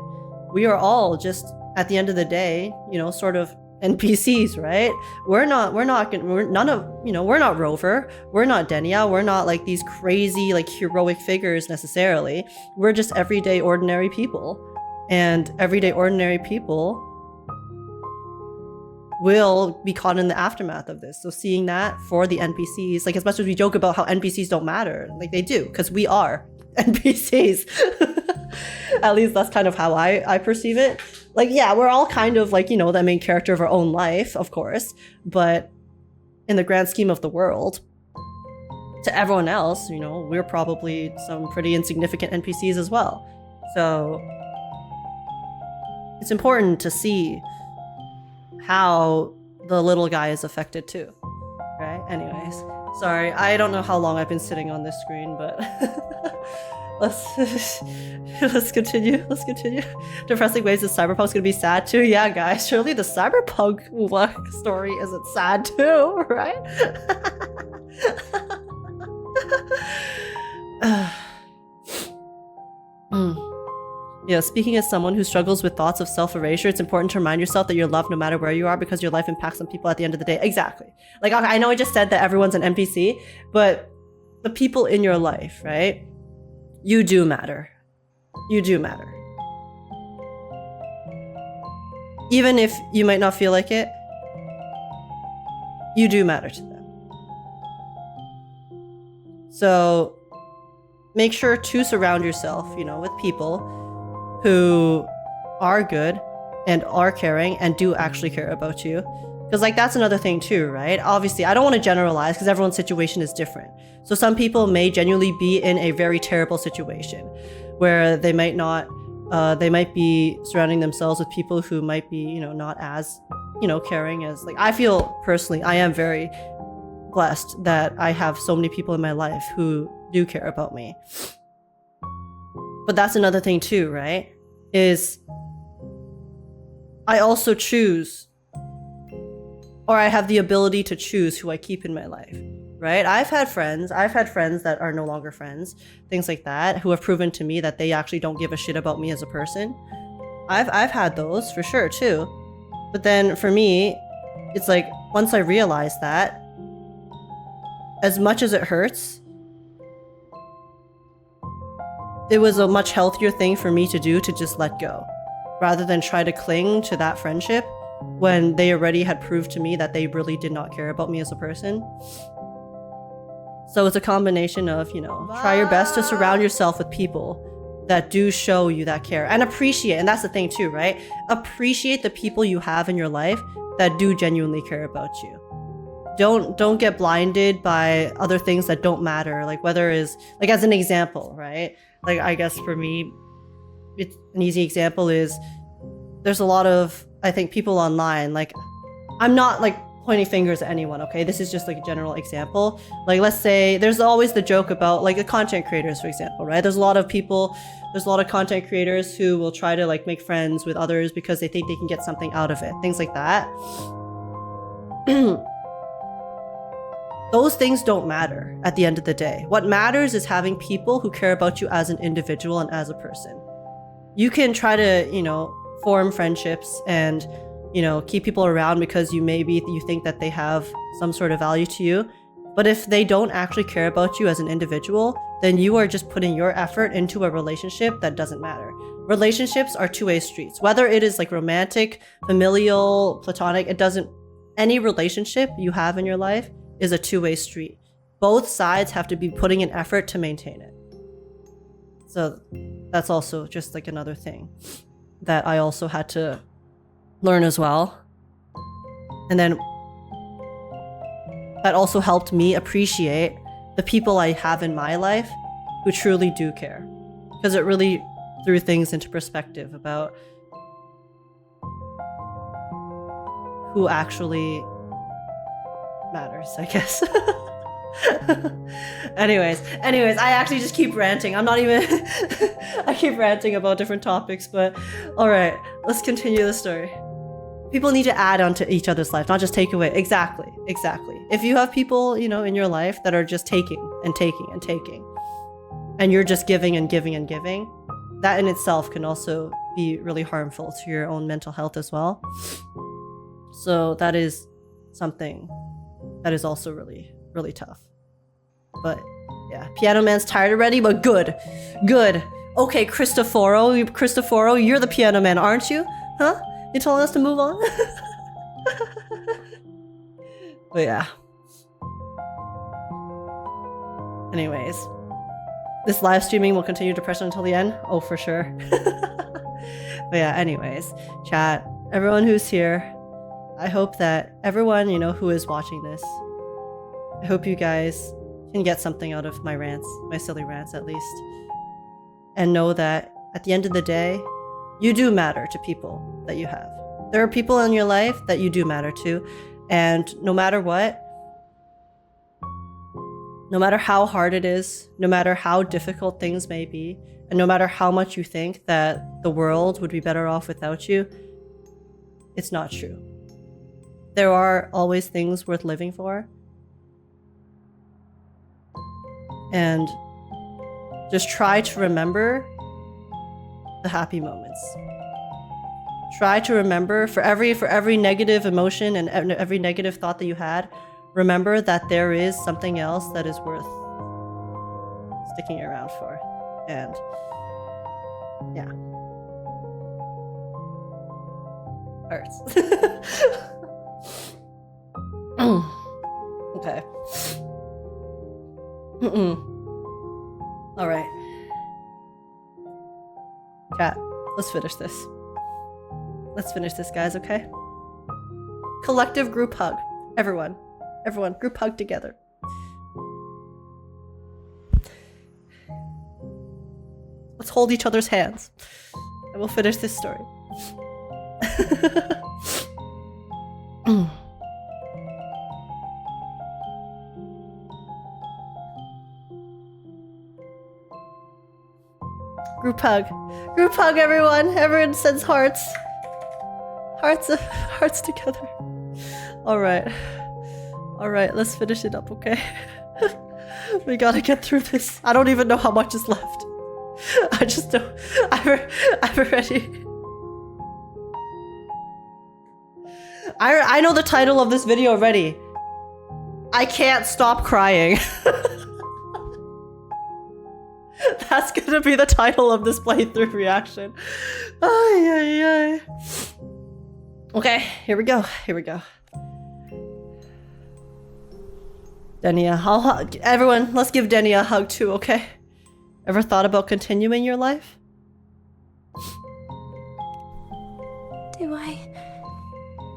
S1: We are all just, at the end of the day, sort of NPCs, right? We're not Rover, we're not Denia, we're not like these crazy like heroic figures necessarily. We're just everyday ordinary people, and everyday ordinary people will be caught in the aftermath of this. So seeing that for the NPCs, like as much as we joke about how NPCs don't matter, like they do, because we are NPCs. At least that's kind of how I perceive it. Like, yeah, we're all kind of like, the main character of our own life, of course, but in the grand scheme of the world, to everyone else, we're probably some pretty insignificant NPCs as well. So it's important to see how the little guy is affected too, right? Anyways, sorry, I don't know how long I've been sitting on this screen, but let's continue. Depressing Waves of Cyberpunk's gonna be sad too. Yeah, guys, surely the Cyberpunk story isn't sad too, right? Yeah, speaking as someone who struggles with thoughts of self-erasure, it's important to remind yourself that you're loved no matter where you are, because your life impacts on people at the end of the day. Exactly. Like, I know I just said that everyone's an NPC, but the people in your life, right? You do matter. You do matter. Even if you might not feel like it, you do matter to them. So make sure to surround yourself, with people who are good and are caring and do actually care about you. Because like that's another thing too, right? Obviously, I don't want to generalize because everyone's situation is different. So some people may genuinely be in a very terrible situation where they might not, they might be surrounding themselves with people who might be, not as, caring as like, I feel personally, I am very blessed that I have so many people in my life who do care about me. But that's another thing too, right? Is I also choose, or I have the ability to choose who I keep in my life, right? I've had friends that are no longer friends, things like that, who have proven to me that they actually don't give a shit about me as a person. I've had those for sure too. But then for me, it's like once I realized that, as much as it hurts, it was a much healthier thing for me to do to just let go, rather than try to cling to that friendship when they already had proved to me that they really did not care about me as a person. So it's a combination of, try your best to surround yourself with people that do show you that care and appreciate, and that's the thing too, right? Appreciate the people you have in your life that do genuinely care about you. Don't get blinded by other things that don't matter, like whether is like as an example, right? Like I guess for me, it's an easy example is there's a lot of, I think, people online, like I'm not like pointing fingers at anyone, okay? This is just like a general example. Like let's say there's always the joke about like the content creators, for example, right? There's a lot of content creators who will try to like make friends with others because they think they can get something out of it, things like that. Those things don't matter at the end of the day. What matters is having people who care about you as an individual and as a person. You can try to, form friendships and, keep people around because you think that they have some sort of value to you. But if they don't actually care about you as an individual, then you are just putting your effort into a relationship that doesn't matter. Relationships are two-way streets. Whether it is like romantic, familial, platonic, any relationship you have in your life is a two-way street. Both sides have to be putting an effort to maintain it. So that's also just like another thing that I also had to learn as well. And then that also helped me appreciate the people I have in my life who truly do care. Because it really threw things into perspective about who actually matters, I guess. Anyways, I actually just keep ranting. I'm not even I keep ranting about different topics, but all right, let's continue the story. People need to add on to each other's life, not just take away. Exactly. If you have people, in your life that are just taking and taking and taking, and you're just giving and giving and giving, that in itself can also be really harmful to your own mental health as well. So that is something that is also really, really tough. But yeah, Piano Man's tired already, but good. Okay, Cristoforo, you're the Piano Man, aren't you? Huh? You telling us to move on? But yeah. Anyways, this live streaming will continue depression until the end. Oh, for sure. But yeah, anyways, chat, everyone who's here, I hope that everyone, who is watching this, I hope you guys can get something out of my rants, my silly rants at least. And know that at the end of the day, you do matter to people that you have. There are people in your life that you do matter to. And no matter what, no matter how hard it is, no matter how difficult things may be, and no matter how much you think that the world would be better off without you, it's not true. There are always things worth living for. And just try to remember the happy moments. Try to remember for every negative emotion and every negative thought that you had, remember that there is something else that is worth sticking around for. And yeah. Hurts. Okay. All right. Let's finish this. Let's finish this, guys, okay? Collective group hug. Everyone. Everyone, group hug together. Let's hold each other's hands. And we'll finish this story. Group hug. Group hug, everyone. Everyone sends hearts. Hearts together. Alright. Alright, let's finish it up, okay? We gotta get through this. I don't even know how much is left. I just don't. I'm ready. I know the title of this video already. I can't stop crying. That's gonna be the title of this playthrough reaction. Ay, ay, ay. Okay, here we go. Here we go. Denia, I'll hug. Everyone, let's give Denia a hug too, okay? Ever thought about continuing your life?
S3: Do I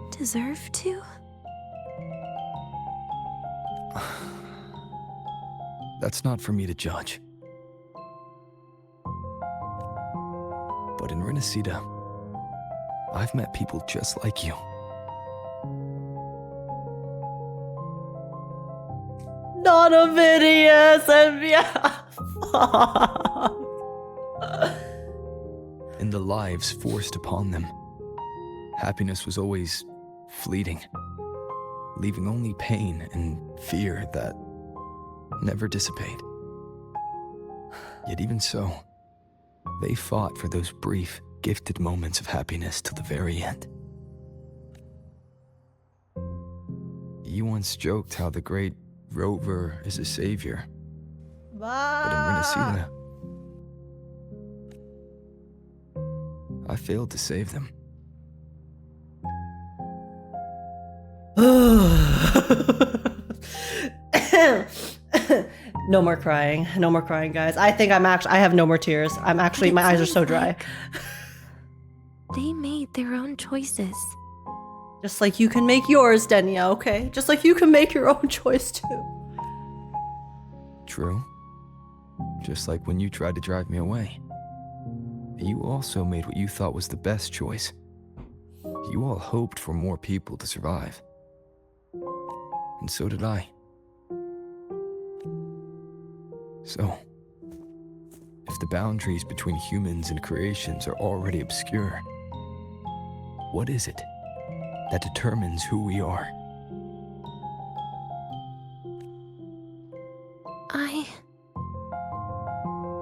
S3: deserve to?
S6: That's not for me to judge. But in Resonators, I've met people just like you.
S1: Not a video, Aemeath.
S6: In the lives forced upon them, happiness was always fleeting, leaving only pain and fear that never dissipate. Yet even so, they fought for those brief, gifted moments of happiness till the very end. You once joked how the great Rover is a savior. But in Resonators, I failed to save them.
S1: No more crying. No more crying, guys. I think I have no more tears. My eyes are so dry.
S3: They made their own choices.
S1: Just like you can make yours, Denia, okay? Just like you can make your own choice too.
S6: True. Just like when you tried to drive me away. You also made what you thought was the best choice. You all hoped for more people to survive. And so did I. So, if the boundaries between humans and creations are already obscure, what is it that determines who we are?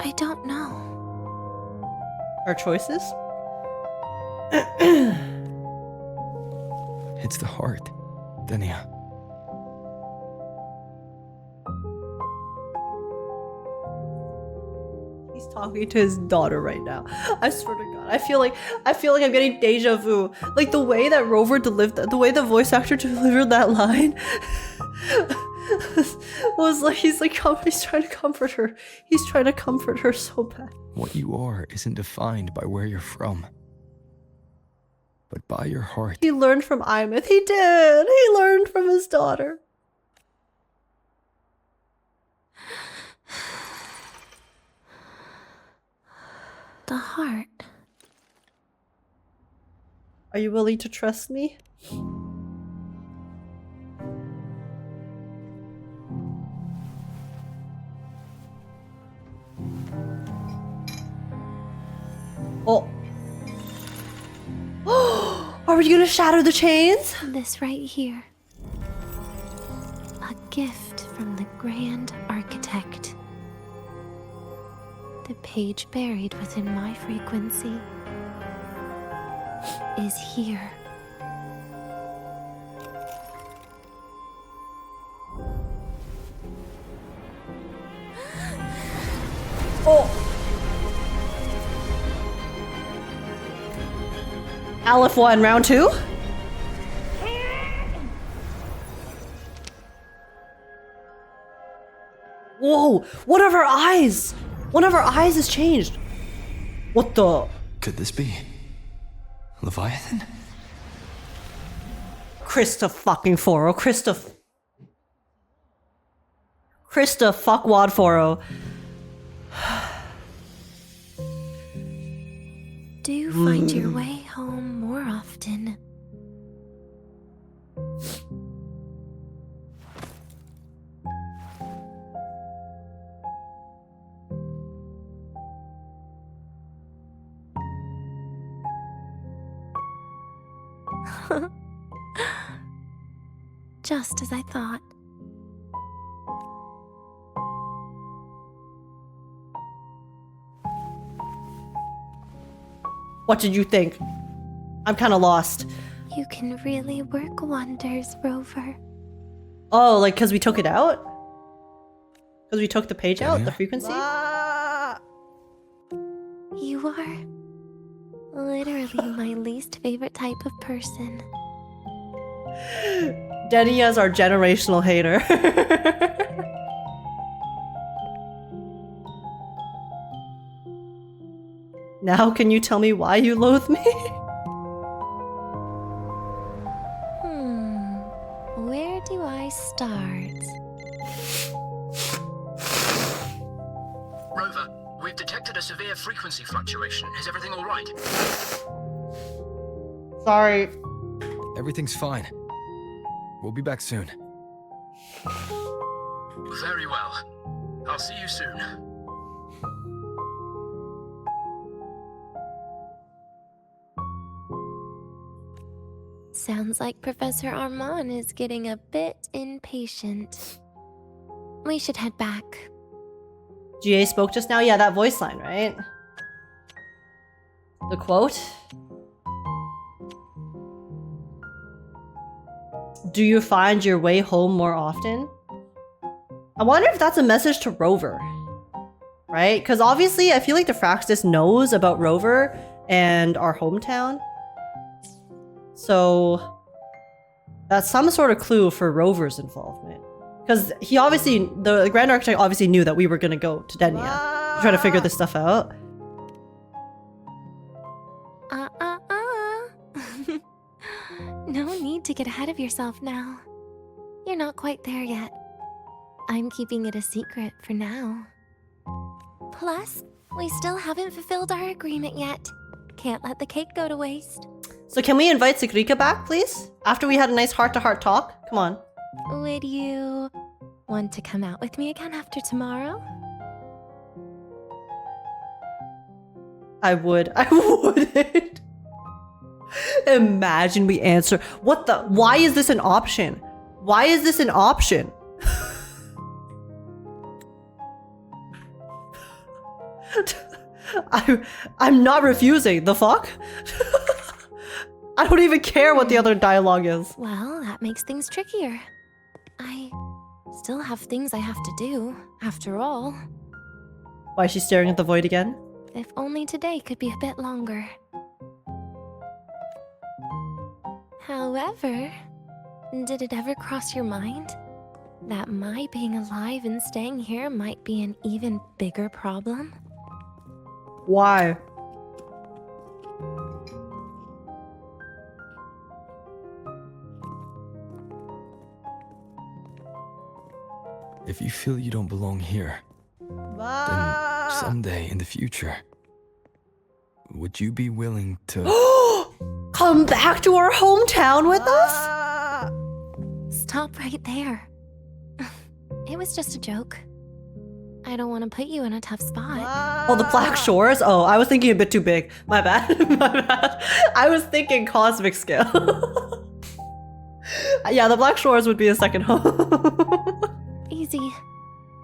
S3: I don't know.
S1: Our choices?
S6: It's the heart, Denia.
S1: He's talking to his daughter right now. I swear to God, I feel like I'm getting deja vu. Like the way that Rover delivered, the way the voice actor delivered that line was like he's trying to comfort her. He's trying to comfort her so bad.
S6: What you are isn't defined by where you're from, but by your heart.
S1: He learned from Aemeath. He did. He learned from his daughter.
S3: The heart.
S1: Are you willing to trust me? Oh. Are we gonna shatter the chains?
S3: This right here. A gift from the Grand Architect. The page buried within my frequency is here.
S1: Oh! Aleph 1, round 2? Whoa! One of her eyes! One of her eyes has changed! What the?
S6: Could this be Leviathan?
S1: Krista fucking Foro. Krista fuckwad Foro.
S3: Do you find your way home more often? Just as I thought.
S1: What did you think? I'm kind of lost.
S3: You can really work wonders, Rover.
S1: Oh, like because we took it out? Because we took the page out, the frequency?
S3: You are literally my least favorite type of person.
S1: Denia's our generational hater. Now can you tell me why you loathe me?
S3: Where do I start?
S13: Rover, we've detected a severe frequency fluctuation. Is everything all right?
S1: Sorry.
S6: Everything's fine. We'll be back soon.
S13: Very well. I'll see you soon.
S3: Sounds like Professor Armand is getting a bit impatient. We should head back.
S1: GA spoke just now? Yeah, that voice line, right? The quote? Do you find your way home more often? I wonder if that's a message to Rover. Right? Because obviously I feel like the Fraxis knows about Rover and our hometown. So that's some sort of clue for Rover's involvement. Because he obviously, the Grand Architect obviously knew that we were going to go to Denia to try to figure this stuff out.
S3: No need to get ahead of yourself now. You're not quite there yet. I'm keeping it a secret for now. Plus, we still haven't fulfilled our agreement yet. Can't let the cake go to waste.
S1: So can we invite Sigrika back, please? After we had a nice heart-to-heart talk? Come on.
S3: Would you want to come out with me again after tomorrow?
S1: I wouldn't. Imagine we answer. What the? Why is this an option? Why is this an option? I'm not refusing. The fuck? I don't even care what the other dialogue is.
S3: Well, that makes things trickier. I still have things I have to do, after all.
S1: Why is she staring at the void again?
S3: If only today could be a bit longer. However, did it ever cross your mind that my being alive and staying here might be an even bigger problem?
S1: Why?
S6: If you feel you don't belong here, then someday in the future, would you be willing to
S1: come back to our hometown with us?
S3: Stop right there. It was just a joke. I don't want to put you in a tough spot.
S1: Oh, the Black Shores? Oh, I was thinking a bit too big. My bad. My bad. I was thinking cosmic scale. Yeah, the Black Shores would be a second home.
S3: Easy.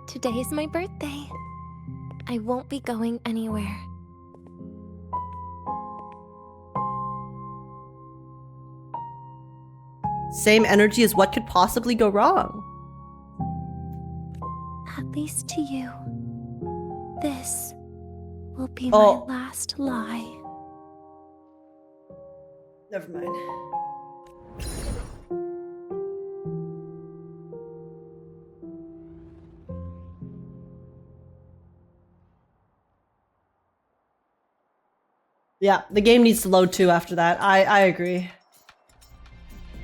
S3: Today is my birthday. I won't be going anywhere.
S1: Same energy as what could possibly go wrong.
S3: At least to you. This will be my last lie.
S1: Never mind. Yeah, the game needs to load too after that. I agree.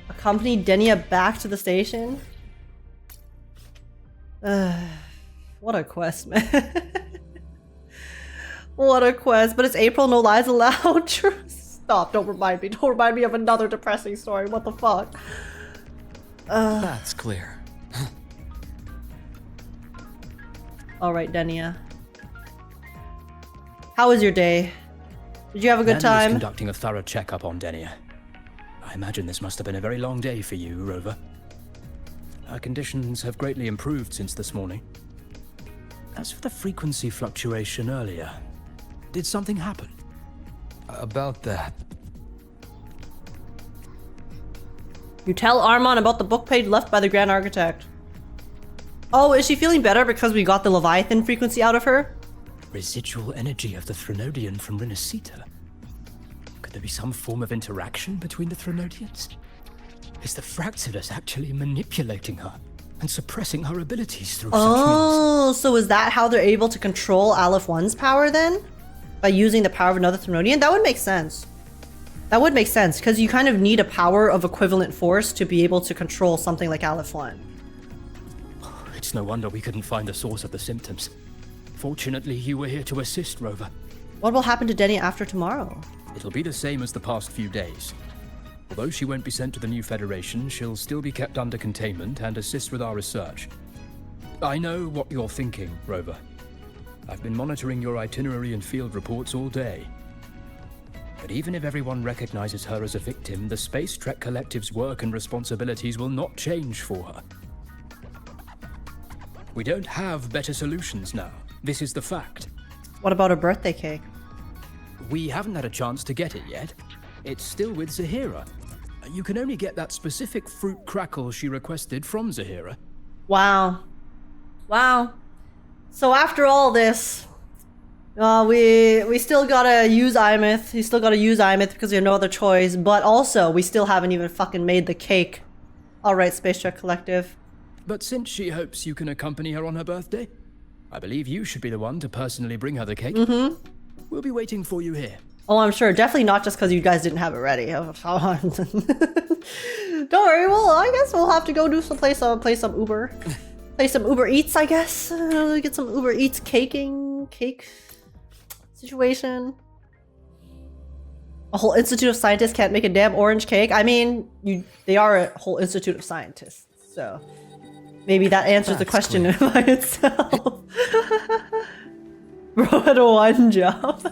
S1: Accompany Denia back to the station? What a quest, man. What a quest. But it's April, no lies allowed. Stop, don't remind me. Don't remind me of another depressing story. What the fuck?
S6: That's clear.
S1: Alright, Denia. How was your day? Did you have a good time?
S7: Was conducting a thorough checkup on Denia. I imagine this must have been a very long day for you, Rover. Her conditions have greatly improved since this morning. As for the frequency fluctuation earlier, did something happen?
S6: About that.
S1: You tell Armand about the book page left by the Grand Architect. Oh, is she feeling better because we got the Leviathan frequency out of her?
S7: Residual energy of the Threnodian from Renacita. Could there be some form of interaction between the Threnodians? Is the Fragment actually manipulating her and suppressing her abilities through such means?
S1: Oh, so is that how they're able to control Aleph 1's power then? By using the power of another Threnodian? That would make sense. That would make sense, because you kind of need a power of equivalent force to be able to control something like Aleph 1.
S7: It's no wonder we couldn't find the source of the symptoms. Fortunately, you were here to assist, Rover.
S1: What will happen to Denia after tomorrow?
S7: It'll be the same as the past few days. Although she won't be sent to the new Federation, she'll still be kept under containment and assist with our research. I know what you're thinking, Rover. I've been monitoring your itinerary and field reports all day. But even if everyone recognizes her as a victim, the Space Trek Collective's work and responsibilities will not change for her. We don't have better solutions now. This is the fact.
S1: What about her birthday cake?
S7: We haven't had a chance to get it yet. It's still with Zahira. You can only get that specific fruit crackle she requested from Zahira.
S1: Wow. Wow. So after all this, we still gotta use Aemeath. You still gotta use Aemeath because we have no other choice. But also, we still haven't even fucking made the cake. Alright, Space Trek Collective.
S7: But since she hopes you can accompany her on her birthday, I believe you should be the one to personally bring her the cake.
S1: Mm-hmm.
S7: We'll be waiting for you here.
S1: Oh, I'm sure. Definitely not just because you guys didn't have it ready. Don't worry. Well, I guess we'll have to go do play some Uber. Play some Uber Eats, I guess. Get some Uber Eats cake situation. A whole institute of scientists can't make a damn orange cake. I mean, they are a whole institute of scientists, so maybe that answers the question by itself. Bro had one job.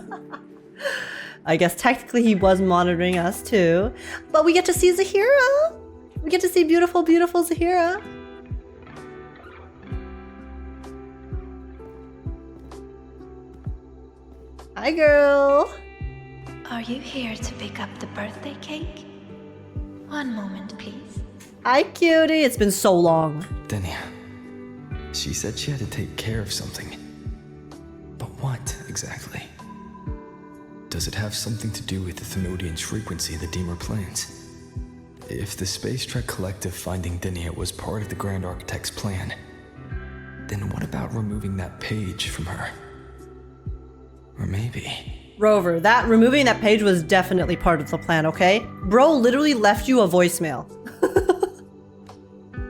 S1: I guess technically he was monitoring us too. But we get to see Zahira. We get to see beautiful, beautiful Zahira. Hi, girl.
S8: Are you here to pick up the birthday cake? One moment, please.
S1: Hi, cutie. It's been so long.
S6: Denia. She said she had to take care of something. But what, exactly? Does it have something to do with the Thenodian's frequency in the Deemer Plains? If the Space Trek Collective finding Denia was part of the Grand Architect's plan, then what about removing that page from her? Or maybe...
S1: Rover, removing that page was definitely part of the plan, okay? Bro literally left you a voicemail.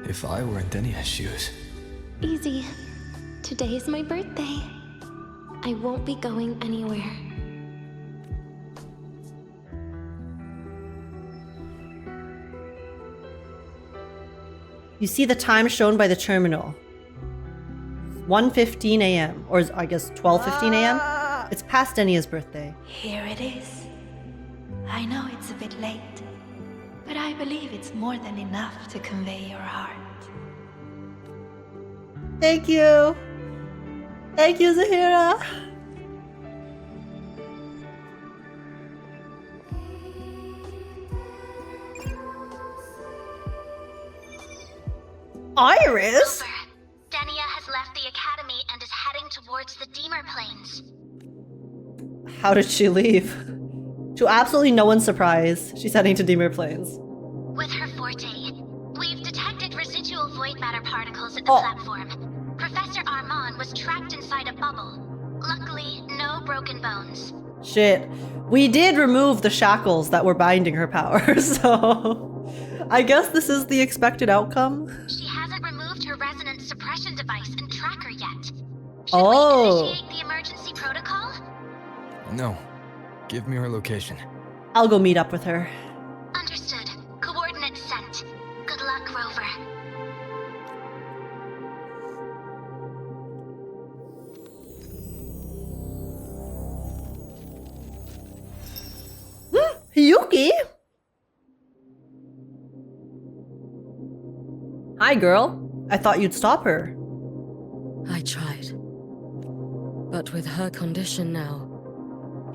S6: If I were in Denia's shoes...
S3: Easy. Today is my birthday. I won't be going anywhere.
S1: You see the time shown by the terminal. 1:15 a.m. Or I guess 12:15 a.m. It's past Denia's birthday.
S8: Here it is. I know it's a bit late, but I believe it's more than enough to convey your heart.
S1: Thank you. Thank you, Zahira. Iris?
S10: Rover, Denia has left the academy and is heading towards the Deemer Plains.
S1: How did she leave? To absolutely no one's surprise, she's heading to Deemer Plains.
S10: With her forte, we've detected residual void matter particles at the platform. Professor Armand was trapped inside a bubble. Luckily, no broken bones.
S1: Shit. We did remove the shackles that were binding her power, so I guess this is the expected outcome.
S10: She hasn't removed her resonance suppression device and tracker yet. Should
S1: Oh.
S10: we initiate the emergency protocol?
S6: No. Give me her location.
S1: I'll go meet up with her.
S10: Understood. Coordinates sent. Good luck, Rover.
S1: Hiyuki? Hi, girl. I thought you'd stop her.
S14: I tried. But with her condition now,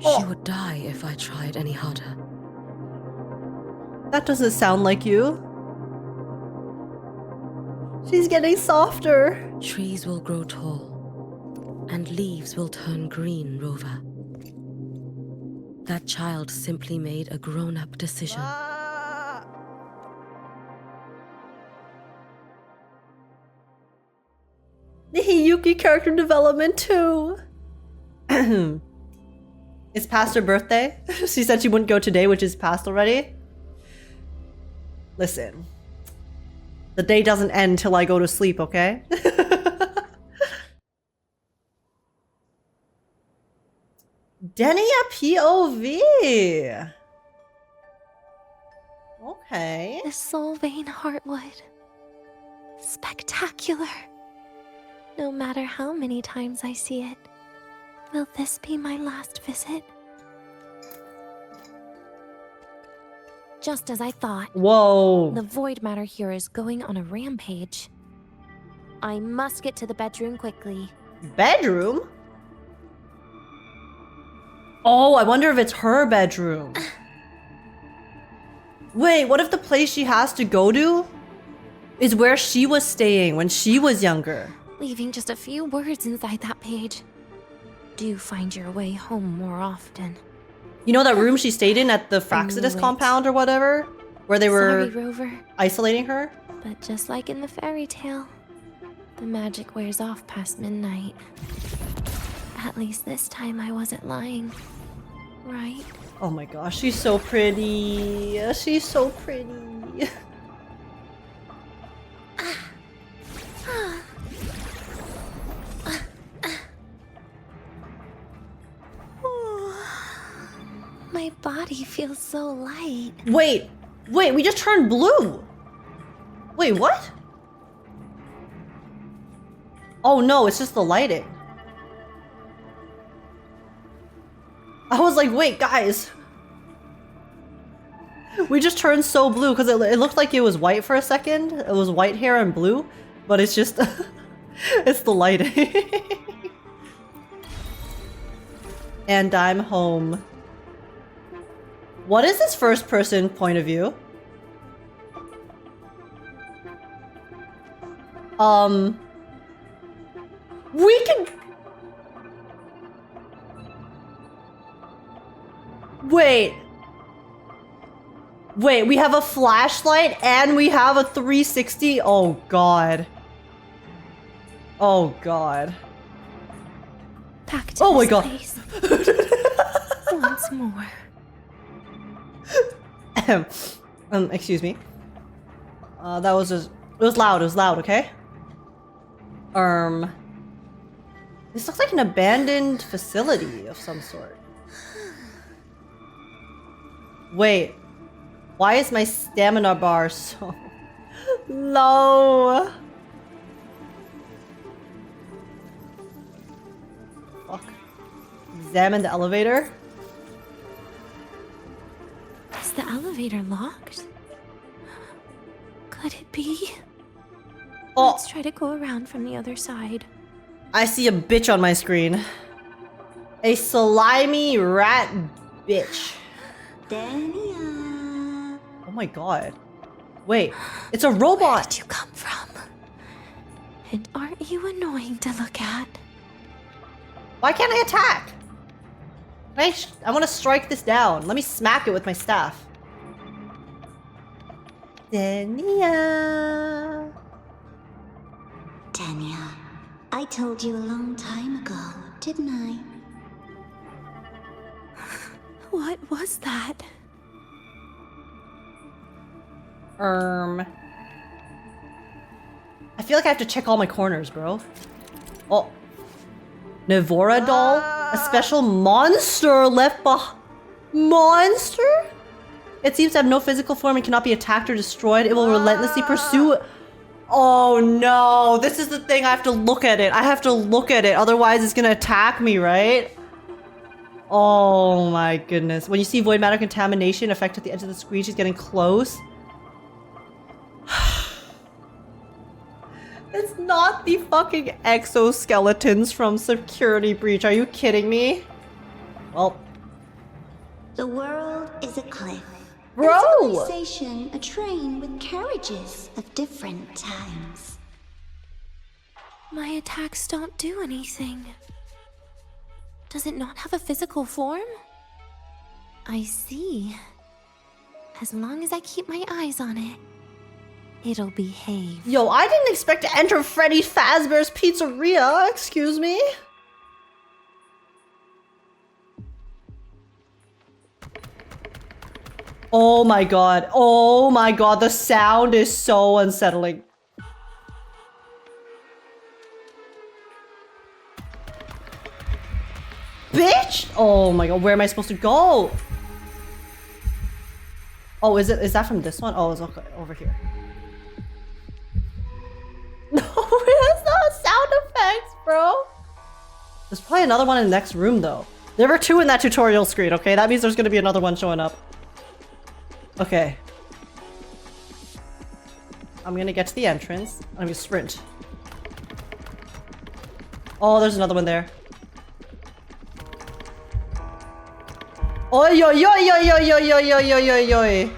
S14: she would die if I tried any harder.
S1: That doesn't sound like you. She's getting softer.
S14: Trees will grow tall, and leaves will turn green, Rover. That child simply made a grown-up decision.
S1: The Hiyuki character development too. It's past her birthday. She said she wouldn't go today, which is past already. Listen. The day doesn't end till I go to sleep, okay? Denia POV. Okay.
S3: The soul vein heartwood. Spectacular. No matter how many times I see it, will this be my last visit? Just as I thought.
S1: Whoa.
S3: The void matter here is going on a rampage. I must get to the bedroom quickly.
S1: Bedroom? Oh, I wonder if it's her bedroom. Wait, what if the place she has to go to is where she was staying when she was younger?
S3: Leaving just a few words inside that page. Do find your way home more often.
S1: You know that room she stayed in at the Fragment compound or whatever? Where they were
S3: Sorry, Rover.
S1: isolating her?
S3: But just like in the fairy tale, the magic wears off past midnight. At least this time I wasn't lying. Right?
S1: Oh my gosh, she's so pretty. She's so pretty.
S3: My body feels so light.
S1: Wait, we just turned blue. Wait, what? Oh no, it's just the lighting. I was like, wait, guys. We just turned so blue because it looked like it was white for a second. It was white hair and blue, but it's just, it's the lighting. And I'm home. What is this first person point of view? We can... Wait, we have a flashlight and we have a 360? Oh god. Oh god.
S3: Back to
S1: oh my
S3: this
S1: god.
S3: place. Once more.
S1: Excuse me. That was just... It was loud, okay? This looks like an abandoned facility of some sort. Wait, why is my stamina bar so low? Fuck. Examine the elevator.
S3: Is the elevator locked? Could it be?
S1: Oh.
S3: Let's try to go around from the other side.
S1: I see a bitch on my screen. A slimy rat bitch.
S2: Denia.
S1: Oh my god. Wait, it's a robot.
S3: Where did you come from? And aren't you annoying to look at?
S1: Why can't I attack? I want to strike this down. Let me smack it with my staff. Denia.
S2: Denia, I told you a long time ago, didn't I?
S3: What was that?
S1: I feel like I have to check all my corners, bro. Oh. Navora doll? A special monster left behind. Monster? It seems to have no physical form and cannot be attacked or destroyed. It will relentlessly pursue. Oh no, this is the thing. I have to look at it. I have to look at it. Otherwise, it's gonna attack me, right? Oh my goodness. When you see void matter contamination effect at the edge of the screen, she's getting close. It's not the fucking exoskeletons from Security Breach. Are you kidding me? Well.
S2: The world is a cliff.
S1: Bro!
S2: And civilization a train with carriages of different times.
S3: My attacks don't do anything. Does it not have a physical form? I see. As long as I keep my eyes on it, it'll behave.
S1: Yo, I didn't expect to enter Freddy Fazbear's Pizzeria. Excuse me? Oh my god. Oh my god. The sound is so unsettling. Bitch! Oh my god. Where am I supposed to go? Oh, is that from this one? Oh, it's okay, over here. No, that's not sound effects, bro. There's probably another one in the next room, though. There were 2 in that tutorial screen, okay? That means there's gonna be another one showing up. Okay. I'm gonna get to the entrance. I'm gonna sprint. Oh, there's another one there. Oi, yo, yo, yo, yo, yo, yo, yo, yo, yo, yo.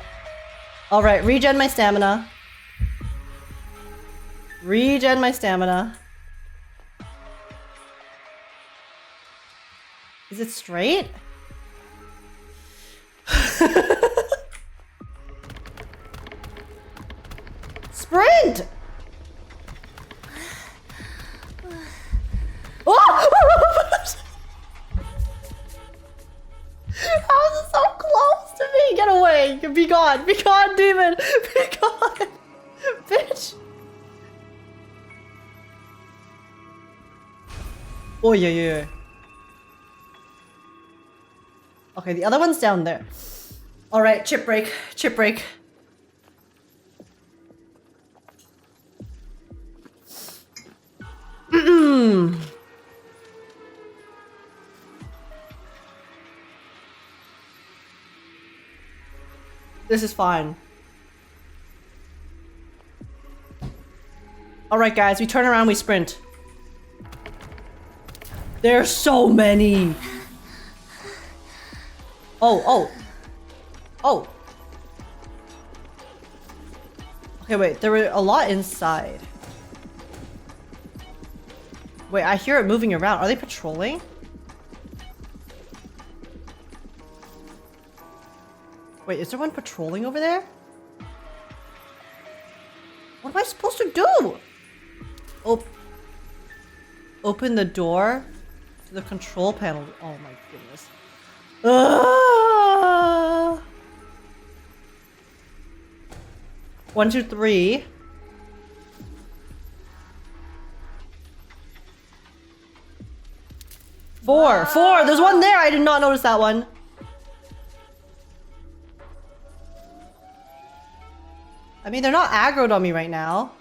S1: Alright, regen my stamina. Regen my stamina. Is it straight? Sprint! Oh! How is it so close to me? Get away! Be gone! Be gone, demon! Be gone! Bitch! Oh, yeah, yeah, yeah. Okay, the other one's down there. Alright, chip break. Chip break. This is fine. Alright guys, we turn around, we sprint. There's so many! Oh, oh. Oh. Okay, wait, there were a lot inside. Wait, I hear it moving around. Are they patrolling? Wait, is there one patrolling over there? What am I supposed to do? Open the door to the control panel. Oh my goodness. Ah! 1, 2, 3. Four. There's one there. I did not notice that one. I mean, they're not aggroed on me right now.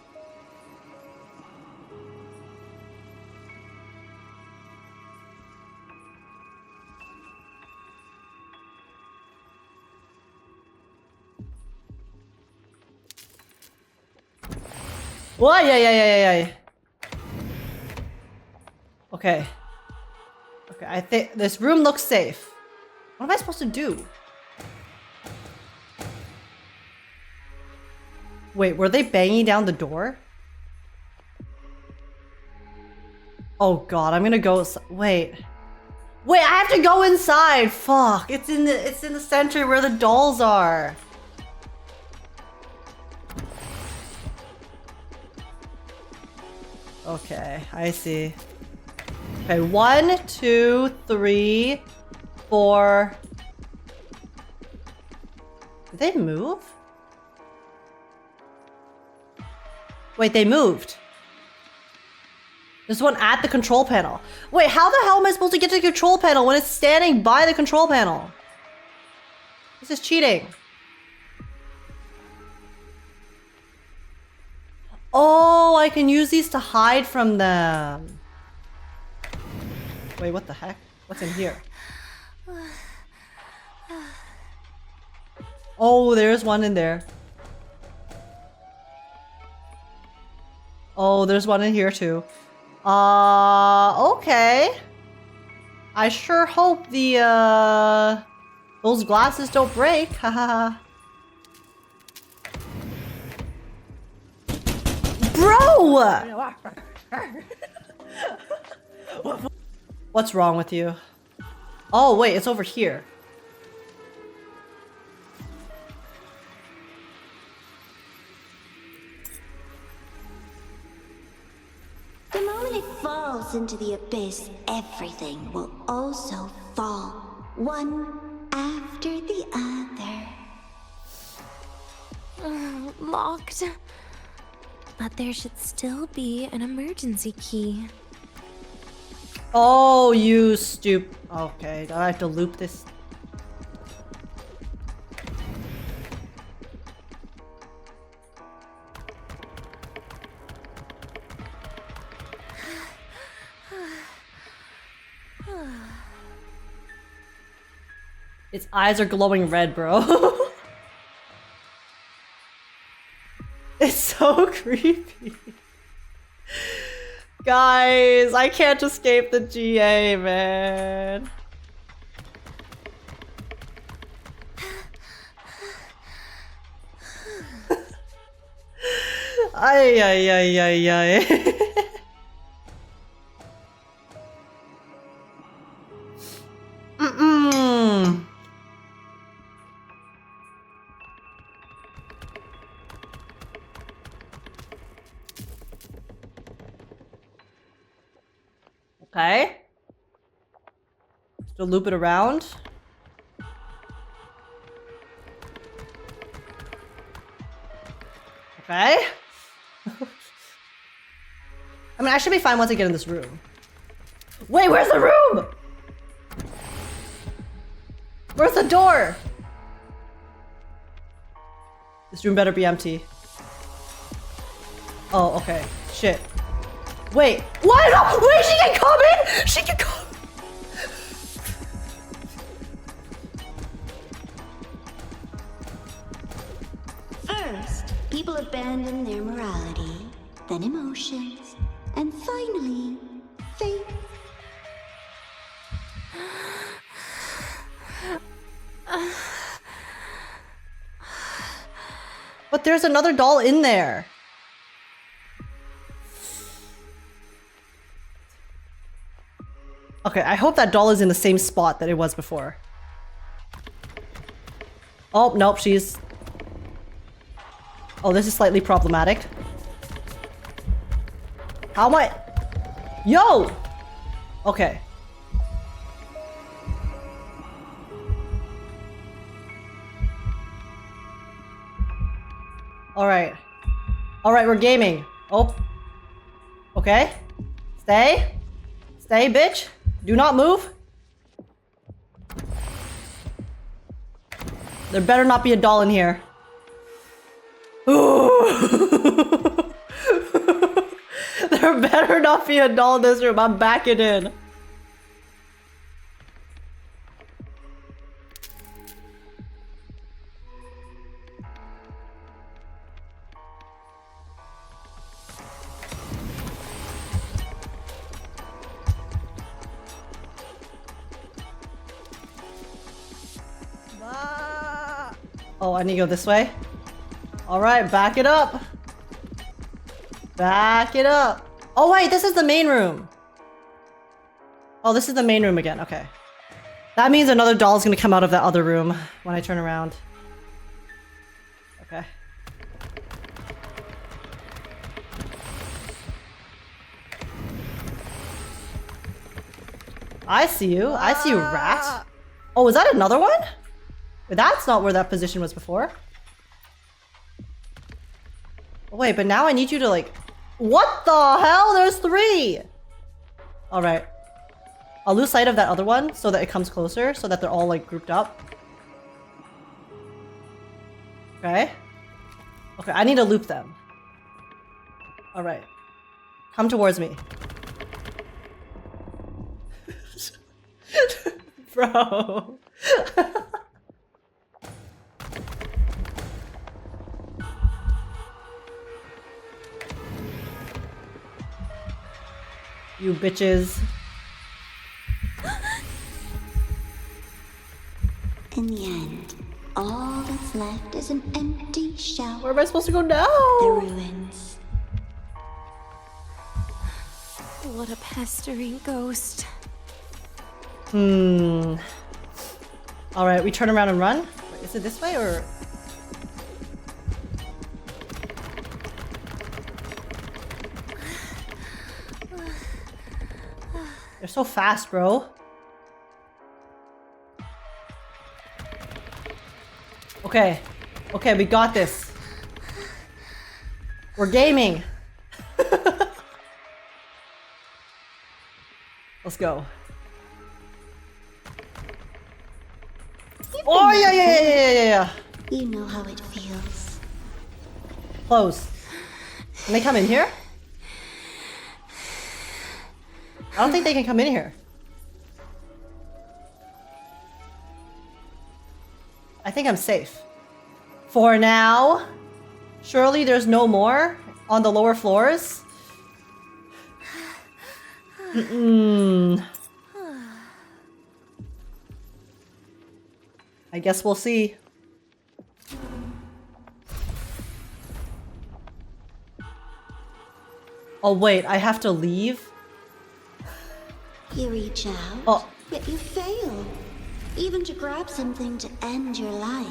S1: Whoa, yeah. Okay. Okay, I think this room looks safe. What am I supposed to do? Wait, were they banging down the door? Oh god, I'm gonna go. Wait, I have to go inside. Fuck! It's in the center where the dolls are. Okay, I see. Okay, 1, 2, 3, 4, Did they move? Wait, they moved. There's one at the control panel. Wait, how the hell am I supposed to get to the control panel when it's standing by the control panel? This is cheating. Oh, I can use these to hide from them. Wait, what the heck? What's in here? Oh, there's one in there. Oh, there's one in here too. Okay. I sure hope the, those glasses don't break. Haha. Bro! What's wrong with you? Oh, wait, it's over here.
S2: The moment it falls into the abyss, everything will also fall, one after the other.
S3: Locked. But there should still be an emergency key.
S1: Oh, you Okay, do I have to loop this? Its eyes are glowing red, bro. It's so creepy. Guys, I can't escape the GA, man. Ay, ay, ay, ay, ay. Okay. Still loop it around. Okay. I mean, I should be fine once I get in this room. Wait, where's the room? Where's the door? This room better be empty. Oh, okay. Shit. Wait, what? No, wait, she can come in! She can come!
S2: First, people abandon their morality, then emotions, and finally, faith.
S1: But there's another doll in there. Okay, I hope that doll is in the same spot that it was before. Oh, nope, she's... Oh, this is slightly problematic. How am I... Yo! Okay. Alright. Alright, we're gaming. Oh. Okay. Stay. Stay, bitch. Do not move. There better not be a doll in here. Ooh. There better not be a doll in this room. I'm backing in. Oh, I need to go this way? Alright, back it up! Back it up! Oh wait, this is the main room! Oh, this is the main room again, okay. That means another doll is gonna come out of that other room when I turn around. Okay. I see you. I see you, rat. Oh, is that another one? But that's not where that position was before. Oh, wait, but now I need you to like... What the hell? There's 3! Alright. I'll lose sight of that other one so that it comes closer, so that they're all like grouped up. Okay. Okay, I need to loop them. Alright. Come towards me. Bro. You bitches.
S2: In the end, all that's left is an empty shell.
S1: Where am I supposed to go now?
S2: The ruins.
S3: What a pestering ghost.
S1: Alright, we turn around and run? Wait, is it this way or... They're so fast, bro. Okay. Okay, we got this. We're gaming. Let's go. Oh, yeah.
S2: You know how it feels.
S1: Close. Can they come in here? I don't think they can come in here. I think I'm safe. For now. Surely there's no more on the lower floors. I guess we'll see. Oh wait, I have to leave?
S2: You reach out, yet you fail. Even to grab something to end your life.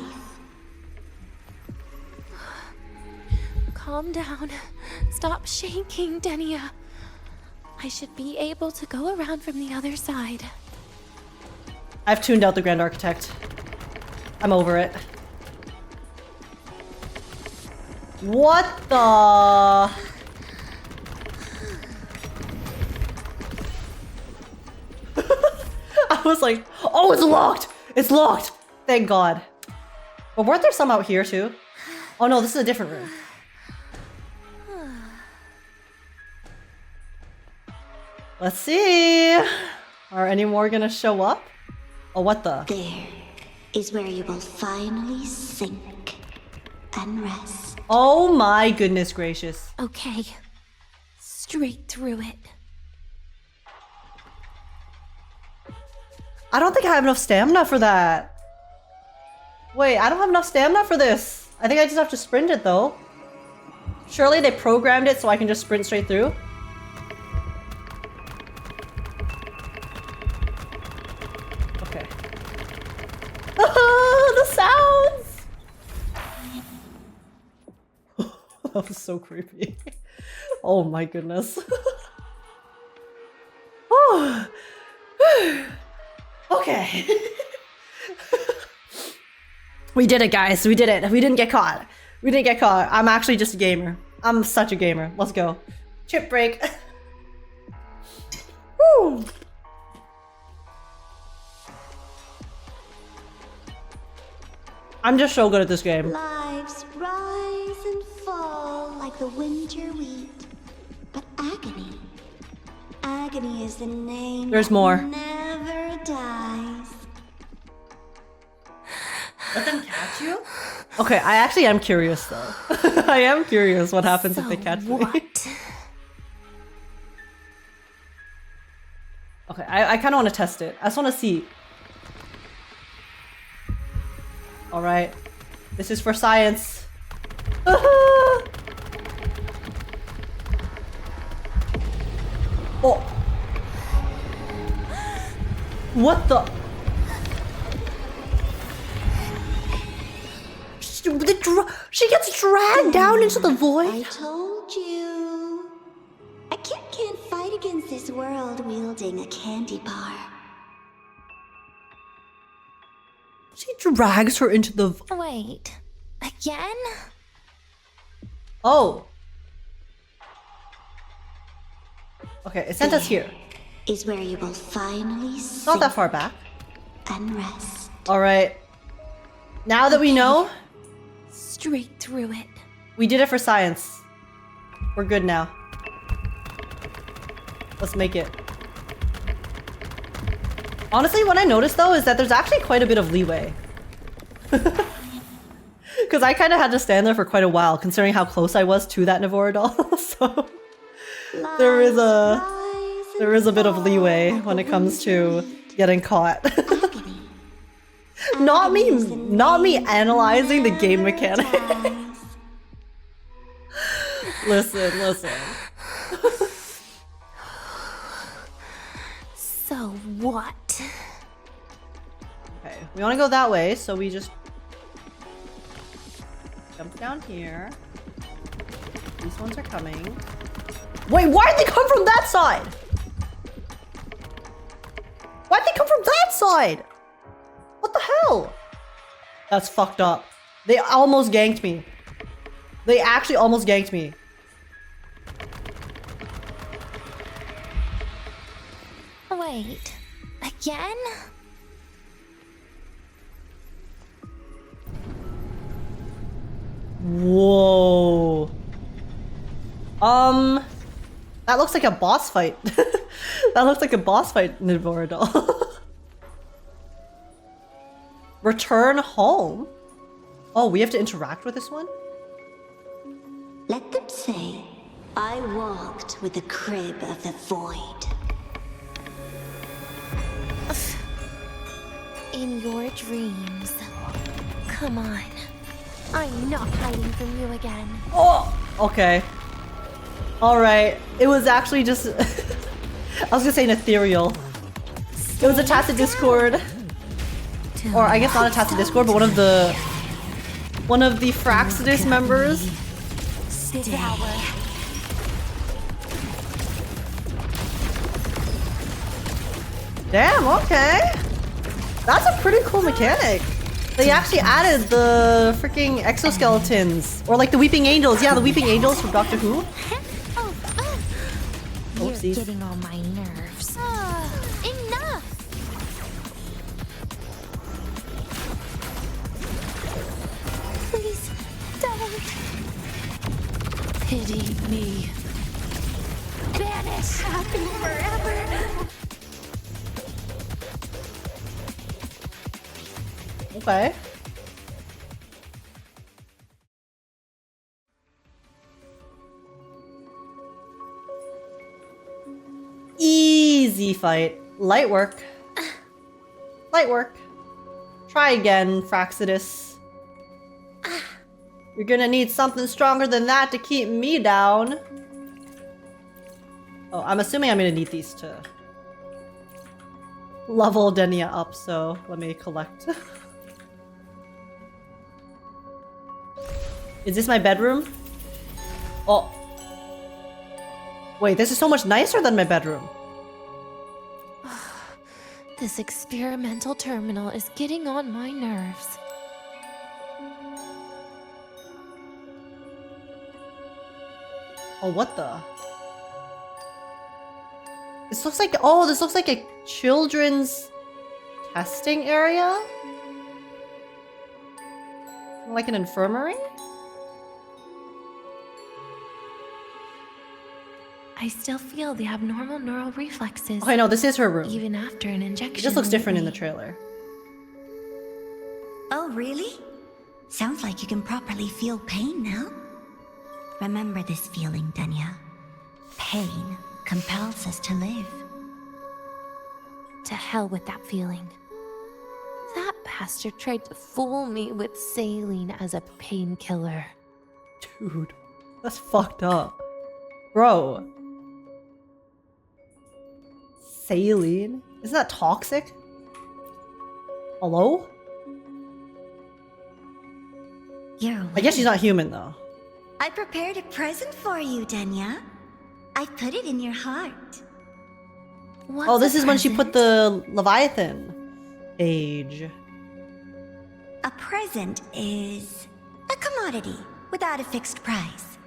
S3: Calm down. Stop shaking, Denia. I should be able to go around from the other side.
S1: I've tuned out the Grand Architect. I'm over it. What the... I was like, oh, it's locked! It's locked! Thank God. But weren't there some out here too? Oh no, this is a different room. Let's see. Are any more gonna show up? Oh, what the?
S2: There is where you will finally sink and rest.
S1: Oh my goodness gracious.
S3: Okay. Straight through it.
S1: I don't think I have enough stamina for that. Wait, I don't have enough stamina for this. I think I just have to sprint it though. Surely they programmed it so I can just sprint straight through. Okay. The sounds! That was so creepy. Oh my goodness. Oh. Okay. We did it, guys. We did it. We didn't get caught. We didn't get caught. I'm actually just a gamer. I'm such a gamer. Let's go. Chip break. Woo. I'm just so good at this game.
S2: Lives rise and fall like the winter wheat. But agony is the name.
S1: There's more.
S2: Never dies.
S1: Let them catch you? Okay, I actually am curious though. I am curious what happens if they catch me. Okay, I kind of want to test it. I just want to see. All right, this is for science. Oh. What the? She gets dragged down into the void.
S2: I told you. A kid can't fight against this world wielding a candy bar.
S1: She drags her into the...
S3: Wait, again?
S1: Oh. Okay, it sent us here.
S2: Is where you will finally
S1: It's not that far back.
S2: and rest.
S1: Alright. Now that we know,
S3: Straight through it.
S1: we did it for science. We're good now. Let's make it. Honestly, what I noticed though is that there's actually quite a bit of leeway. Because I kind of had to stand there for quite a while, considering how close I was to that Navora doll. So there is a bit of leeway when it comes to getting caught. Not me analyzing the game mechanics. Listen.
S3: So what?
S1: Okay, we want to go that way, so we just jump down here. These ones are coming. Wait, why'd they come from that side? Why'd they come from that side? What the hell? That's fucked up. They almost ganked me. They actually almost ganked me.
S3: Wait, again?
S1: Whoa. That looks like a boss fight. That looks like a boss fight, Navora doll. Return home? Oh, we have to interact with this one?
S2: Let them say, I walked with the crib of the void.
S3: In your dreams. Come on. I'm not hiding from you again.
S1: Oh! Okay. Alright. It was actually just... I was gonna say an ethereal. It was a tacit discord. Or I guess not a tacit discord, but one of the Fraxidus members. Damn, okay. That's a pretty cool mechanic. They actually added the freaking exoskeletons. Or like the Weeping Angels. Yeah, the Weeping Angels from Doctor Who.
S3: You're
S1: Oopsies.
S3: getting on my nerves. Enough! Please, don't. Pity me. Vanish! Happy forever!
S1: Okay. Easy fight. Light work. Light work. Try again, Fraxidus. You're gonna need something stronger than that to keep me down. Oh, I'm assuming I'm gonna need these to level Denia up, so let me collect. Is this my bedroom? Oh. Wait, this is so much nicer than my bedroom.
S3: This experimental terminal is getting on my nerves.
S1: Oh, what the? This looks like, oh, this looks like a children's testing area? Like an infirmary?
S3: I still feel the abnormal neural reflexes.
S1: Okay, no, this is her room.
S3: Even after an injection.
S1: It just looks different in the trailer.
S2: Oh, really? Sounds like you can properly feel pain now. Remember this feeling, Denia. Pain compels us to live.
S3: To hell with that feeling. That bastard tried to fool me with saline as a painkiller.
S1: Dude, that's fucked up. Bro. Saline? Isn't that toxic? Hello? I guess she's not human though.
S2: I prepared a present for you, Denia. I put it in your heart.
S1: Oh, this is when she put the Leviathan age.
S2: A present is a commodity without a fixed price.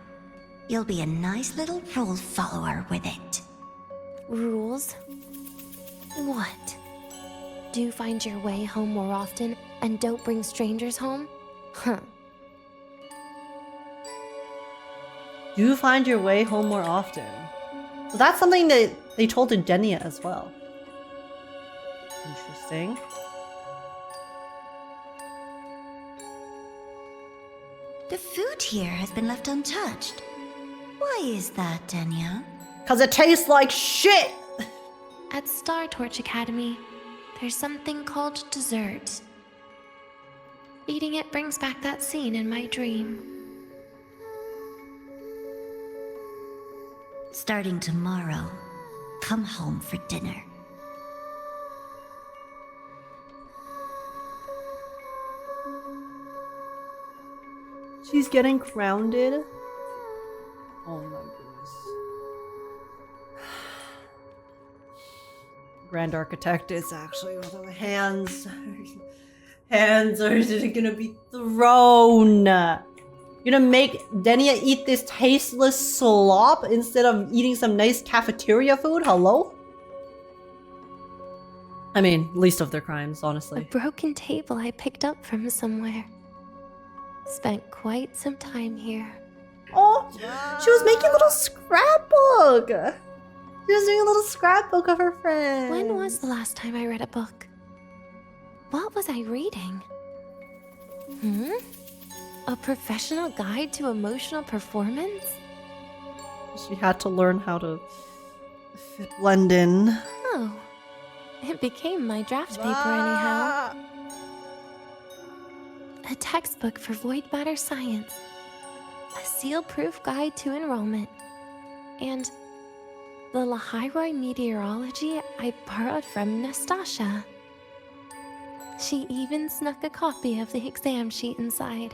S2: You'll be a nice little rule follower with it.
S3: Rules? What? Do you find your way home more often and don't bring strangers home? Huh.
S1: Do you find your way home more often? So that's something that they told to Denia as well. Interesting.
S2: The food here has been left untouched. Why is that, Denia?
S1: Cause it tastes like shit!
S3: At Startorch Academy, there's something called dessert. Eating it brings back that scene in my dream.
S2: Starting tomorrow, come home for dinner.
S1: She's getting grounded. Oh my goodness. Grand Architect is actually with the hands. Hands are gonna be thrown. You're gonna make Denia eat this tasteless slop instead of eating some nice cafeteria food? Hello? I mean, least of their crimes, honestly.
S3: A broken table I picked up from somewhere. Spent quite some time here.
S1: Oh, she was making a little scrapbook. She was doing a little scrapbook of her friends.
S3: When was the last time I read a book? What was I reading? A professional guide to emotional performance?
S1: She had to learn how to blend in.
S3: Oh, it became my draft paper anyhow. A textbook for void matter science. A seal-proof guide to enrollment. And the Lahiroi meteorology I borrowed from Nastasha. She even snuck a copy of the exam sheet inside.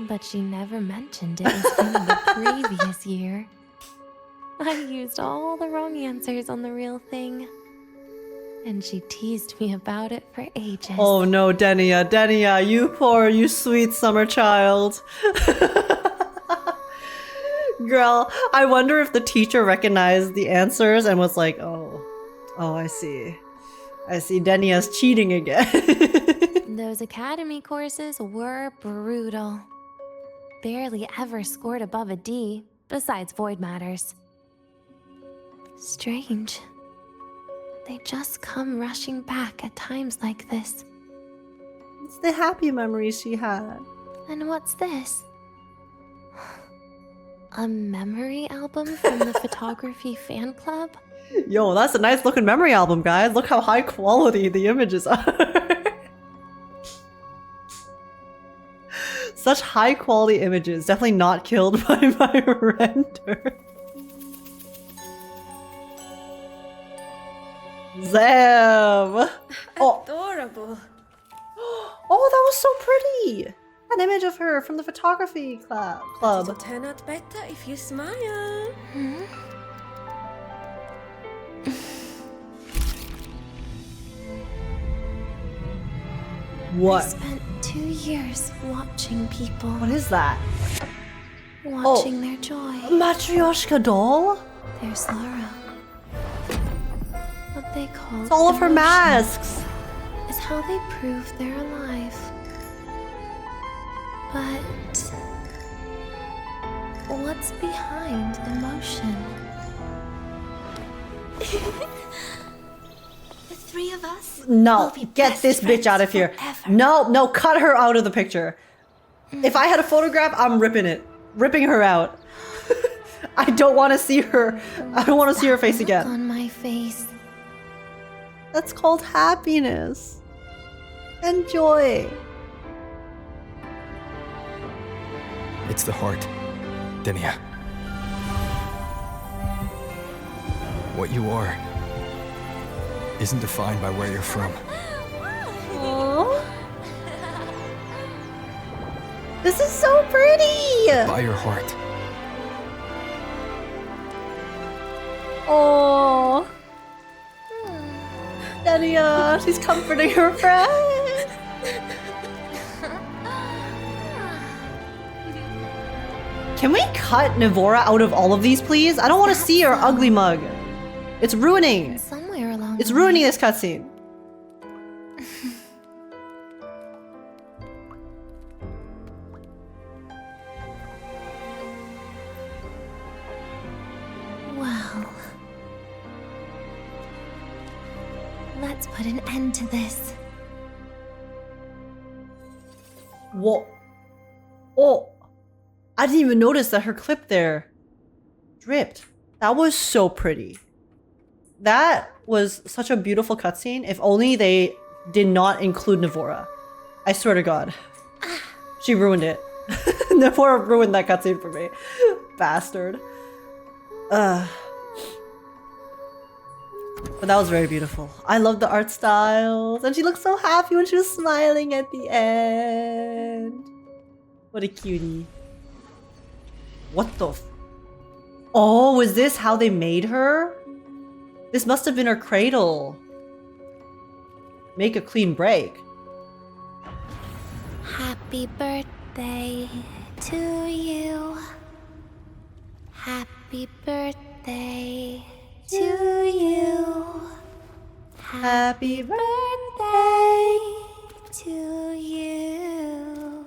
S3: But she never mentioned it was from the previous year. I used all the wrong answers on the real thing. And she teased me about it for ages.
S1: Oh no, Denia, Denia, you sweet summer child. Girl, I wonder if the teacher recognized the answers and was like, oh, I see. I see Denia's cheating again.
S3: Those academy courses were brutal. Barely ever scored above a D, besides void matters. Strange. They just come rushing back at times like this.
S1: It's the happy memories she had.
S3: And what's this? A memory album from the photography fan club?
S1: Yo, that's a nice looking memory album, guys. Look how high quality the images are. Such high quality images. Definitely not killed by my render. Zam! Oh.
S15: Adorable.
S1: Oh, that was so pretty! An image of her from the photography club.
S15: It'll turn out better if you smile.
S1: What?
S3: I spent 2 years watching people.
S1: What is that?
S3: Watching their joy.
S1: A Matryoshka doll?
S3: Their sorrow. What they call
S1: It's all of her masks.
S3: Is how they prove they're alive. But what's behind emotion?
S2: The three of us?
S1: No, get this bitch out of here. No, cut her out of the picture. If I had a photograph, I'm ripping her out. I don't want to see her. I don't want to see her face again.
S3: On my face.
S1: That's called happiness and joy.
S6: It's the heart, Denia. What you are isn't defined by where you're from.
S1: Aww. This is so pretty!
S6: By your heart.
S1: Oh, Denia, she's comforting her friend. Can we cut Navora out of all of these, please? I don't want to see her ugly mug. It's ruining.
S3: Somewhere along
S1: It's
S3: the
S1: ruining
S3: way.
S1: this cutscene.
S3: Well, let's put an end to this.
S1: Whoa. Oh. I didn't even notice that her clip there dripped. That was so pretty. That was such a beautiful cutscene. If only they did not include Navora. I swear to God. She ruined it. Navora ruined that cutscene for me. Bastard. But that was very beautiful. I love the art styles. And she looked so happy when she was smiling at the end. What a cutie. What the f- Oh, is this how they made her? This must have been her cradle. Make a clean break.
S3: Happy birthday to you. Happy birthday to you.
S1: Happy
S3: birthday to you.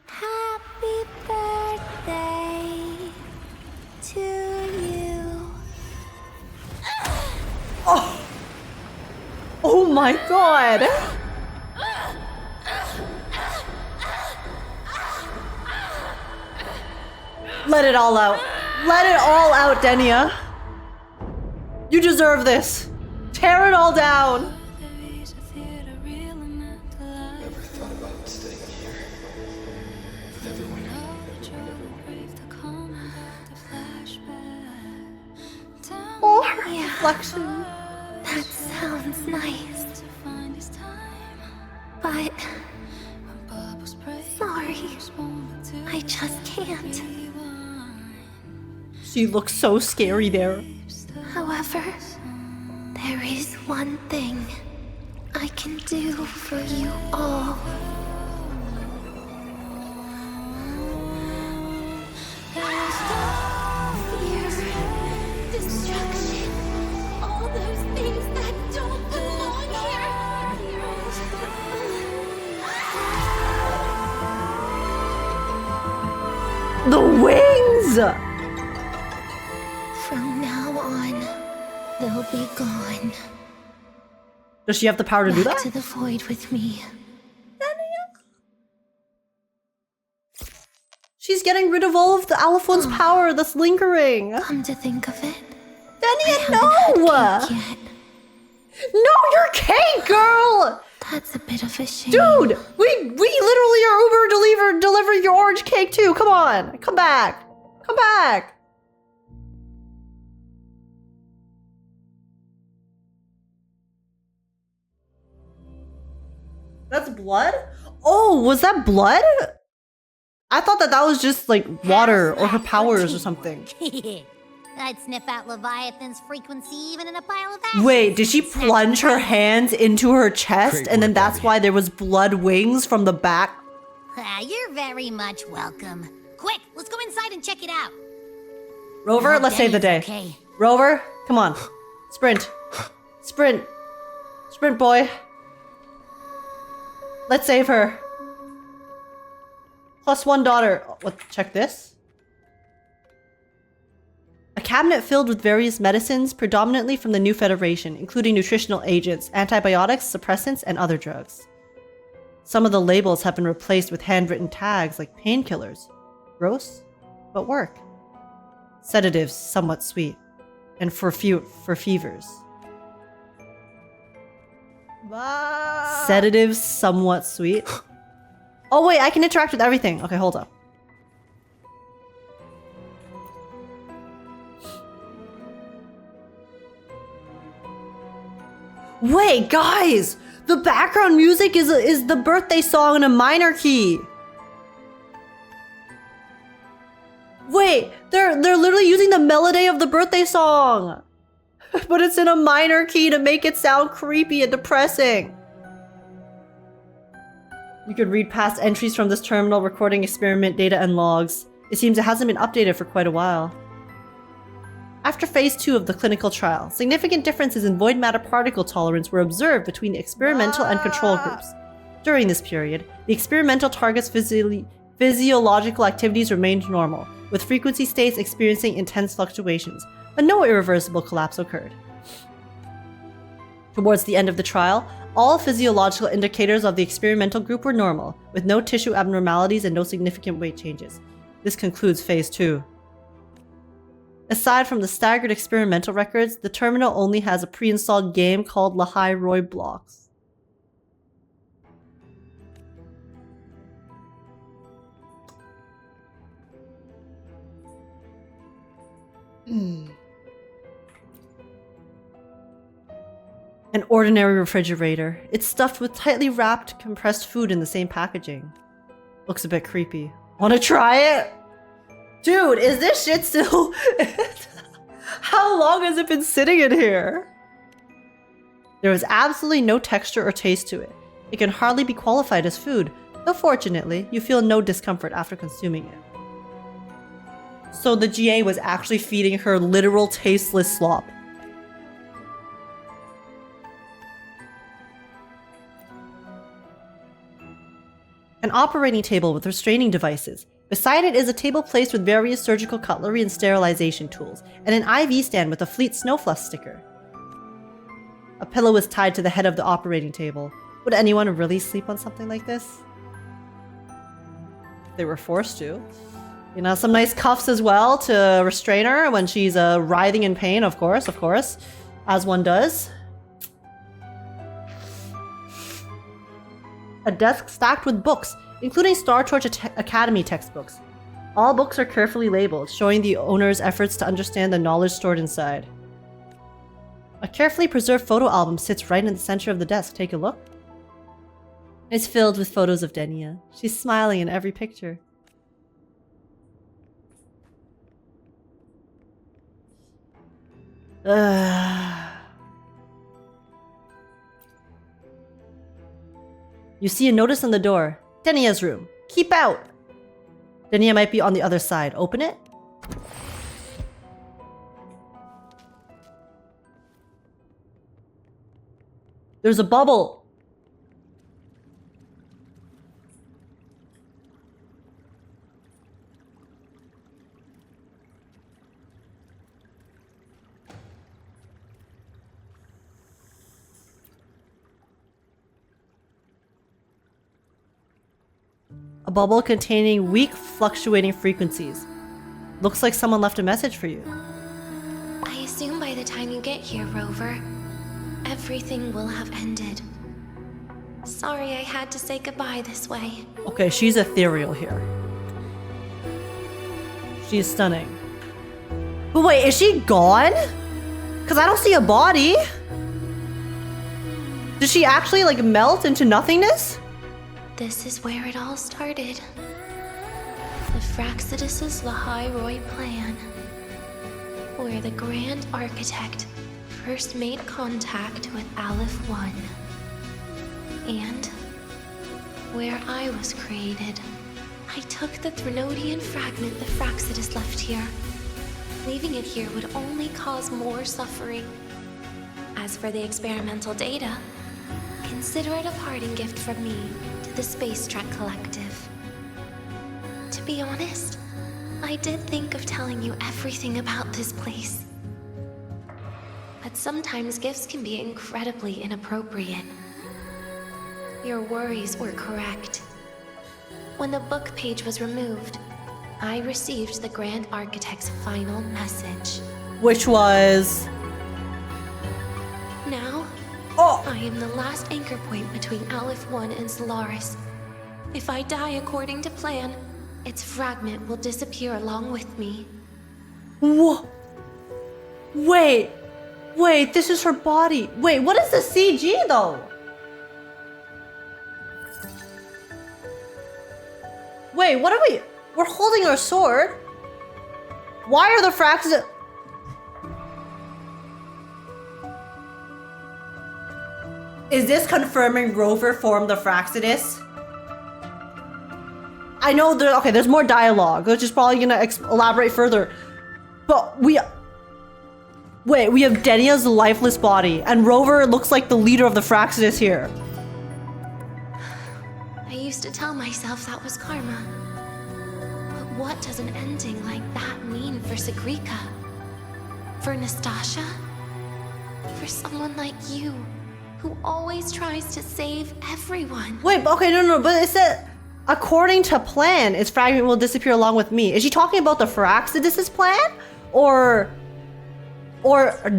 S3: Happy birthday to you.
S1: Oh! Oh my god! Let it all out. Let it all out, Denia. You deserve this. Tear it all down.
S6: Never thought about staying here. With everyone.
S1: Oh, her reflection.
S3: That sounds nice. But sorry, I just can't.
S1: She looks so scary there.
S3: However, there is one thing I can do for you all. Fear, destruction, all those things that don't belong here.
S1: The wings!
S3: From now on, they'll be gone.
S1: Does she have the power to do
S3: Back
S1: that?
S3: to the void with me.
S1: She's getting rid of all of the Aleph One's power that's lingering.
S3: Come to think of it,
S1: Denia, no!
S3: yet.
S1: No, your cake, girl!
S3: That's a bit of a shame.
S1: Dude, we literally are Uber delivering your orange cake too. Come on, come back, come back. That's blood? Oh, was that blood? I thought that was just like water or her powers or something.
S5: I'd sniff out Leviathan's frequency even in a pile of ashes.
S1: Wait, did she plunge her hands into her chest
S6: Great
S1: and then
S6: work,
S1: that's
S6: Abby.
S1: why there was blood wings from the back?
S5: You're very much welcome. Quick, let's go inside and check it out.
S1: Rover,
S5: I hope
S1: let's save the day.
S5: Denia's okay.
S1: Rover, come on. Sprint. Sprint. Sprint, boy. Let's save her. +1 daughter. Oh, what? Check this. A cabinet filled with various medicines, predominantly from the New Federation, including nutritional agents, antibiotics, suppressants, and other drugs. Some of the labels have been replaced with handwritten tags like painkillers. Gross, but work. Sedatives, somewhat sweet. And for fevers. Sedatives, somewhat sweet. Oh wait, I can interact with everything. Okay, hold up. Wait, guys! The background music is the birthday song in a minor key. Wait, they're literally using the melody of the birthday song. But it's in a minor key to make it sound creepy and depressing. You can read past entries from this terminal, recording experiment data and logs. It seems it hasn't been updated for quite a while. After phase 2 of the clinical trial, significant differences in void matter particle tolerance were observed between the experimental and control groups. During this period, the experimental target's physiological activities remained normal, with frequency states experiencing intense fluctuations, but no irreversible collapse occurred. Towards the end of the trial, all physiological indicators of the experimental group were normal, with no tissue abnormalities and no significant weight changes. This concludes phase 2. Aside from the staggered experimental records, the terminal only has a pre-installed game called Lahai Roy Blocks. An ordinary refrigerator. It's stuffed with tightly wrapped, compressed food in the same packaging. Looks a bit creepy. Wanna try it? Dude, is this shit still... How long has it been sitting in here? There is absolutely no texture or taste to it. It can hardly be qualified as food, though fortunately, you feel no discomfort after consuming it. So the GA was actually feeding her literal tasteless slop. An operating table with restraining devices. Beside it is a table placed with various surgical cutlery and sterilization tools, and an IV stand with a Fleet Snowfluff sticker. A pillow is tied to the head of the operating table. Would anyone really sleep on something like this? They were forced to. You know, some nice cuffs as well to restrain her when she's writhing in pain, of course, as one does. A desk stacked with books, including Startorch Academy textbooks. All books are carefully labeled, showing the owner's efforts to understand the knowledge stored inside. A carefully preserved photo album sits right in the center of the desk. Take a look. It's filled with photos of Denia. She's smiling in every picture. You see a notice on the door. Denia's room. Keep out! Denia might be on the other side. Open it? There's a bubble! A bubble containing weak, fluctuating frequencies. Looks like someone left a message for you.
S3: I assume by the time you get here, Rover, everything will have ended. Sorry I had to say goodbye this way.
S1: Okay, she's ethereal here. She's stunning. But wait, is she gone? Because I don't see a body. Did she actually, like, melt into nothingness?
S3: This is where it all started. The Fraxidus' Lahai Roy plan. Where the Grand Architect first made contact with Aleph 1. And where I was created. I took the Threnodian fragment the Fraxidus left here. Leaving it here would only cause more suffering. As for the experimental data, consider it a parting gift from me to the Space Trek Collective. To be honest, I did think of telling you everything about this place. But sometimes gifts can be incredibly inappropriate. Your worries were correct. When the book page was removed, I received the Grand Architect's final message.
S1: Which was...
S3: Now, I am the last anchor point between Aleph 1 and Solaris. If I die according to plan, its fragment will disappear along with me.
S1: Whoa. Wait, this is her body. Wait, what is the CG though? Wait, what are we? We're holding our sword. Why are the Fraxidus? Is this confirming Rover formed the Fraxidus? I know there's more dialogue, which is probably gonna elaborate further. But we have Denia's lifeless body, and Rover looks like the leader of the Fragment here.
S3: I used to tell myself that was karma. But what does an ending like that mean for Sigrika? For Nastasha? For someone like you, who always tries to save everyone?
S1: Wait, okay, no, but it said, according to plan, its fragment will disappear along with me. Is she talking about the Fragment's plan? Or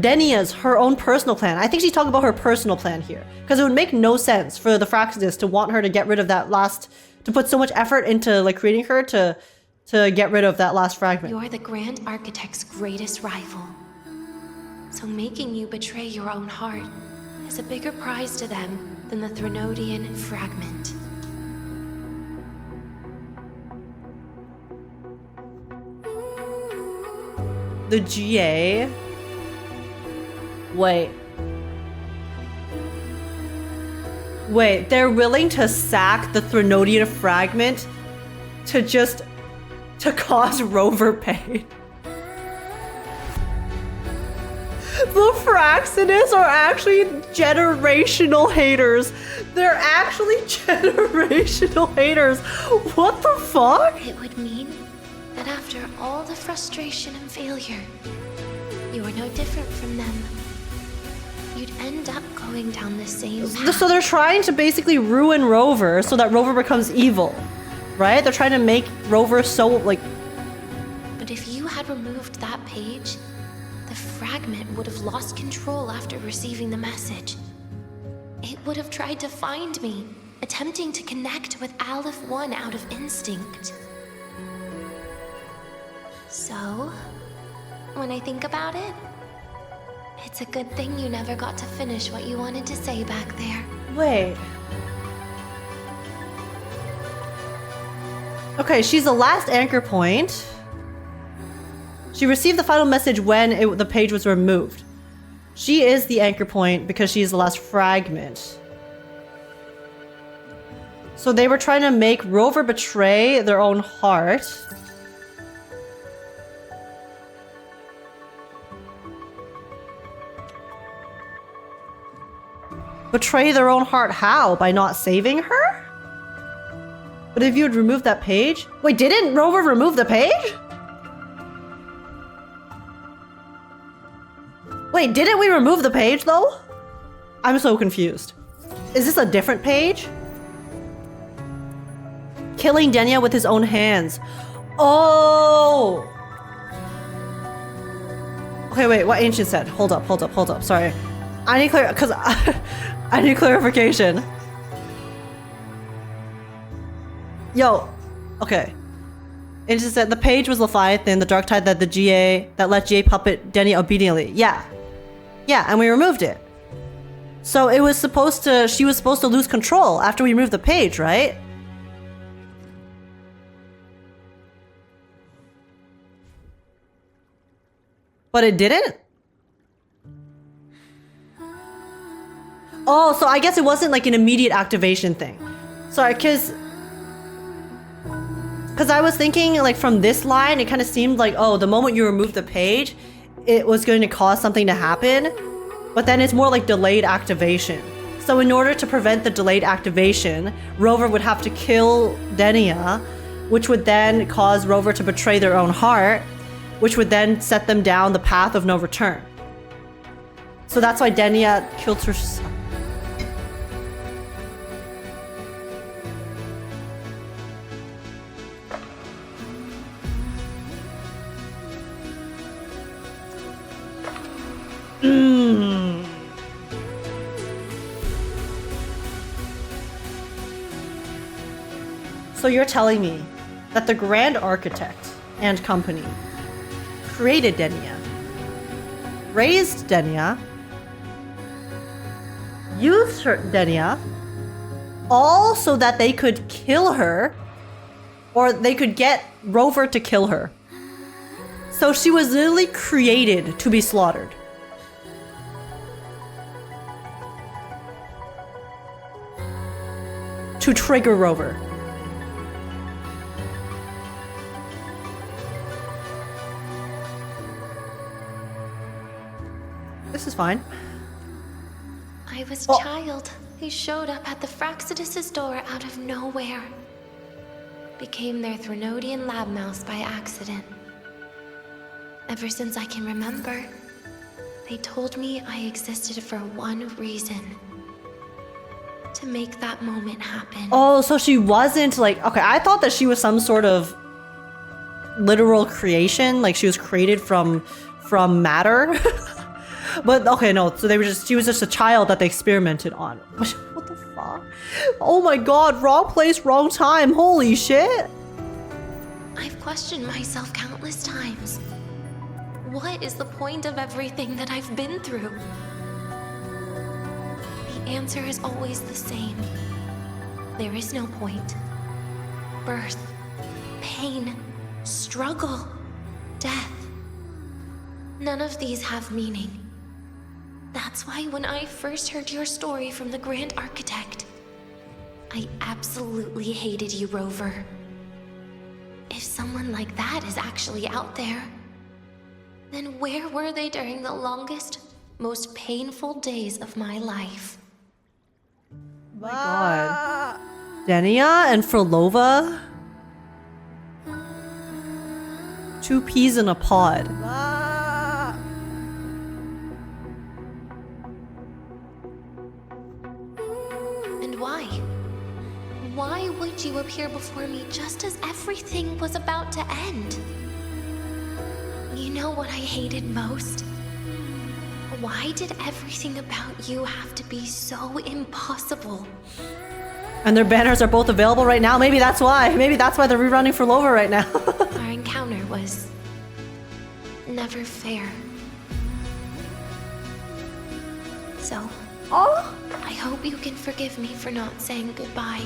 S1: Denia's, her own personal plan? I think she's talking about her personal plan here. Because it would make no sense for the Fragment to want her to get rid of that last, to put so much effort into like creating her to get rid of that last fragment.
S3: You're the Grand Architect's greatest rival. So making you betray your own heart is a bigger prize to them than the Threnodian fragment.
S1: The GA. Wait, they're willing to sack the Threnodian fragment to cause Rover pain. The Fraxinus are actually generational haters. They're actually generational haters. What the fuck?
S3: It would mean that after all the frustration and failure, you are no different from them. You'd end up going down the same path.
S1: So they're trying to basically ruin Rover so that Rover becomes evil, right? They're trying to make Rover so, like...
S3: But if you had removed that page, the fragment would have lost control after receiving the message. It would have tried to find me, attempting to connect with Aleph 1 out of instinct. So, when I think about it, it's a good thing you never got to finish what you wanted to say back there.
S1: Wait. Okay, she's the last anchor point. She received the final message when the page was removed. She is the anchor point because she is the last fragment. So they were trying to make Rover betray their own heart. Betray their own heart how? By not saving her? But if you had removed that page... Wait, didn't Rover remove the page? Wait, didn't we remove the page though? I'm so confused. Is this a different page? Killing Denia with his own hands. Oh! Okay, wait, what Ancient said? Hold up, sorry. I need I need clarification. Yo, okay. Ancient said the page was Leviathan, the dark tide that let GA puppet Denia obediently. Yeah, and we removed it. So it was she was supposed to lose control after we removed the page, right? But it didn't? Oh, so I guess it wasn't like an immediate activation thing. Sorry, because I was thinking like from this line, it kind of seemed like, oh, the moment you remove the page, it was going to cause something to happen. But then it's more like delayed activation. So in order to prevent the delayed activation, Rover would have to kill Denia, which would then cause Rover to betray their own heart, which would then set them down the path of no return. So that's why Denia killed herself. So you're telling me that the Grand Architect and company created Denia, raised Denia, used Denia, all so that they could kill her, or they could get Rover to kill her. So she was literally created to be slaughtered. To trigger Rover. This is fine.
S3: I was a child who showed up at the Fraxidus' door out of nowhere. Became their Threnodian lab mouse by accident. Ever since I can remember, they told me I existed for one reason. To make that moment happen.
S1: Oh, so she wasn't like, okay, I thought that she was some sort of literal creation, like she was created from matter. But okay, no, so she was just a child that they experimented on. What the fuck? Oh my god, wrong place, wrong time, holy shit.
S3: I've questioned myself countless times. What is the point of everything that I've been through? The answer is always the same. There is no point. Birth, pain, struggle, death. None of these have meaning. That's why when I first heard your story from the Grand Architect, I absolutely hated you, Rover. If someone like that is actually out there, then where were they during the longest, most painful days of my life?
S1: Oh my god. Denia and Frolova? 2 peas in a pod.
S3: And why? Why would you appear before me just as everything was about to end? You know what I hated most? Why did everything about you have to be so impossible?
S1: And their banners are both available right now. Maybe that's why. Maybe that's why they're rerunning for Lover right now.
S3: Our encounter was never fair. So, I hope you can forgive me for not saying goodbye.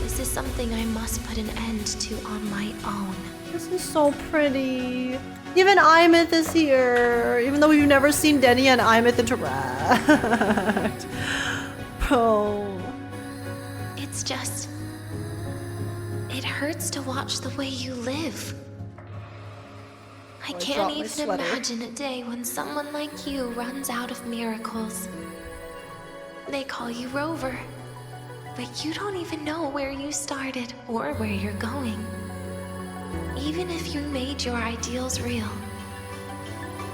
S3: This is something I must put an end to on my own.
S1: This is so pretty. Even Aemeath is here. Even though we've never seen Denia and Aemeath interact. Bro.
S3: It's just... it hurts to watch the way you live. I can't even imagine a day when someone like you runs out of miracles. They call you Rover, but you don't even know where you started or where you're going. Even if you made your ideals real,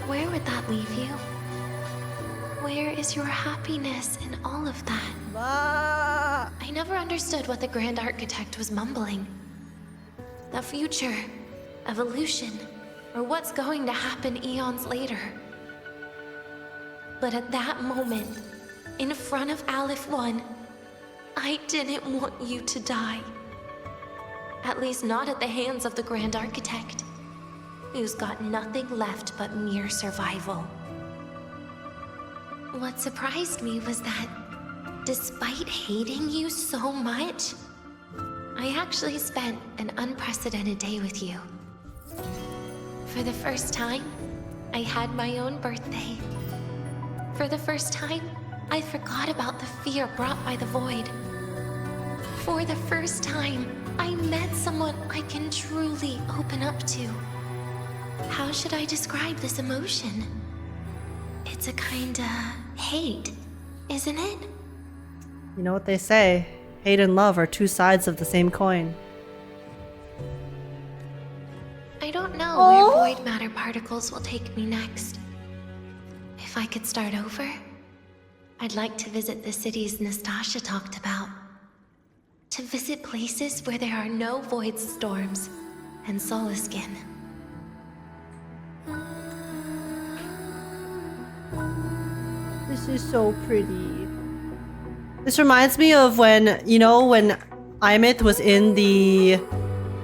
S3: where would that leave you? Where is your happiness in all of that? I never understood what the Grand Architect was mumbling. The future, evolution, or what's going to happen eons later. But at that moment, in front of Aleph 1, I didn't want you to die. At least not at the hands of the Grand Architect, who's got nothing left but mere survival. What surprised me was that, despite hating you so much, I actually spent an unprecedented day with you. For the first time, I had my own birthday. For the first time, I forgot about the fear brought by the void. For the first time, I met someone I can truly open up to. How should I describe this emotion? It's a kinda hate, isn't it?
S1: You know what they say, hate and love are 2 sides of the same coin.
S3: I don't know where void matter particles will take me next. If I could start over, I'd like to visit the cities Nastasha talked about. To visit places where there are no void storms and Solaskin.
S1: This is so pretty. This reminds me of when, you know, when Aemeath was in the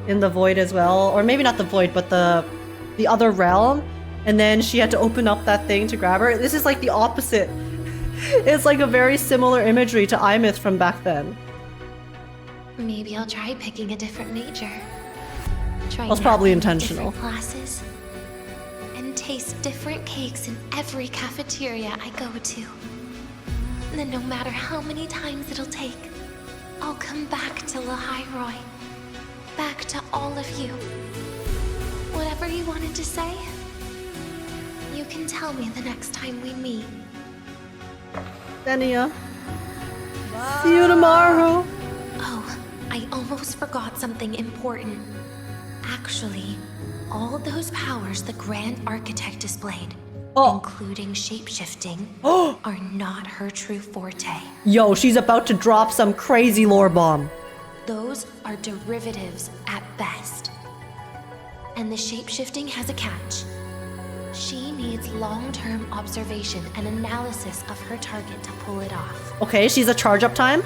S1: void as well, or maybe not the void, but the other realm, and then she had to open up that thing to grab her. This is like the opposite. It's like a very similar imagery to Aemeath from back then.
S3: Maybe I'll try picking a different major. Try
S1: That's probably intentional.
S3: Different classes. And taste different cakes in every cafeteria I go to. And then no matter how many times it'll take, I'll come back to Lahairoi. Back to all of you. Whatever you wanted to say, you can tell me the next time we meet.
S1: Denia. See you tomorrow.
S3: Oh, I almost forgot something important. Actually, all those powers the Grand Architect displayed, including shapeshifting, are not her true forte.
S1: Yo, she's about to drop some crazy lore bomb.
S3: Those are derivatives at best. And the shapeshifting has a catch. She needs long-term observation and analysis of her target to pull it off.
S1: Okay, she's a charge-up time?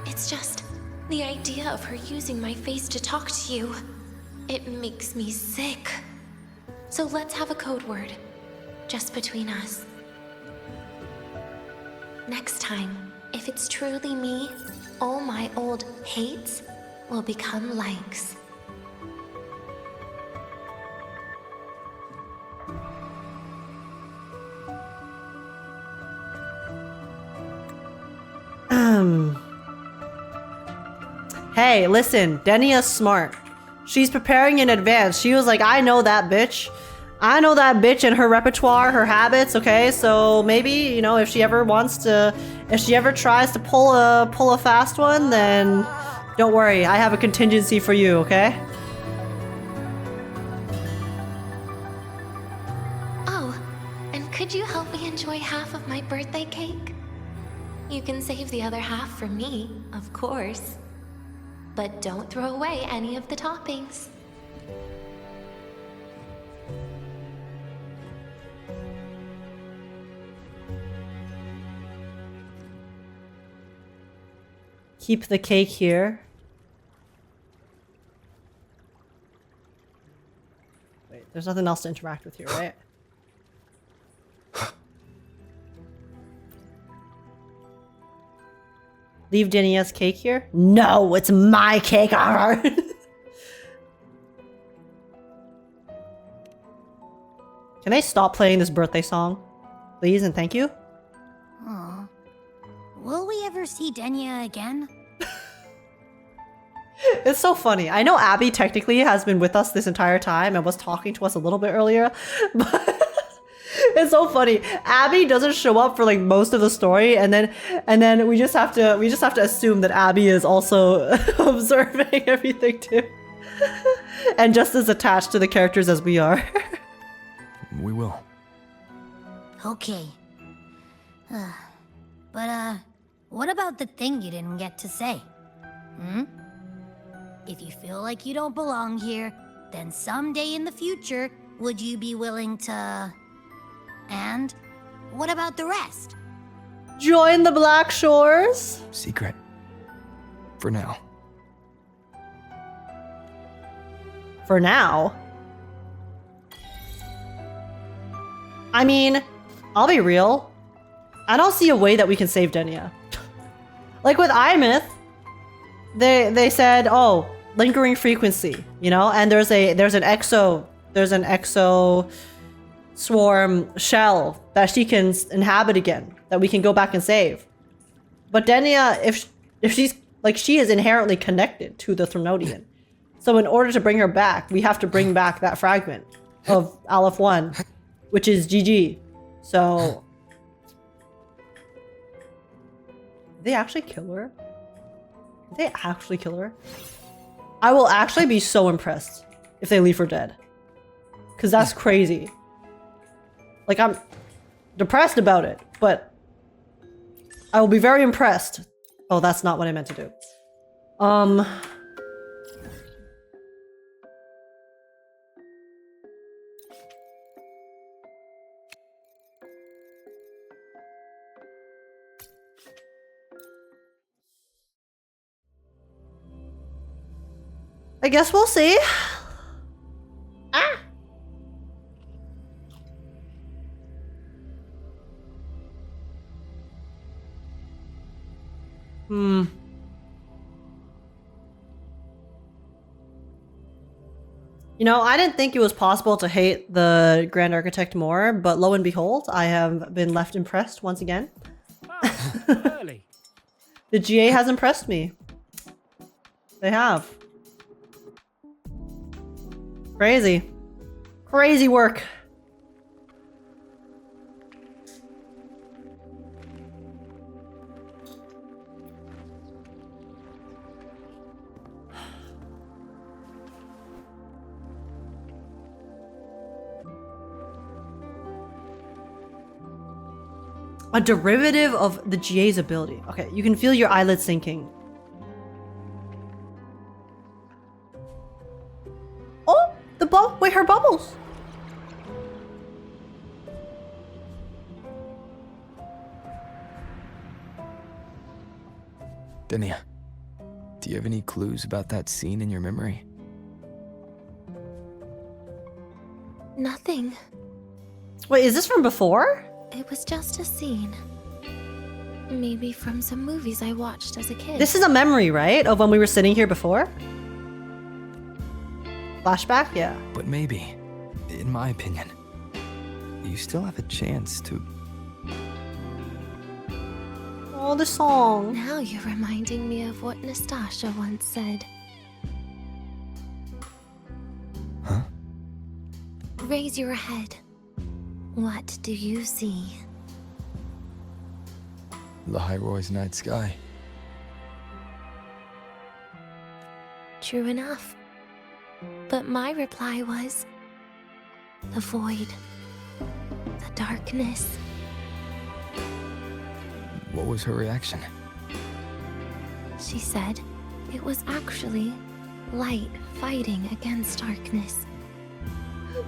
S3: It's just the idea of her using my face to talk to you. It makes me sick. So let's have a code word, just between us. Next time, if it's truly me, all my old hates will become likes.
S1: Hey, listen, Denia's smart. She's preparing in advance. She was like, I know that bitch. I know that bitch and her repertoire, her habits, okay? So maybe, you know, if she ever tries to pull a fast one, then don't worry, I have a contingency for you, okay?
S3: Oh, and could you help me enjoy half of my birthday cake? You can save the other half for me, of course. But don't throw away any of the toppings.
S1: Keep the cake here. Wait, there's nothing else to interact with here, right? Leave Denia's cake here? No, it's my cake. Can I stop playing this birthday song? Please and thank you?
S5: Aw. Will we ever see Denia again?
S1: It's so funny. I know Abby technically has been with us this entire time and was talking to us a little bit earlier, but it's so funny. Abby doesn't show up for like most of the story, and then we just have to assume that Abby is also observing everything too, and just as attached to the characters as we are.
S6: We will.
S5: Okay. But, what about the thing you didn't get to say? If you feel like you don't belong here, then someday in the future, would you be willing to... And what about the rest?
S1: Join the Black Shores?
S6: Secret. For now.
S1: For now? I mean, I'll be real. I don't see a way that we can save Denia. Like with Aemeath, they said, oh, lingering frequency, you know, and there's an exo swarm shell that she can inhabit again, that we can go back and save. But Denia, if she's like, she is inherently connected to the Threnodian. So in order to bring her back, we have to bring back that fragment of Aleph 1, which is GG. So did they actually kill her? Did they actually kill her? I will actually be so impressed if they leave her dead. Because that's crazy. Like, I'm depressed about it, but I will be very impressed. Oh, that's not what I meant to do. I guess we'll see. Ah! You know, I didn't think it was possible to hate the Grand Architect more, but lo and behold, I have been left impressed once again.
S11: Early.
S1: The GA has impressed me. They have. Crazy. Crazy work. A derivative of the GA's ability. Okay, you can feel your eyelids sinking. Oh, wait, her bubbles.
S6: Denia, do you have any clues about that scene in your memory?
S3: Nothing.
S1: Wait, is this from before?
S3: It was just a scene. Maybe from some movies I watched as a kid.
S1: This is a memory, right? Of when we were sitting here before? Flashback? Yeah.
S6: But maybe, in my opinion, you still have a chance to...
S1: Oh, the song.
S3: Now you're reminding me of what Nastasha once said.
S6: Huh?
S3: Raise your head. What do you see?
S6: The Hyroy's night sky.
S3: True enough. But my reply was... the void. The darkness.
S6: What was her reaction?
S3: She said it was actually light fighting against darkness.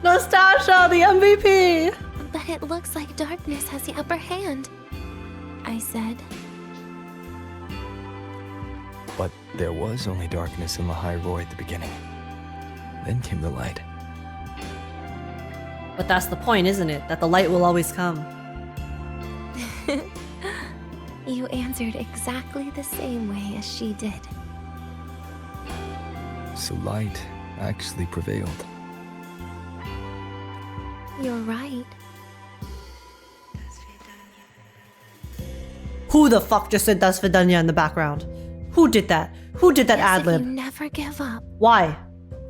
S1: Nastasha, the MVP!
S3: But it looks like darkness has the upper hand, I said.
S6: But there was only darkness in the Hyroy at the beginning. Then came the light.
S1: But that's the point, isn't it? That the light will always come.
S3: You answered exactly the same way as she did.
S6: So light actually prevailed.
S3: You're right.
S1: Who the fuck just said Das Vidanya in the background? Who did that? Who did that
S3: Yes,
S1: ad-lib?
S3: if you never give up.
S1: Why?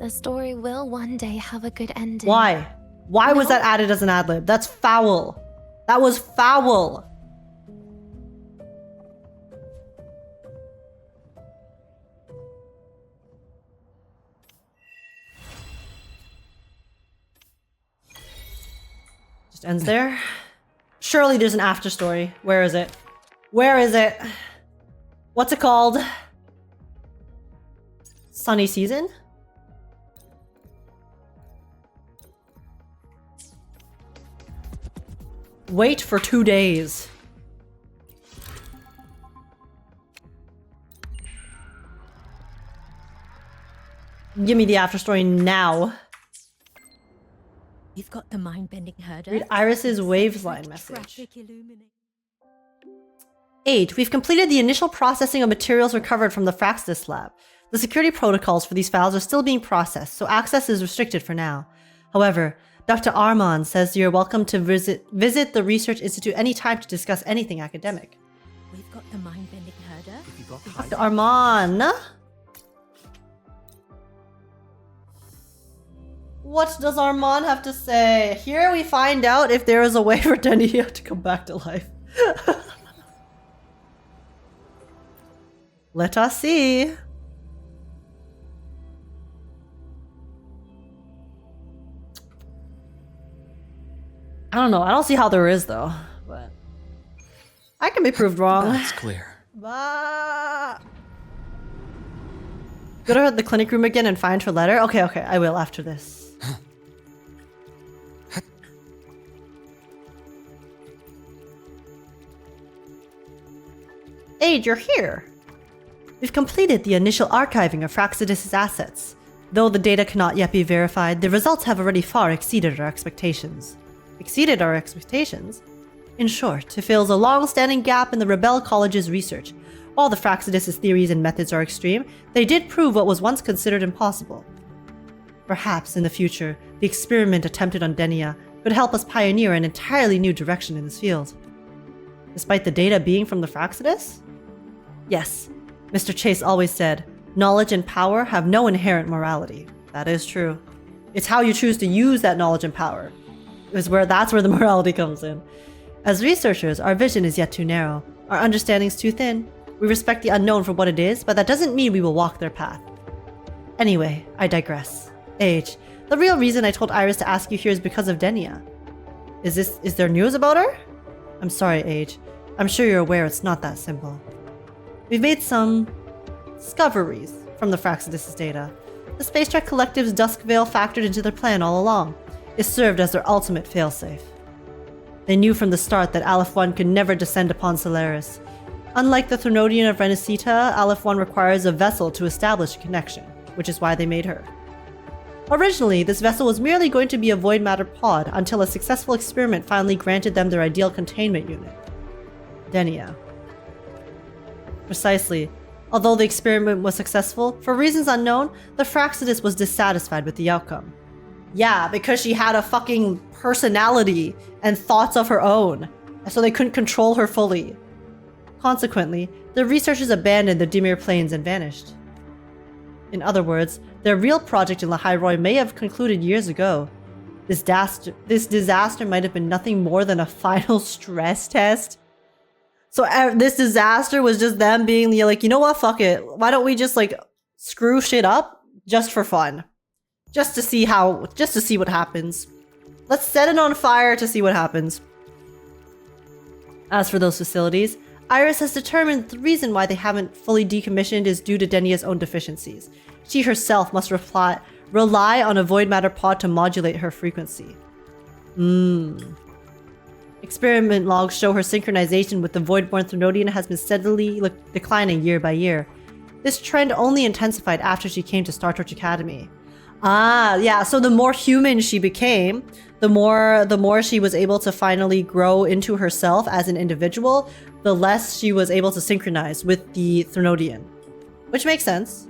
S3: The story will one day have a good ending.
S1: Why? Why was that added as an ad-lib? That's foul. That was foul. Just ends there. Surely there's an after story. Where is it? Where is it? What's it called? Sunny Season? Wait for 2 days. Give me the after story now.
S9: You've got the mind-bending herder.
S1: Read Iris's waves line message. Age, we've completed the initial processing of materials recovered from the Fraxis lab. The security protocols for these files are still being processed, so access is restricted for now. However, Dr. Armand says you're welcome to visit the Research Institute anytime to discuss anything academic.
S9: We've got the mind-bending herder.
S1: Dr. Armand? What does Armand have to say? Here we find out if there is a way for Denia to come back to life. Let us see. I don't know. I don't see how there is though, but I can be proved wrong.
S6: That's clear.
S1: Bah. Go to the clinic room again and find her letter. Okay, I will after this. Age, you're here. We've completed the initial archiving of Fraxidus' assets. Though the data cannot yet be verified, the results have already far exceeded our expectations. Exceeded our expectations? In short, it fills a long-standing gap in the Rebel College's research. While the Fraxidus' theories and methods are extreme, they did prove what was once considered impossible. Perhaps, in the future, the experiment attempted on Denia could help us pioneer an entirely new direction in this field. Despite the data being from the Fraxidus? Yes, Mr. Chase always said, knowledge and power have no inherent morality. That is true. It's how you choose to use that knowledge and power. That's where the morality comes in. As researchers, our vision is yet too narrow. Our understanding's too thin. We respect the unknown for what it is, but that doesn't mean we will walk their path. Anyway, I digress. Age, the real reason I told Iris to ask you here is because of Denia. Is there news about her? I'm sorry, Age. I'm sure you're aware it's not that simple. We've made some discoveries from the Fragment's data. The Space Trek Collective's Dusk Veil factored into their plan all along. It served as their ultimate failsafe. They knew from the start that Aleph 1 could never descend upon Solaris. Unlike the Threnodian of Renesita, Aleph 1 requires a vessel to establish a connection, which is why they made her. Originally, this vessel was merely going to be a void matter pod until a successful experiment finally granted them their ideal containment unit. Denia. Precisely. Although the experiment was successful, for reasons unknown, the Fragment was dissatisfied with the outcome. Yeah, because she had a fucking personality and thoughts of her own, so they couldn't control her fully. Consequently, the researchers abandoned the Dimir planes and vanished. In other words, their real project in Lahairoi may have concluded years ago. This disaster might have been nothing more than a final stress test. So this disaster was just them being like, you know what, fuck it. Why don't we just like screw shit up just for fun? Just to see what happens. Let's set it on fire to see what happens. As for those facilities, Iris has determined the reason why they haven't fully decommissioned is due to Denia's own deficiencies. She herself must rely on a void matter pod to modulate her frequency. Experiment logs show her synchronization with the Voidborn Threnodian has been steadily declining year by year. This trend only intensified after she came to Startorch Academy. Yeah, so the more human she became, the more she was able to finally grow into herself as an individual, the less she was able to synchronize with the Threnodian. Which makes sense.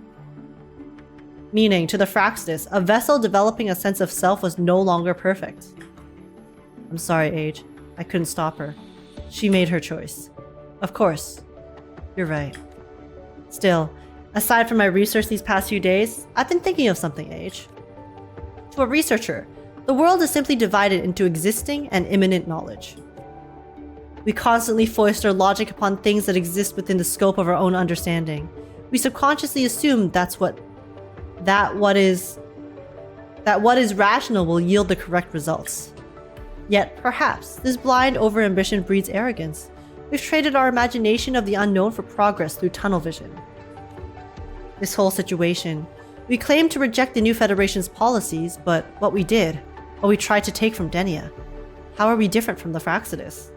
S1: Meaning, to the Fragment, a vessel developing a sense of self was no longer perfect. I'm sorry, Age. I couldn't stop her. She made her choice. Of course. You're right. Still, aside from my research these past few days, I've been thinking of something, Age. To a researcher, the world is simply divided into existing and imminent knowledge. We constantly foist our logic upon things that exist within the scope of our own understanding. We subconsciously assume that what is rational will yield the correct results. Yet, perhaps, this blind overambition breeds arrogance. We've traded our imagination of the unknown for progress through tunnel vision. This whole situation, we claim to reject the New Federation's policies, but what we tried to take from Denia. How are we different from the Fragment?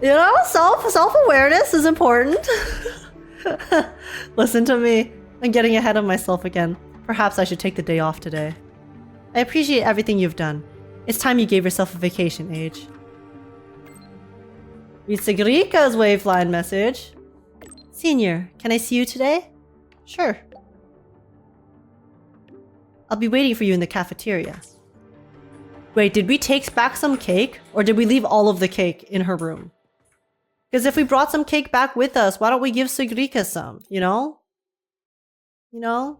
S1: You know, self-awareness is important. Listen to me. I'm getting ahead of myself again. Perhaps I should take the day off today. I appreciate everything you've done. It's time you gave yourself a vacation, Age. Read Sigrika's waveline message. Senior, can I see you today? Sure. I'll be waiting for you in the cafeteria. Wait, did we take back some cake? Or did we leave all of the cake in her room? Because if we brought some cake back with us, why don't we give Sigrika some, you know? You know?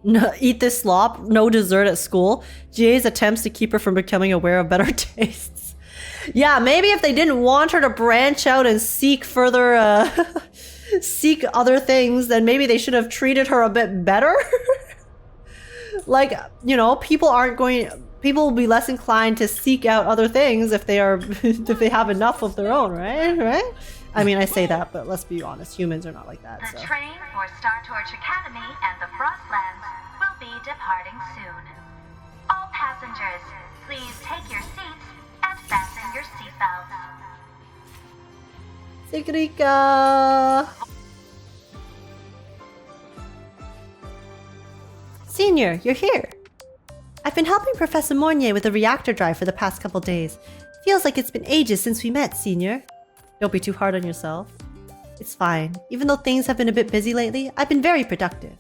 S1: No, eat this slop, no dessert at school. GA's attempts to keep her from becoming aware of better tastes. Yeah, maybe if they didn't want her to branch out and seek further, seek other things, then maybe they should have treated her a bit better. Like, you know, people will be less inclined to seek out other things if they have enough of their own, right? I mean, I say that, but let's be honest, humans are not like that.
S10: The train for Startorch Academy and the Frostlands will be departing soon. All passengers, please take your seats and fasten your seatbelts.
S1: Sigrika! Senior, you're here. I've been helping Professor Mornier with the reactor drive for the past couple days. Feels like it's been ages since we met, Senior. Don't be too hard on yourself. It's fine. Even though things have been a bit busy lately, I've been very productive.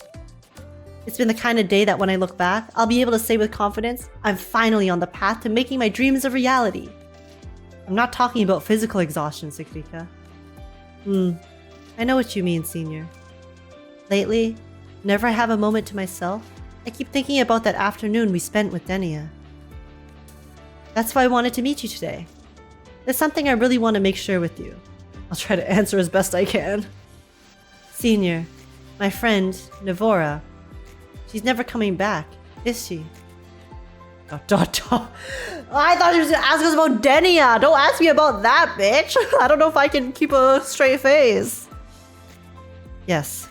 S1: It's been the kind of day that when I look back, I'll be able to say with confidence, I'm finally on the path to making my dreams a reality. I'm not talking about physical exhaustion, Sigrika. I know what you mean, Senior. Lately, whenever I have a moment to myself, I keep thinking about that afternoon we spent with Denia. That's why I wanted to meet you today. There's something I really want to make sure with you. I'll try to answer as best I can. Senior, my friend, Navora. She's never coming back, is she? Dot, dot, dot. I thought she was gonna ask us about Denia. Don't ask me about that, bitch. I don't know if I can keep a straight face. Yes.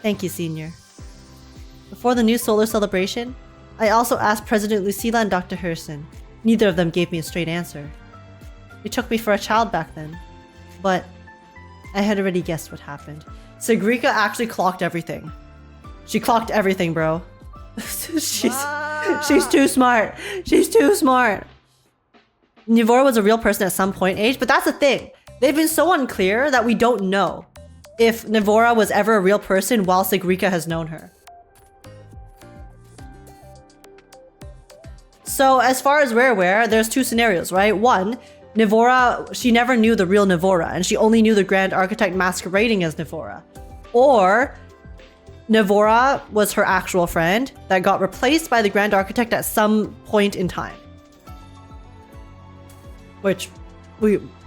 S1: Thank you, Senior. Before the new solar celebration, I also asked President Lucilla and Dr. Herssen. Neither of them gave me a straight answer. They took me for a child back then, but I had already guessed what happened. Sigrika actually clocked everything. She clocked everything, bro. She's too smart. She's too smart. Nivora was a real person at some point age, but that's the thing. They've been so unclear that we don't know if Nivora was ever a real person while Sigrika has known her. So as far as we're aware, there's two scenarios, right? One, Nivora, she never knew the real Nivora, and she only knew the Grand Architect masquerading as Nivora. Or Nivora was her actual friend that got replaced by the Grand Architect at some point in time. Which,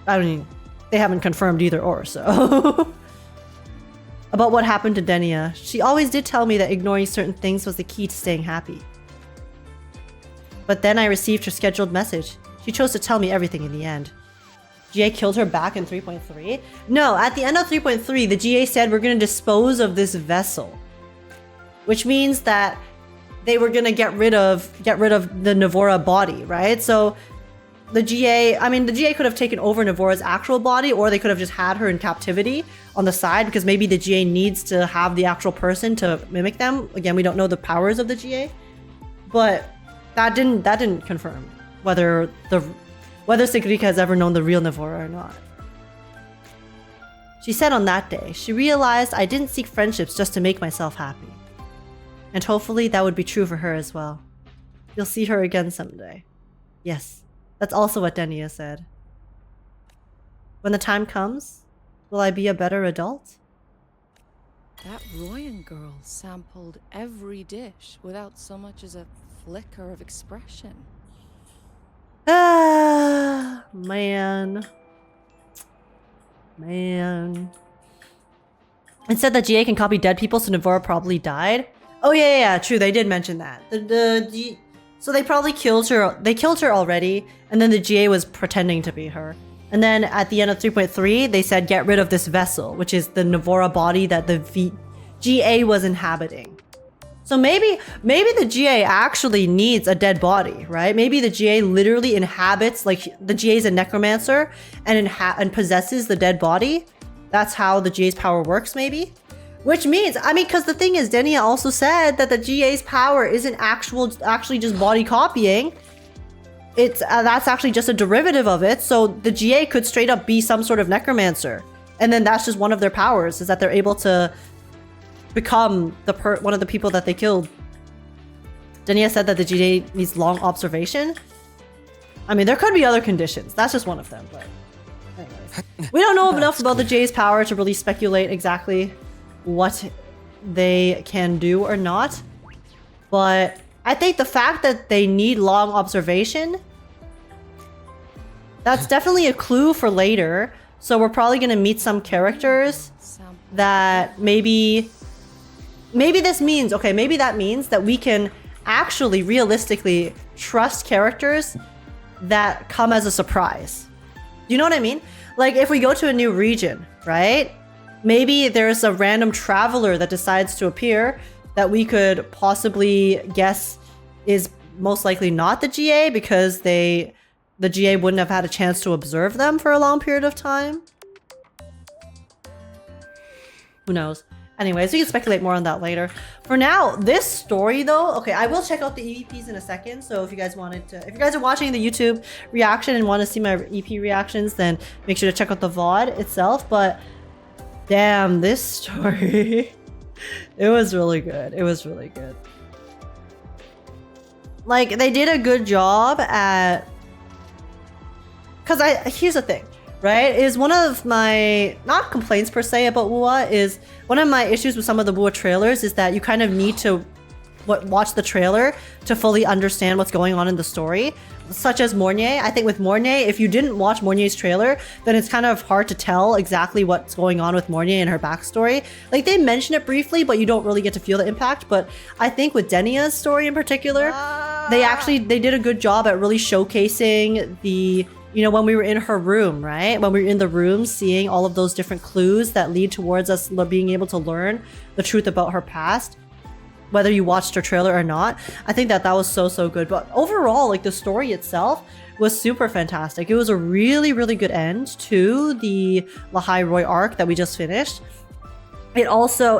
S1: I mean, they haven't confirmed either or, so. About what happened to Denia, she always did tell me that ignoring certain things was the key to staying happy. But then I received her scheduled message. She chose to tell me everything in the end. GA killed her back in 3.3? No, at the end of 3.3, the GA said we're going to dispose of this vessel. Which means that they were going to get rid of the Nivora body, right? So the GA could have taken over Nivora's actual body, or they could have just had her in captivity on the side, because maybe the GA needs to have the actual person to mimic them. Again, we don't know the powers of the GA. But that didn't confirm whether Sigrika has ever known the real Nivora or not. She said on that day, she realized I didn't seek friendships just to make myself happy. And hopefully that would be true for her as well. You'll see her again someday. Yes, that's also what Denia said. When the time comes, will I be a better adult?
S16: That Royan girl sampled every dish without so much as a flicker of expression.
S1: Ah, man. Man. It said that GA can copy dead people, so Nivora probably died. Oh yeah, true. They did mention that. So they probably killed her. They killed her already, and then the GA was pretending to be her. And then at the end of 3.3, they said get rid of this vessel, which is the Nivora body that the GA was inhabiting. So maybe the GA actually needs a dead body, right? Maybe the GA literally inhabits, like the GA is a necromancer and possesses the dead body. That's how the GA's power works, maybe. Which means, I mean, because the thing is, Denia also said that the GA's power isn't actually just body copying. It's that's actually just a derivative of it. So the GA could straight up be some sort of necromancer, and then that's just one of their powers, is that they're able to become one of the people that they killed. Denia said that the GA needs long observation. I mean, there could be other conditions. That's just one of them, but anyways. We don't know enough about the GA's power to really speculate exactly what they can do or not. But I think the fact that they need long observation, that's definitely a clue for later. So we're probably going to meet some characters that maybe this means, okay, maybe that means that we can actually realistically trust characters that come as a surprise. Do you know what I mean? Like if we go to a new region, right? Maybe there's a random traveler that decides to appear that we could possibly guess is most likely not the GA, because the GA wouldn't have had a chance to observe them for a long period of time. Who knows? Anyways, we can speculate more on that later. For now, this story though, okay, I will check out the EPs in a second. So if you guys are watching the YouTube reaction and want to see my EP reactions, then make sure to check out the VOD itself. But damn, this story, it was really good. It was really good. Like, they did a good job at... Because here's the thing, right? Is one of my, not complaints per se about wuwa, is one of my issues with some of the wuwa trailers is that you kind of need to watch the trailer to fully understand what's going on in the story, such as Mornier. I think with Mornier, if you didn't watch Mornier's trailer, then it's kind of hard to tell exactly what's going on with Mornier and her backstory. Like, they mention it briefly, but you don't really get to feel the impact. But I think with Denia's story in particular, they did a good job at really showcasing the, you know, when we were in her room, right? When we were in the room, seeing all of those different clues that lead towards us being able to learn the truth about her past, whether you watched her trailer or not. I think that was so good. But overall, like, the story itself was super fantastic. It was a really, really good end to the Lahai Roy arc that we just finished. It also,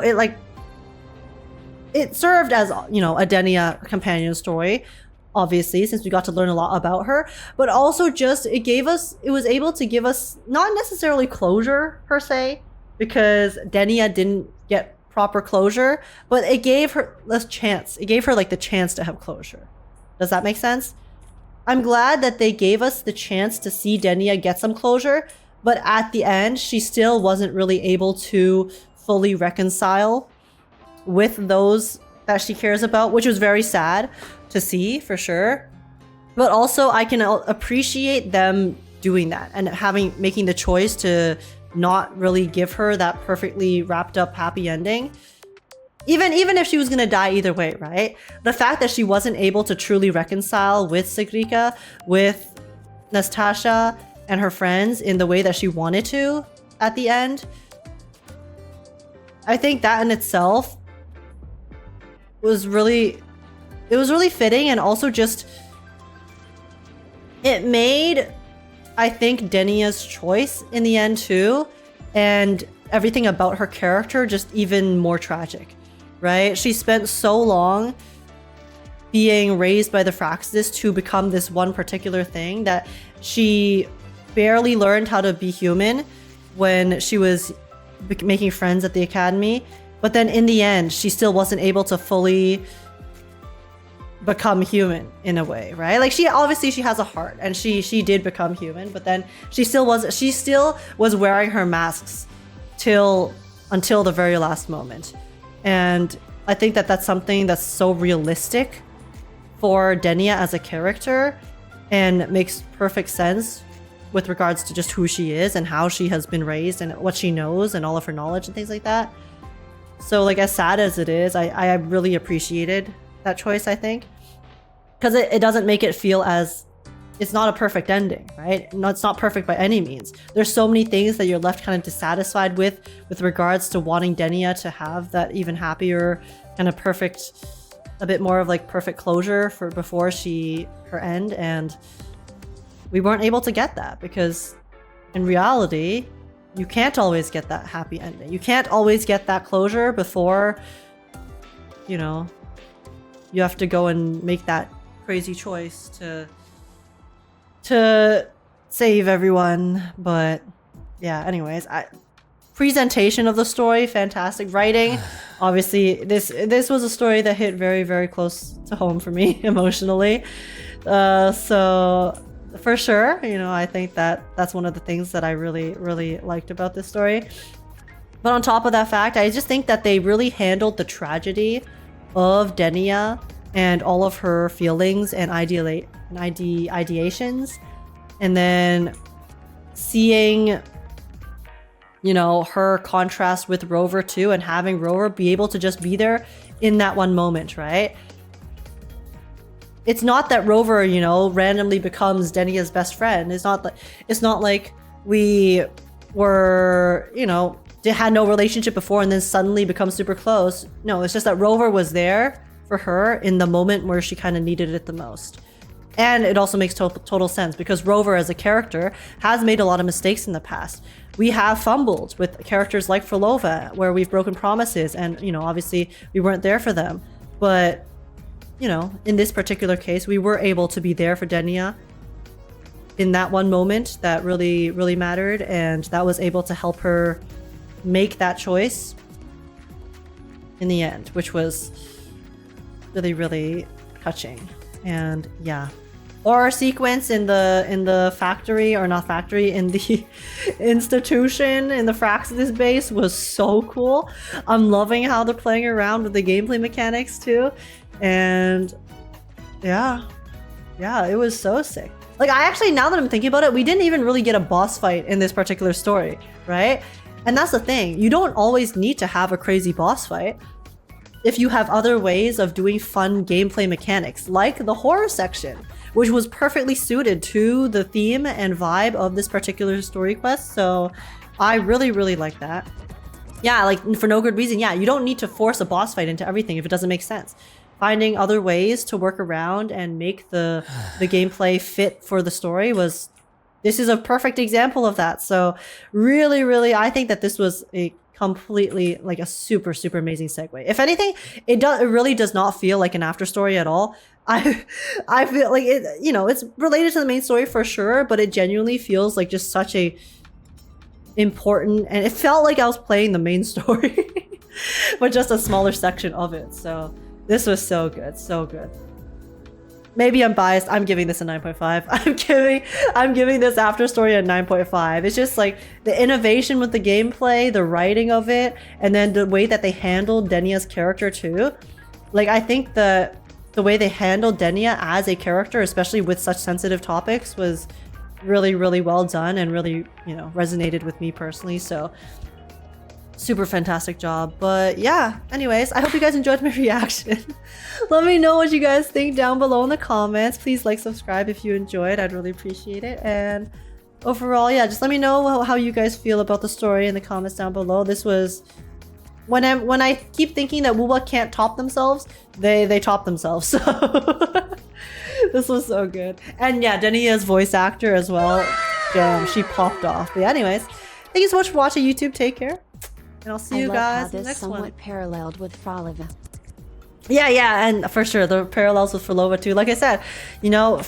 S1: it served as, you know, a Denia companion story, obviously, since we got to learn a lot about her, but also just it was able to give us not necessarily closure per se, because Denia didn't get proper closure, but it gave her less chance. It gave her like the chance to have closure. Does that make sense? I'm glad that they gave us the chance to see Denia get some closure, but at the end, she still wasn't really able to fully reconcile with those that she cares about, which was very sad to see for sure. But also I can appreciate them doing that and making the choice to not really give her that perfectly wrapped up happy ending. Even if she was gonna die either way, right? The fact that she wasn't able to truly reconcile with Sigrika, with Nastasha and her friends in the way that she wanted to at the end, I think that in itself was really fitting, and also just it made, I think, Denia's choice in the end too, and everything about her character just even more tragic, right? She spent so long being raised by the Fraxis to become this one particular thing that she barely learned how to be human when she was making friends at the academy. But then in the end, she still wasn't able to fully become human in a way, right? Like, she has a heart, and she did become human, but then she still was wearing her masks until the very last moment. And I think that that's something that's so realistic for Denia as a character, and makes perfect sense with regards to just who she is and how she has been raised and what she knows and all of her knowledge and things like that. So, like, as sad as it is, I really appreciated that choice, I think, because it doesn't make it feel as, it's not a perfect ending, right? No, it's not perfect by any means. There's so many things that you're left kind of dissatisfied with regards to wanting Denia to have that even happier kind of perfect, a bit more of like perfect closure for before her end, and we weren't able to get that because in reality, you can't always get that happy ending. You can't always get that closure before, you know, you have to go and make that crazy choice to save everyone. But yeah, anyways, presentation of the story, fantastic. Writing, obviously, this was a story that hit very, very close to home for me emotionally. So for sure, you know, I think that's one of the things that I really, really liked about this story. But on top of that fact, I just think that they really handled the tragedy of Denia and all of her feelings and ideations, and then seeing, you know, her contrast with Rover too, and having Rover be able to just be there in that one moment, right? It's not that Rover, you know, randomly becomes Denia's best friend. It's not like we were, you know, had no relationship before and then suddenly become super close. No, it's just that Rover was there for her in the moment where she kind of needed it the most. And it also makes total sense because Rover as a character has made a lot of mistakes in the past. We have fumbled with characters like Frolova, where we've broken promises, and, you know, obviously we weren't there for them. But, you know, in this particular case, we were able to be there for Denia in that one moment that really, really mattered, and that was able to help her make that choice in the end, which was really, really touching. And yeah, horror sequence in the factory, or not factory, in the institution, in the Fraxis base was so cool. I'm loving how they're playing around with the gameplay mechanics too. And yeah, it was so sick. Like, I actually, now that I'm thinking about it, we didn't even really get a boss fight in this particular story, right? And that's the thing. You don't always need to have a crazy boss fight if you have other ways of doing fun gameplay mechanics, like the horror section, which was perfectly suited to the theme and vibe of this particular story quest. So I really, really like that. Yeah, like, for no good reason. Yeah, you don't need to force a boss fight into everything if it doesn't make sense. Finding other ways to work around and make the gameplay fit for the story this is a perfect example of that. So really, really, I think that this was a completely, like, a super, super amazing segue. If anything, it really does not feel like an Afterstory at all. I feel like it, you know, it's related to the main story for sure, but it genuinely feels like just such a important, and it felt like I was playing the main story, but just a smaller section of it. So this was so good, so good. Maybe I'm biased. I'm giving this a 9.5. I'm giving this Afterstory a 9.5. It's just like the innovation with the gameplay, the writing of it, and then the way that they handled Denia's character too. Like, I think the way they handled Denia as a character, especially with such sensitive topics, was really, really well done and really, you know, resonated with me personally. So super fantastic job. But yeah, anyways, I hope you guys enjoyed my reaction. Let me know what you guys think down below in the comments. Please like, subscribe if you enjoyed. I'd really appreciate it. And overall, yeah, just let me know how you guys feel about the story in the comments down below. This was, when I keep thinking that wuwa can't top themselves, they top themselves. So this was so good. And yeah, Denia's voice actor as well. Damn, she popped off. But yeah, anyways, thank you so much for watching YouTube. Take care. And I'll see you guys in the next one.
S17: Somewhat paralleled with Froliva.
S1: Yeah, and for sure, the parallels with Frolova too. Like I said, you know,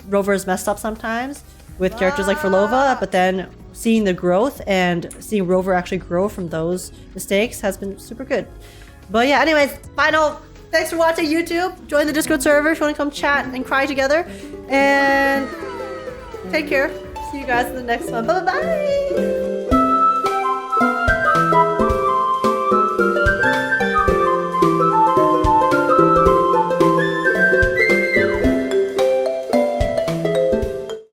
S1: Rover is messed up sometimes with characters like Frolova, but then seeing the growth and seeing Rover actually grow from those mistakes has been super good. But yeah, anyways, thanks for watching YouTube. Join the Discord server if you want to come chat and cry together. And take care. See you guys in the next one. Bye-bye.